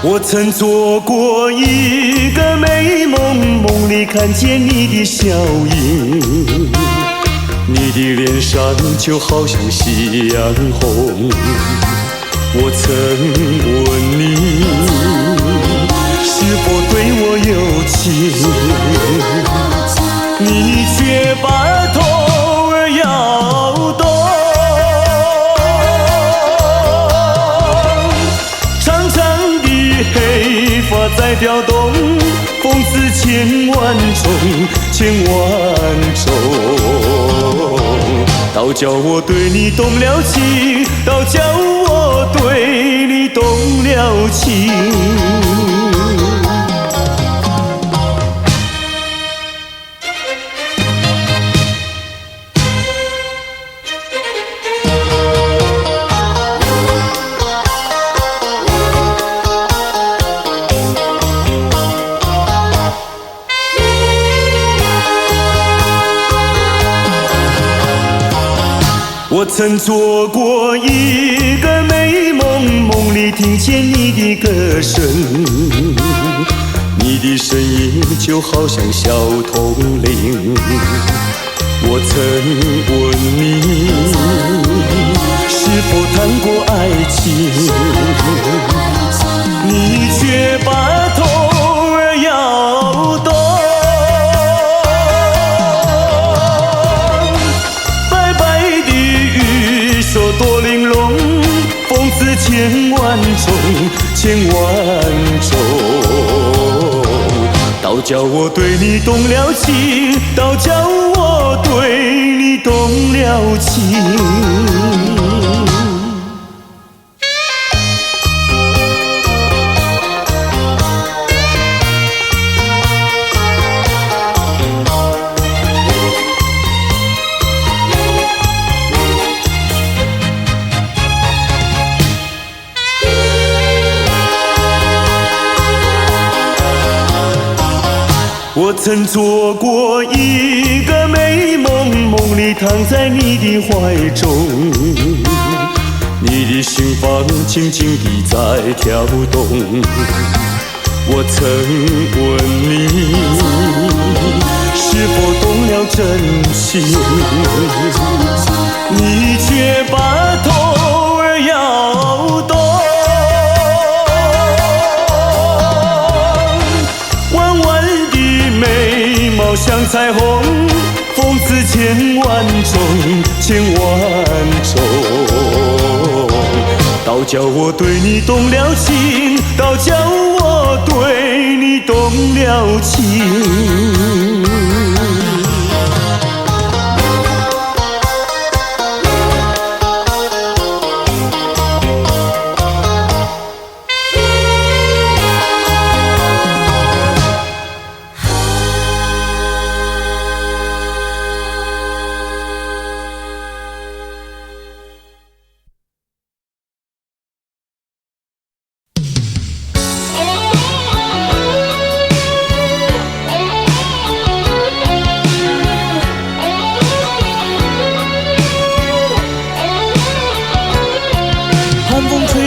我曾做过一个美梦，梦里看见你的笑影，你的脸上就好像夕阳红。我曾问你，是否对我有情，你却把头儿摇动。黑发在飘动，风似千万种，千万种。倒叫我对你动了情，倒叫我对你动了情。我曾做过一个美梦，梦里听见你的歌声，你的声音就好像小铜铃。我曾问你，是否谈过爱情，你却把头儿摇动。说多玲珑，风似千万种，千万种。倒叫我对你动了情，倒叫我对你动了情。我曾做过一个美梦，梦里躺在你的怀中，你的心房轻轻地在跳动。我曾问你，是否动了真情，你却把头儿摇动。像彩虹，风似千万种，千万种。倒叫我对你动了情，倒叫我对你动了情。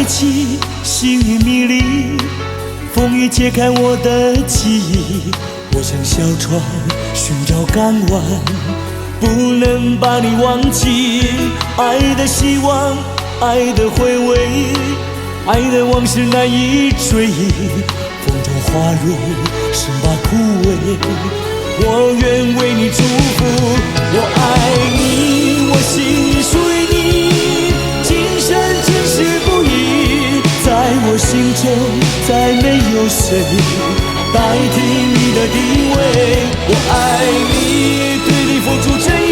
吹起，细雨迷离，风雨揭开我的记忆。我像小船寻找港湾，不能把你忘记。爱的希望，爱的回味，爱的往事难以追忆。风中花蕊生把枯萎，我愿为你祝福。我爱你，我心属于你，今生今世不移。在我心中再没有谁代替你的地位。我爱你，对你付出真意，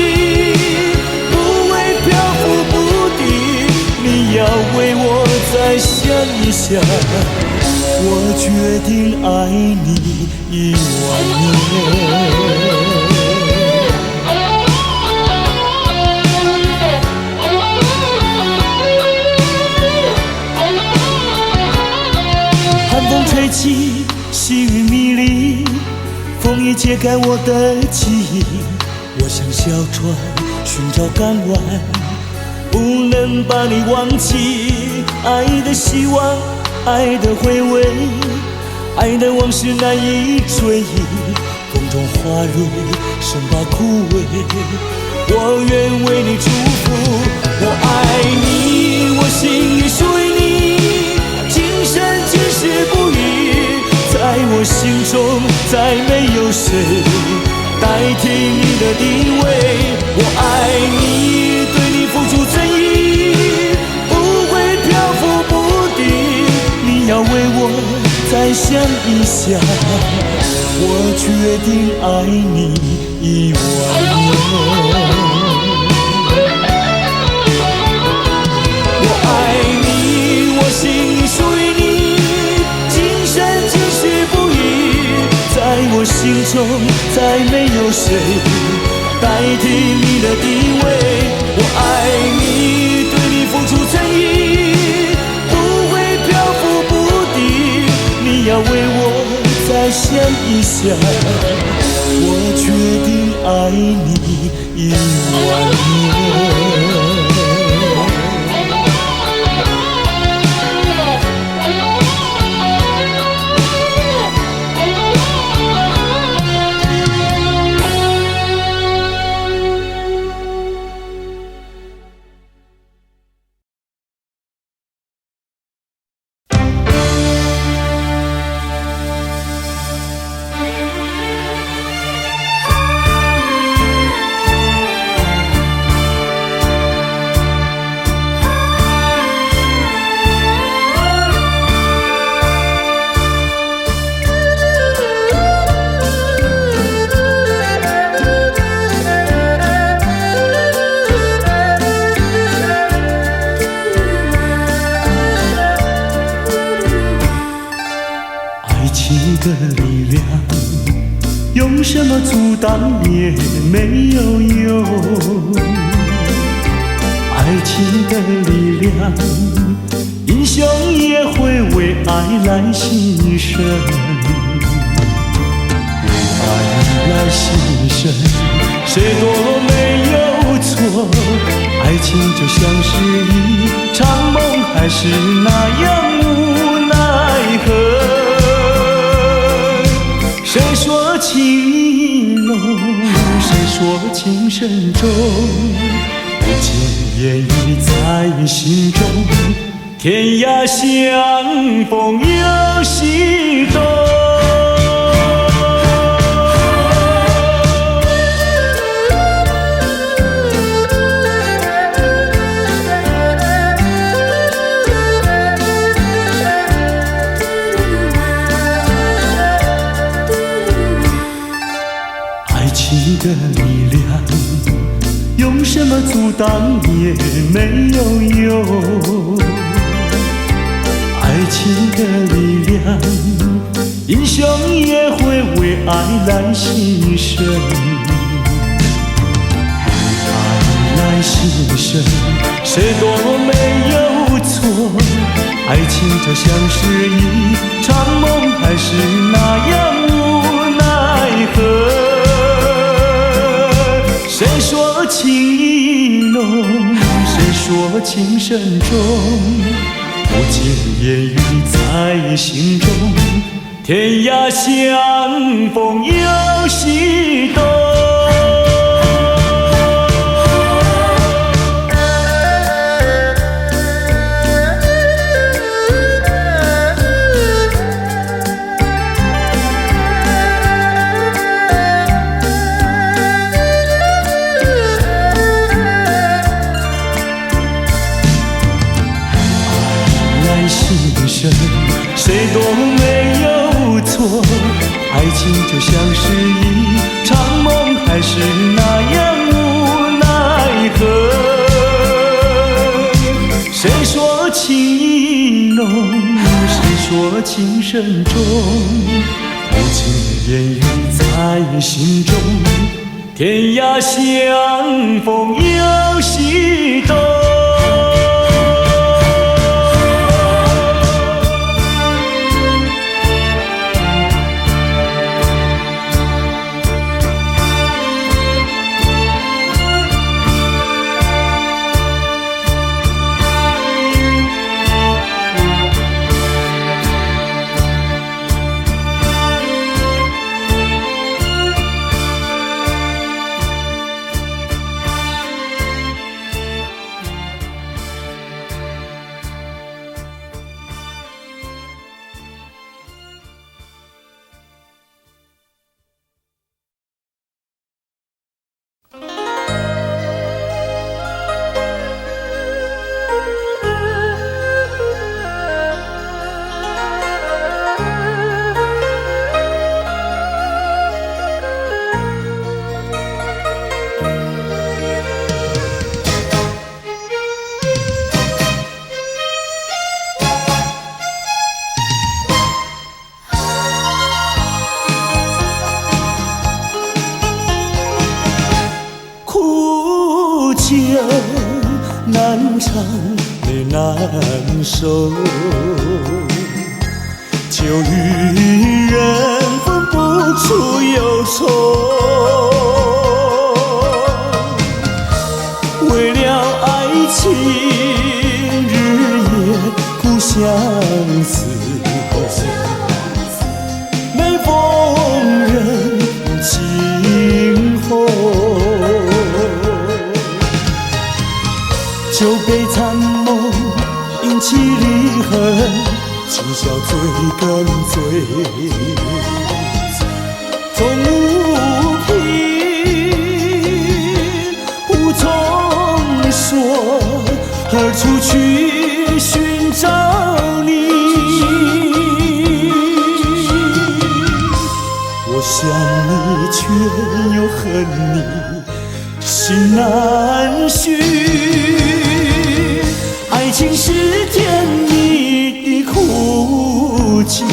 不会漂浮不定。你要为我再想一想，我决定爱你10000年。寒风吹起，细雨迷离，风雨揭开我的记忆。我像小船寻找港湾，不能把你忘记。爱的希望，爱的回味，爱的往事难以追忆。风中花蕊生把枯萎，我愿为你祝福。我爱你，我心里属于你，今生今世不移。在我心中再没有谁代替你的地位。我爱你，对你付出真意，不会漂浮不定。你要为我再想一想，我决定爱你10000年。我爱你，我心里属于你，今生今世不移。在我心中再没有谁代替你的地位。我爱你，对你付出真意，不会漂浮不定。你要为我再想一想，我决定爱你10000年。的力量，用什么阻挡也没有用。爱情的力量，英雄也会为爱来牺牲，为爱来牺牲，谁堕落没有错？爱情就像是一场梦，还是那样无奈何？谁说情意浓，谁说情深重？不尽言语在心中，天涯相逢有心动。的力量，用什么阻挡也没有用。爱情的力量，英雄也会为爱来牺牲，为爱来牺牲，谁堕落没有错？爱情就像是一场梦，还是那样无奈何？谁说情意浓，谁说情深重？不尽言语在心中，天涯相逢有西东。谁都没有错，爱情就像是一场梦，还是那样无奈何。谁说情意浓，谁说情深重，不尽言语在心中，天涯相逢有西东。难唱也难受，就与人分不出忧愁。为了爱情，日夜苦相思，每逢人惊鸿。酒杯残梦，引起离恨，今宵醉更醉，终无凭，无从说，何处去寻找你？我想你，却又恨你，心难续。爱情是甜蜜的苦酒，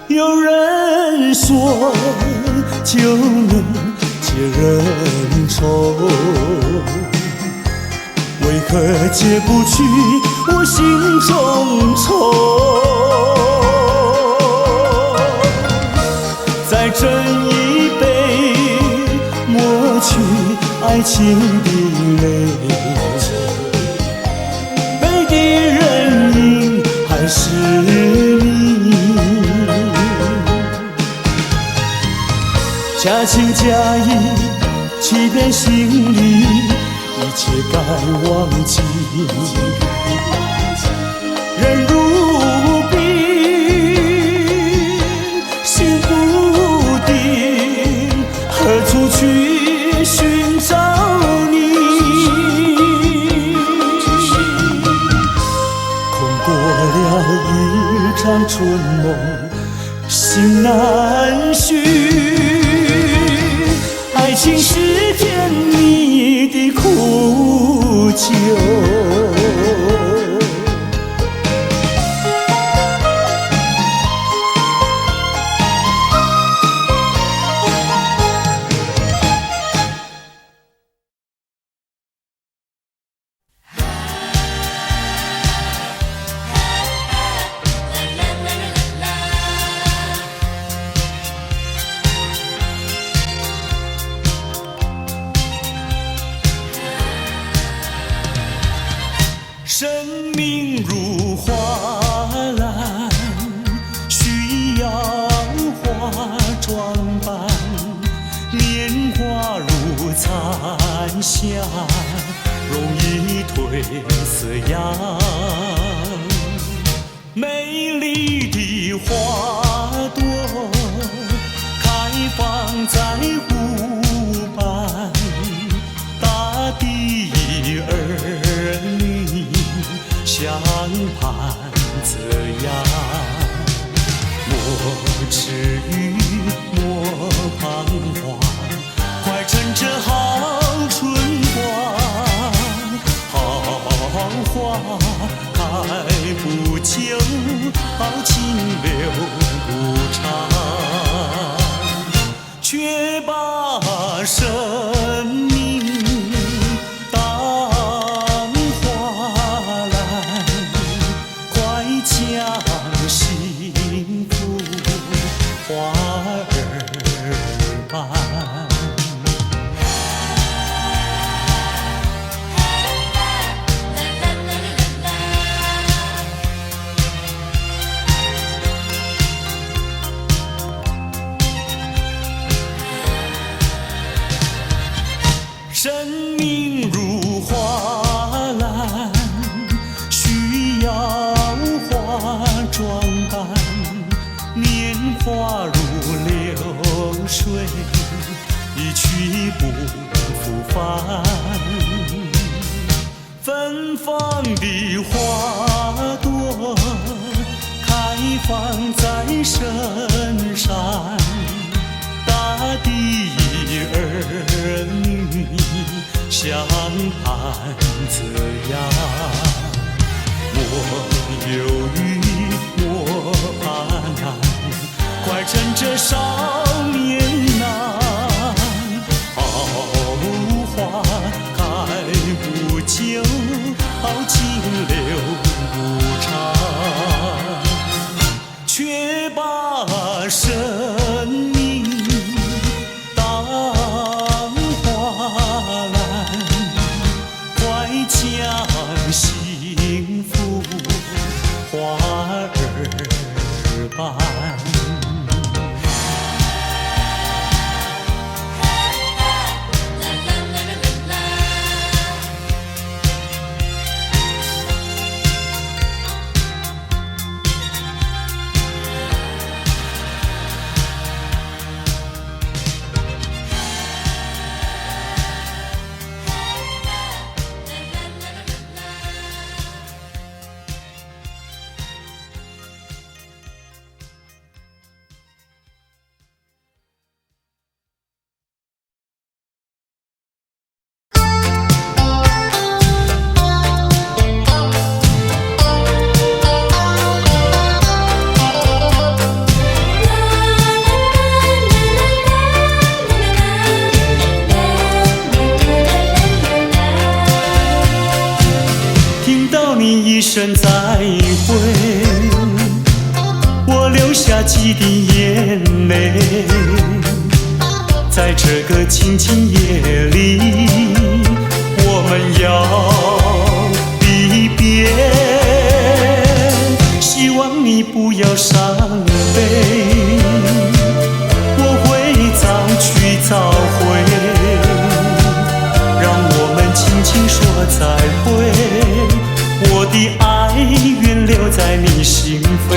有人说就能解人愁，为何解不去我心中愁？再斟一杯，抹去爱情的泪。杯底人影还是你，假情假意欺骗心里。一切该忘记，人如冰，心不定，何处去寻找你？空过了一场春梦，心难续。爱情是甜蜜的苦酒，生命如花篮，需要化妆扮，年华如残霞，容易褪色样。美丽的花朵开放在湖畔，大地儿女相伴这样。莫迟疑，莫彷徨，快趁着好春光。好花开不久，好情留不长，却把生命当花篮，快将幸福花儿伴。生命如花篮，需要化妆扮，年华如流水，一去不复返。芬芳的花朵开放在深山，大地儿女相伴这样。莫犹豫，莫怕难，快趁着少年难。好花开不久，好情留不长，却把生命当花篮，快将幸福花儿伴。一声再会，我流下几滴眼泪，在这个清清夜里，我们要离别。希望你不要伤悲，我会早去早回，让我们轻轻说再会。我的爱愿留在你心扉，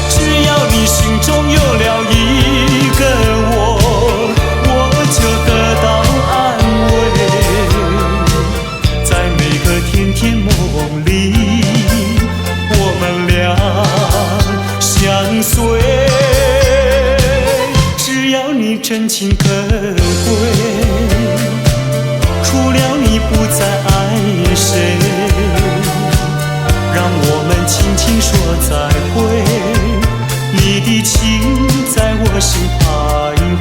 只要你心中有了一个我，我就得到安慰。在每个甜甜梦里，我们俩相随。只要你真情可贵，除了你不再爱谁，让我们轻轻说再会，你的情在我心徘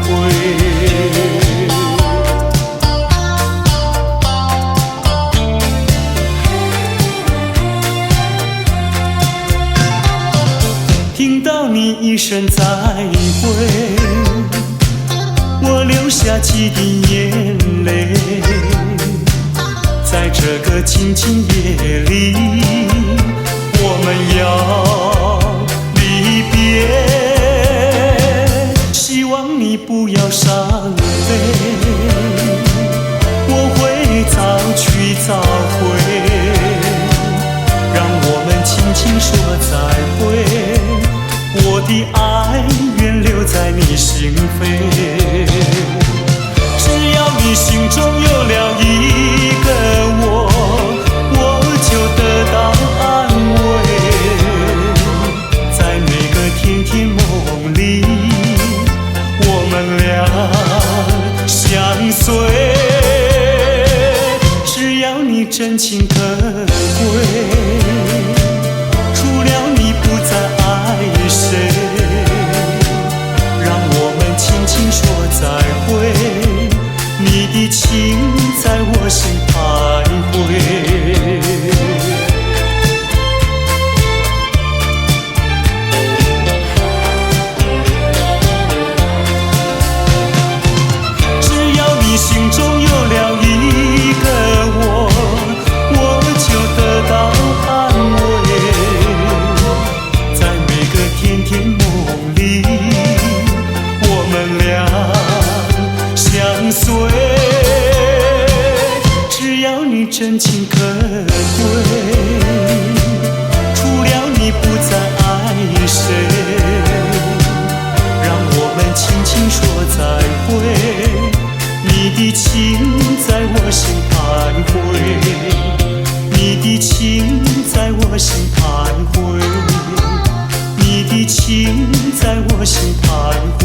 徊。听到你一声再会，我流下几滴眼泪，在这这个清清夜里，我们要离别。希望你不要伤悲，我会早去早回，让我们轻轻说再会。我的爱愿留在你心扉，只要你心中有了一个我，我就得到安慰。在每个甜甜梦里，我们俩相随。只要你真情可贵，除了你不再爱谁，让我们轻轻说再会。你的情在我心徘徊，只要你心中有了一个我，我就得到安慰。在每个甜甜梦里，我们俩相随。只要你真情可贵，除了你不再爱谁，让我们轻轻说再会。你的情在我心徘徊，你的情在我心徘徊，你的情在我心徘徊。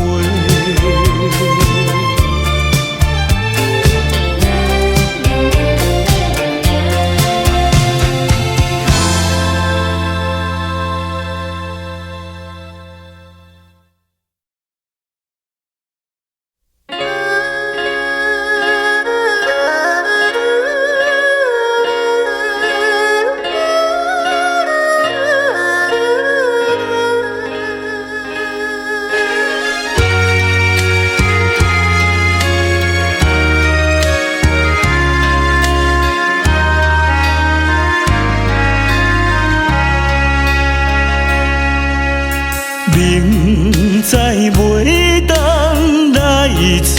明知袂当来作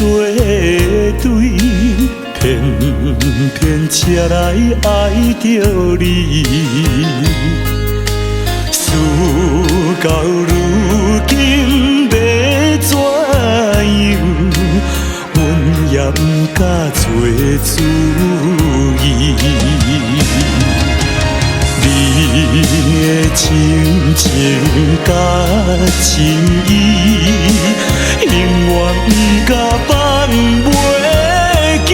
对，偏偏才来爱着你。事到如今要怎样，阮也不敢做主意。你的真情甲真意，永远不甲放袂记。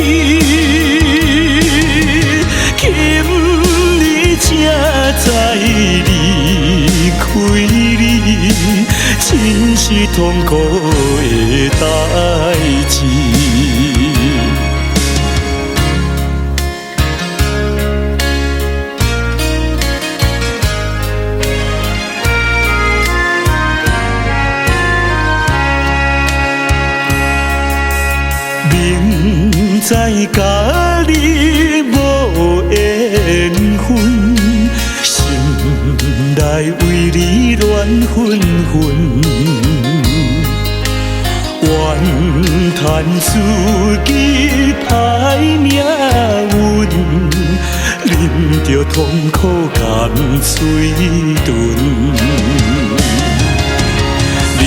今日才知离开你，真是痛苦的代志。明知甲你无缘分，心内为你乱纷纷，怨叹自己歹命运，啉着痛苦甘嘴唇。你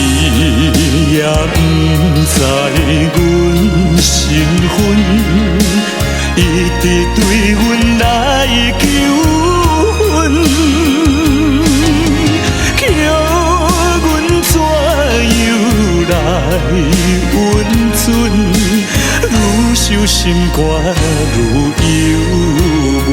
也不知阮身份，一直对阮来求婚，叫阮怎样来温存？愈想心肝愈忧闷。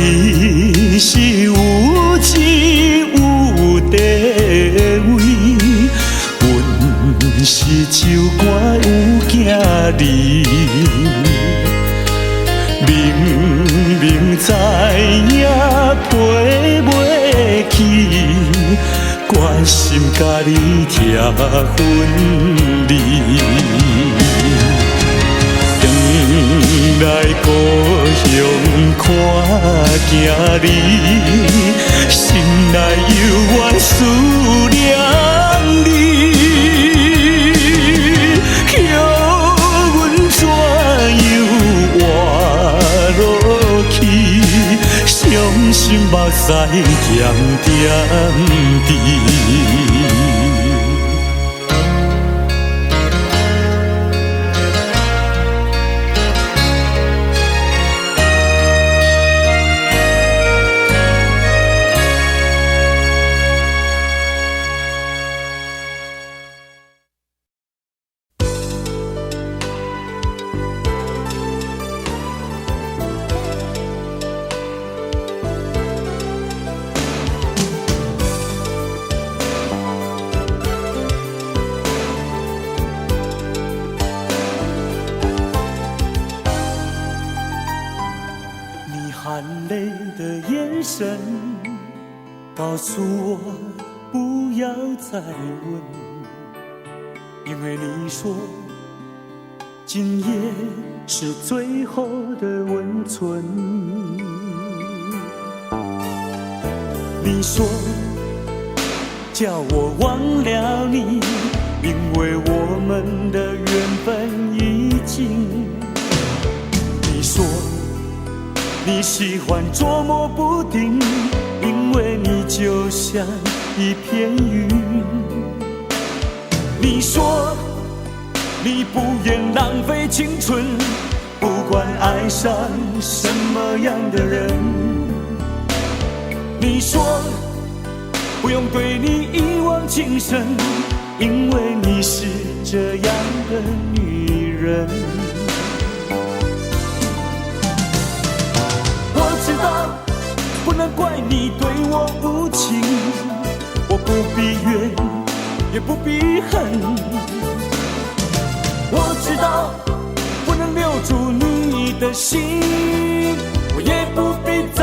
你是有智有地位，阮是酒馆有囝儿，明明知影陪袂起，决心甲你拆分离。来故乡看囝儿，心内犹原思念你，叫阮怎样活落去？伤心目屎咸点滴。含泪的眼神告诉我不要再问，因为你说今夜是最后的温存。你说叫我忘了你，因为我们的缘分已经。你说你喜欢捉摸不定，因为你就像一片云。你说你不愿浪费青春，不管爱上什么样的人。你说不用对你一往情深，因为你是这样的女人。不能怪你对我无情，我不必怨，也不必恨。我知道不能留住你的心，我也不必再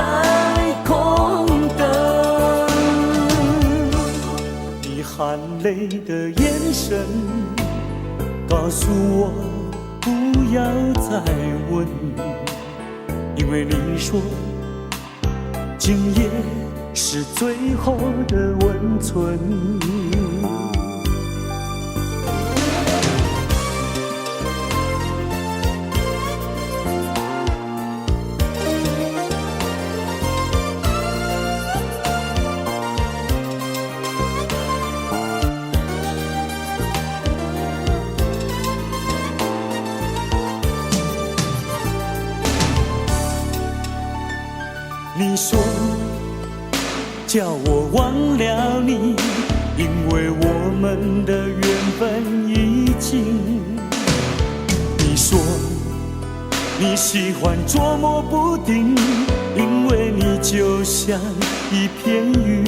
空等。你含泪的眼神告诉我不要再问，因为你说今夜是最后的温存。你说叫我忘了你，因为我们的缘分已经。你说你喜欢捉摸不定，因为你就像一片云。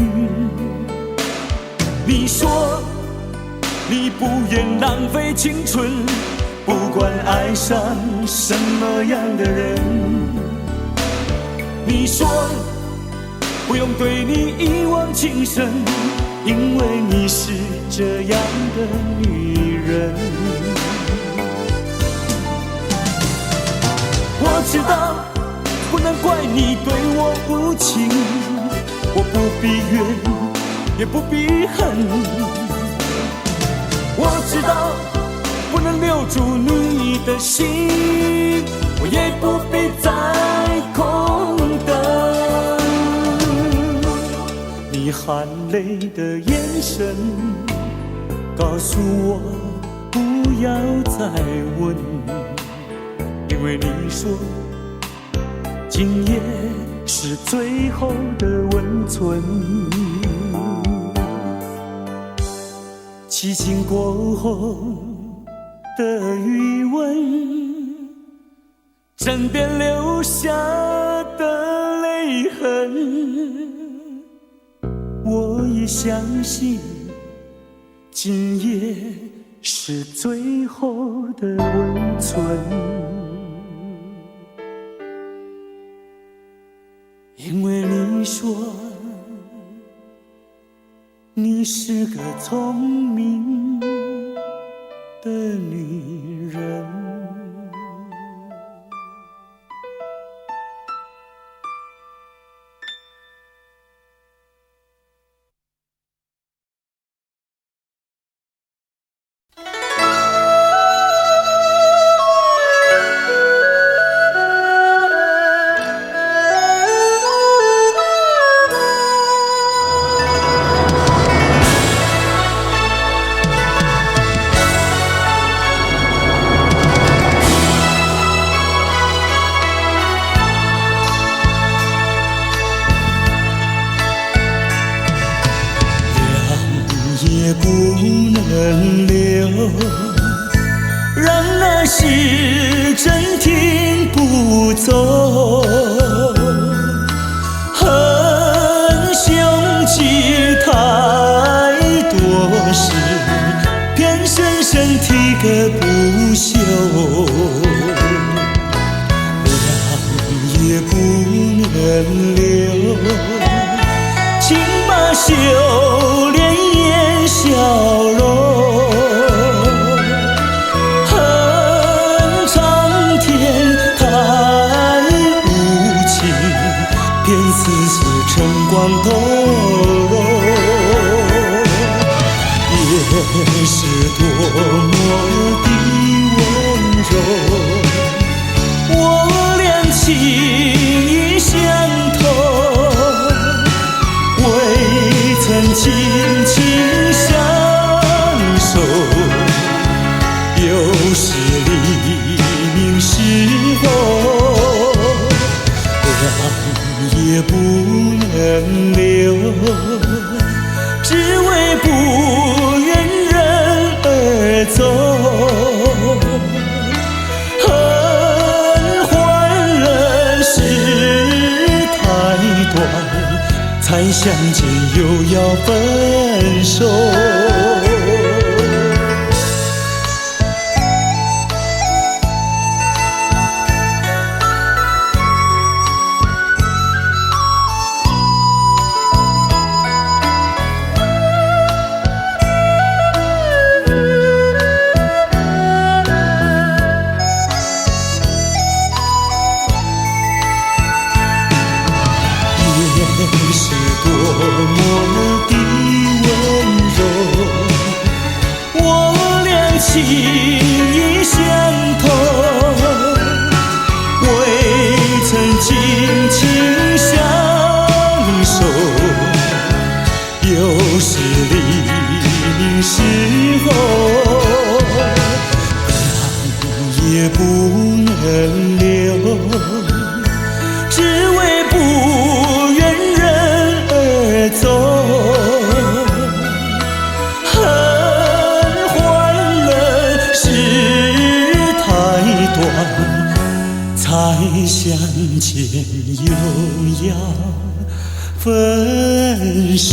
你说你不愿浪费青春，不管爱上什么样的人。你说不用对你一往情深，因为你是这样的女人。我知道不能怪你对我无情，我不必怨，也不必恨。我知道不能留住你的心，我也不必再空等。你含泪的眼神告诉我不要再问，因为你说今夜是最后的温存。凄情过后的余温，枕边留下的泪我也相信今夜是最后的温存，因为你说你是个聪明的女人。也不能留，让那时针停不走，恨凶吉太多事，偏深深提个不休，凉也不能留，请把修炼笑容，恨苍天太无情，偏丝丝晨光透融，也是多么的温柔，我俩情意相投，未曾轻轻又是黎明时候，凉也不能留，只为不愿人而走，恨换人世太短，才相见又要分手。是多么的温柔，我俩情意相投，未曾紧紧相守，又是黎明时候，凉也不能留，只为不愿走，恨换了事太短，才相见又要分手。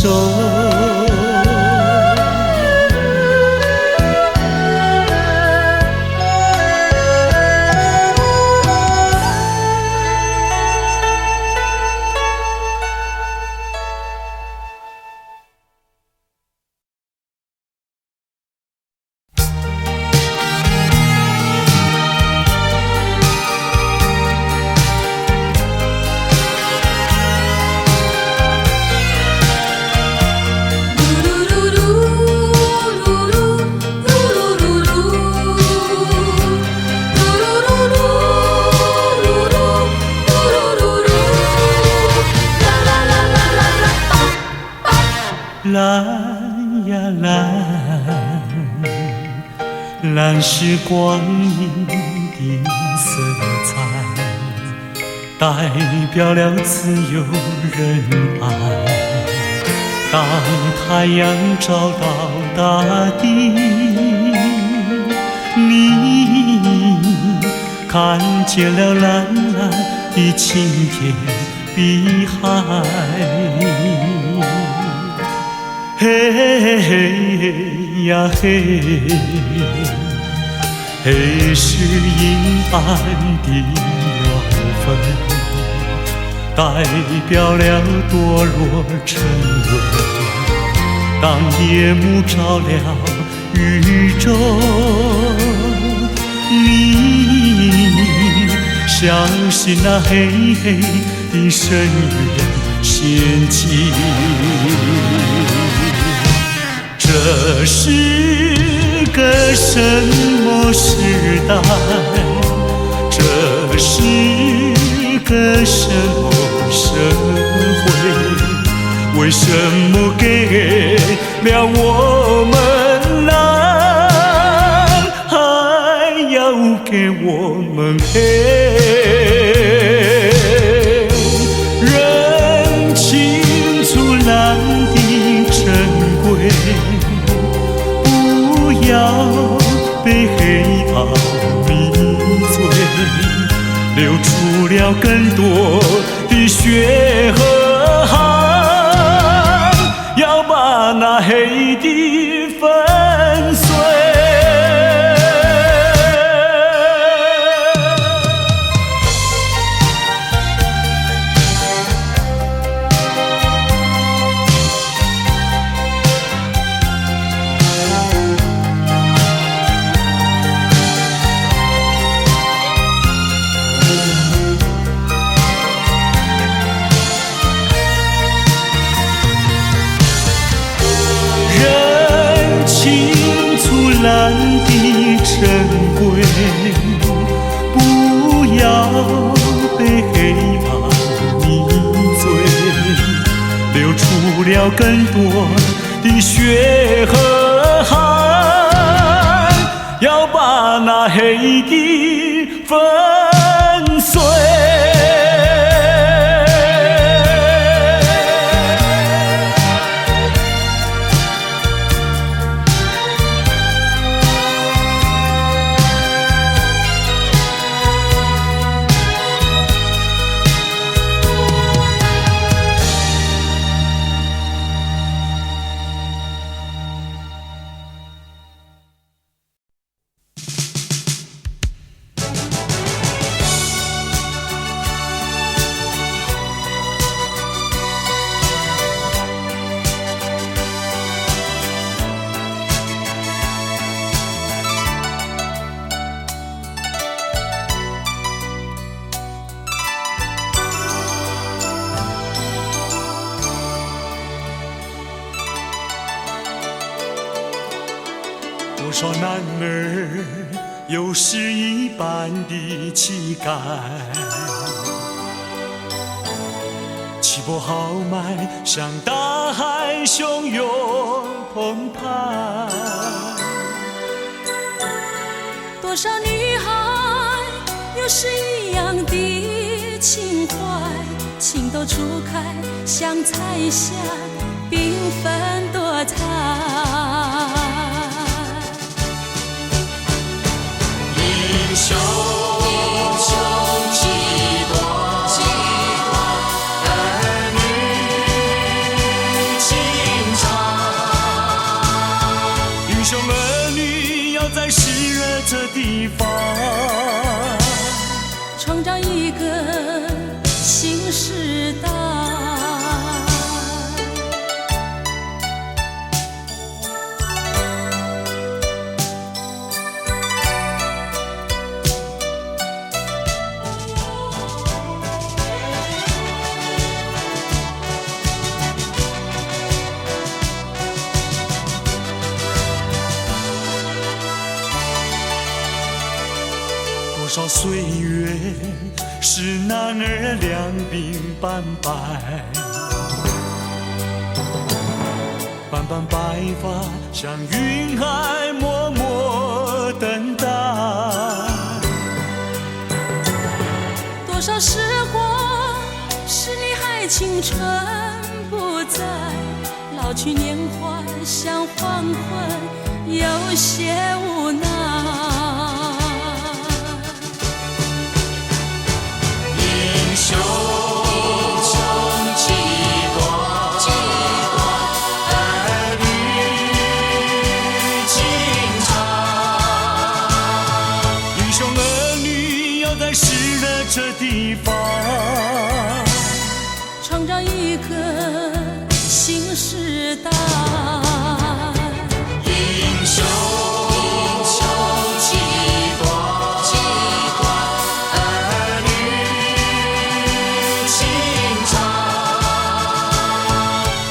蓝呀蓝，蓝是光阴的色彩，代表了自由仁爱。当太阳照到大地，你看见了蓝蓝的青天碧海。嘿嘿呀嘿，嘿是阴暗的缘分，代表了堕落沉沦。当夜幕照亮宇宙，你相信那黑黑的深渊陷阱。这是个什么时代？这是个什么社会？为什么给了我们蓝，还要给我们黑？认清楚蓝的珍贵，不要被黑暗迷醉，流出了更多的血和汗，要把那黑的粉碎。蓝的珍贵，不要被黑暗迷醉，流出了更多的血和汗，要把那黑的粉碎。多少男儿有诗一般的气概，气魄豪迈，像大海汹涌澎湃。多少女孩有诗一样的情怀，情窦初开，像彩霞缤纷多彩。英雄几多，儿女情长。英雄儿女要在湿热这地方，创造一个新时代。多少岁月使男儿两鬓斑白，斑斑白发像云海默默等待。多少时光使你还青春不在，老去年华像黄昏，有些无奈。英雄几多，儿一个新时代。英雄气短，儿女情长。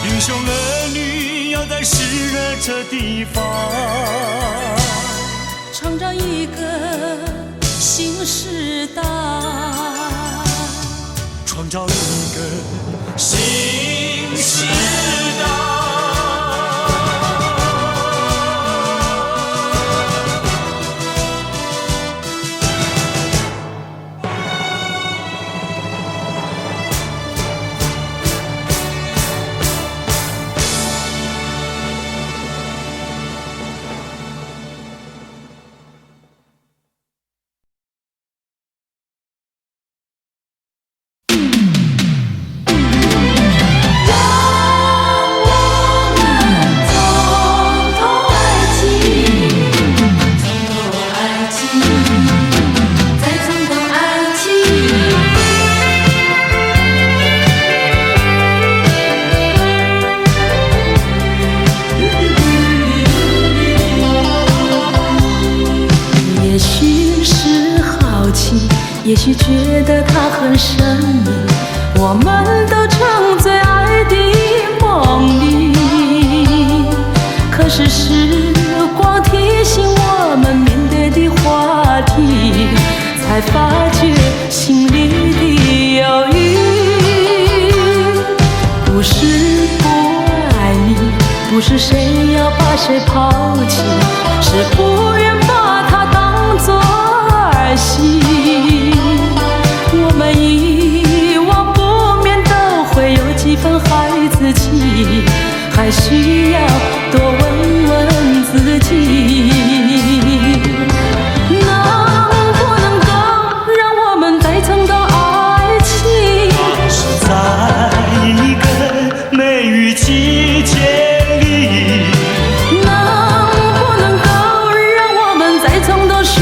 英雄儿女要在湿热这地方，创造一个新时代，创造一个新时代。也许觉得它很神秘，我们都沉醉爱的梦里。可是时光提醒我们面对的话题，才发觉心里的犹豫。不是不爱你，不是谁要把谁抛弃，是不愿把它当作儿戏。我们遗忘不免都会有几分孩子气，还需要多问问自己，能不能够让我们再尝到爱情？是在一个梅雨季节里，能不能够让我们再从头说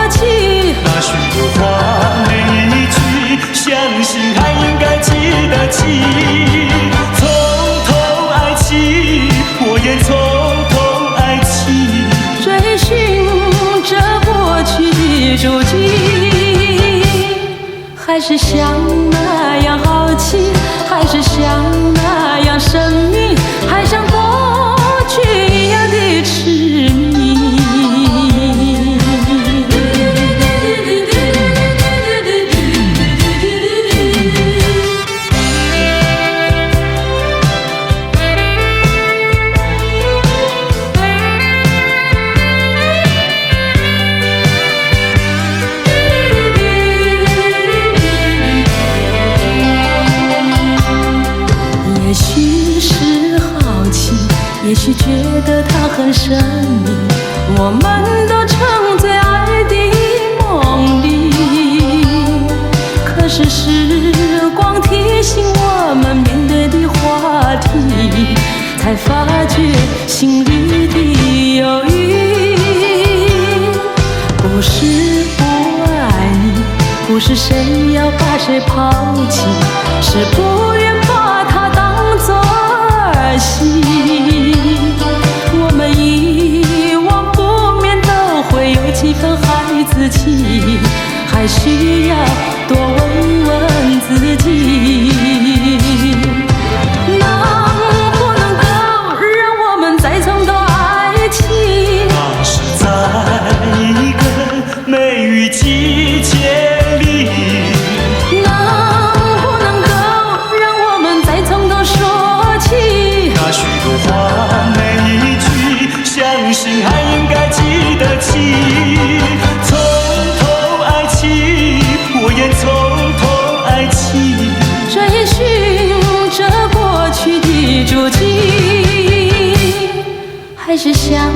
起？那许多话每一句，相信还应该记得起。从头爱起，我也从头爱起。追寻着过去的足迹，还是像那样好奇，还是像那样神秘，还像过去一样的痴迷。也许是好奇，也许觉得它很神秘，我们都沉醉爱的梦里。可是时光提醒我们面对的话题，才发觉心里的犹豫。不是不爱你，不是谁要把谁抛弃，是不愿把它当作儿戏。我们遗忘不免都会有几分孩子气，还需要多问问自己，能不能够让我们再从头爱起？那是在一个梅雨季节里，能不能够让我们再从头说起？那许多话每一句，相信还应该记得起。从头爱起，我也从头爱起。追寻着过去的足迹，还是像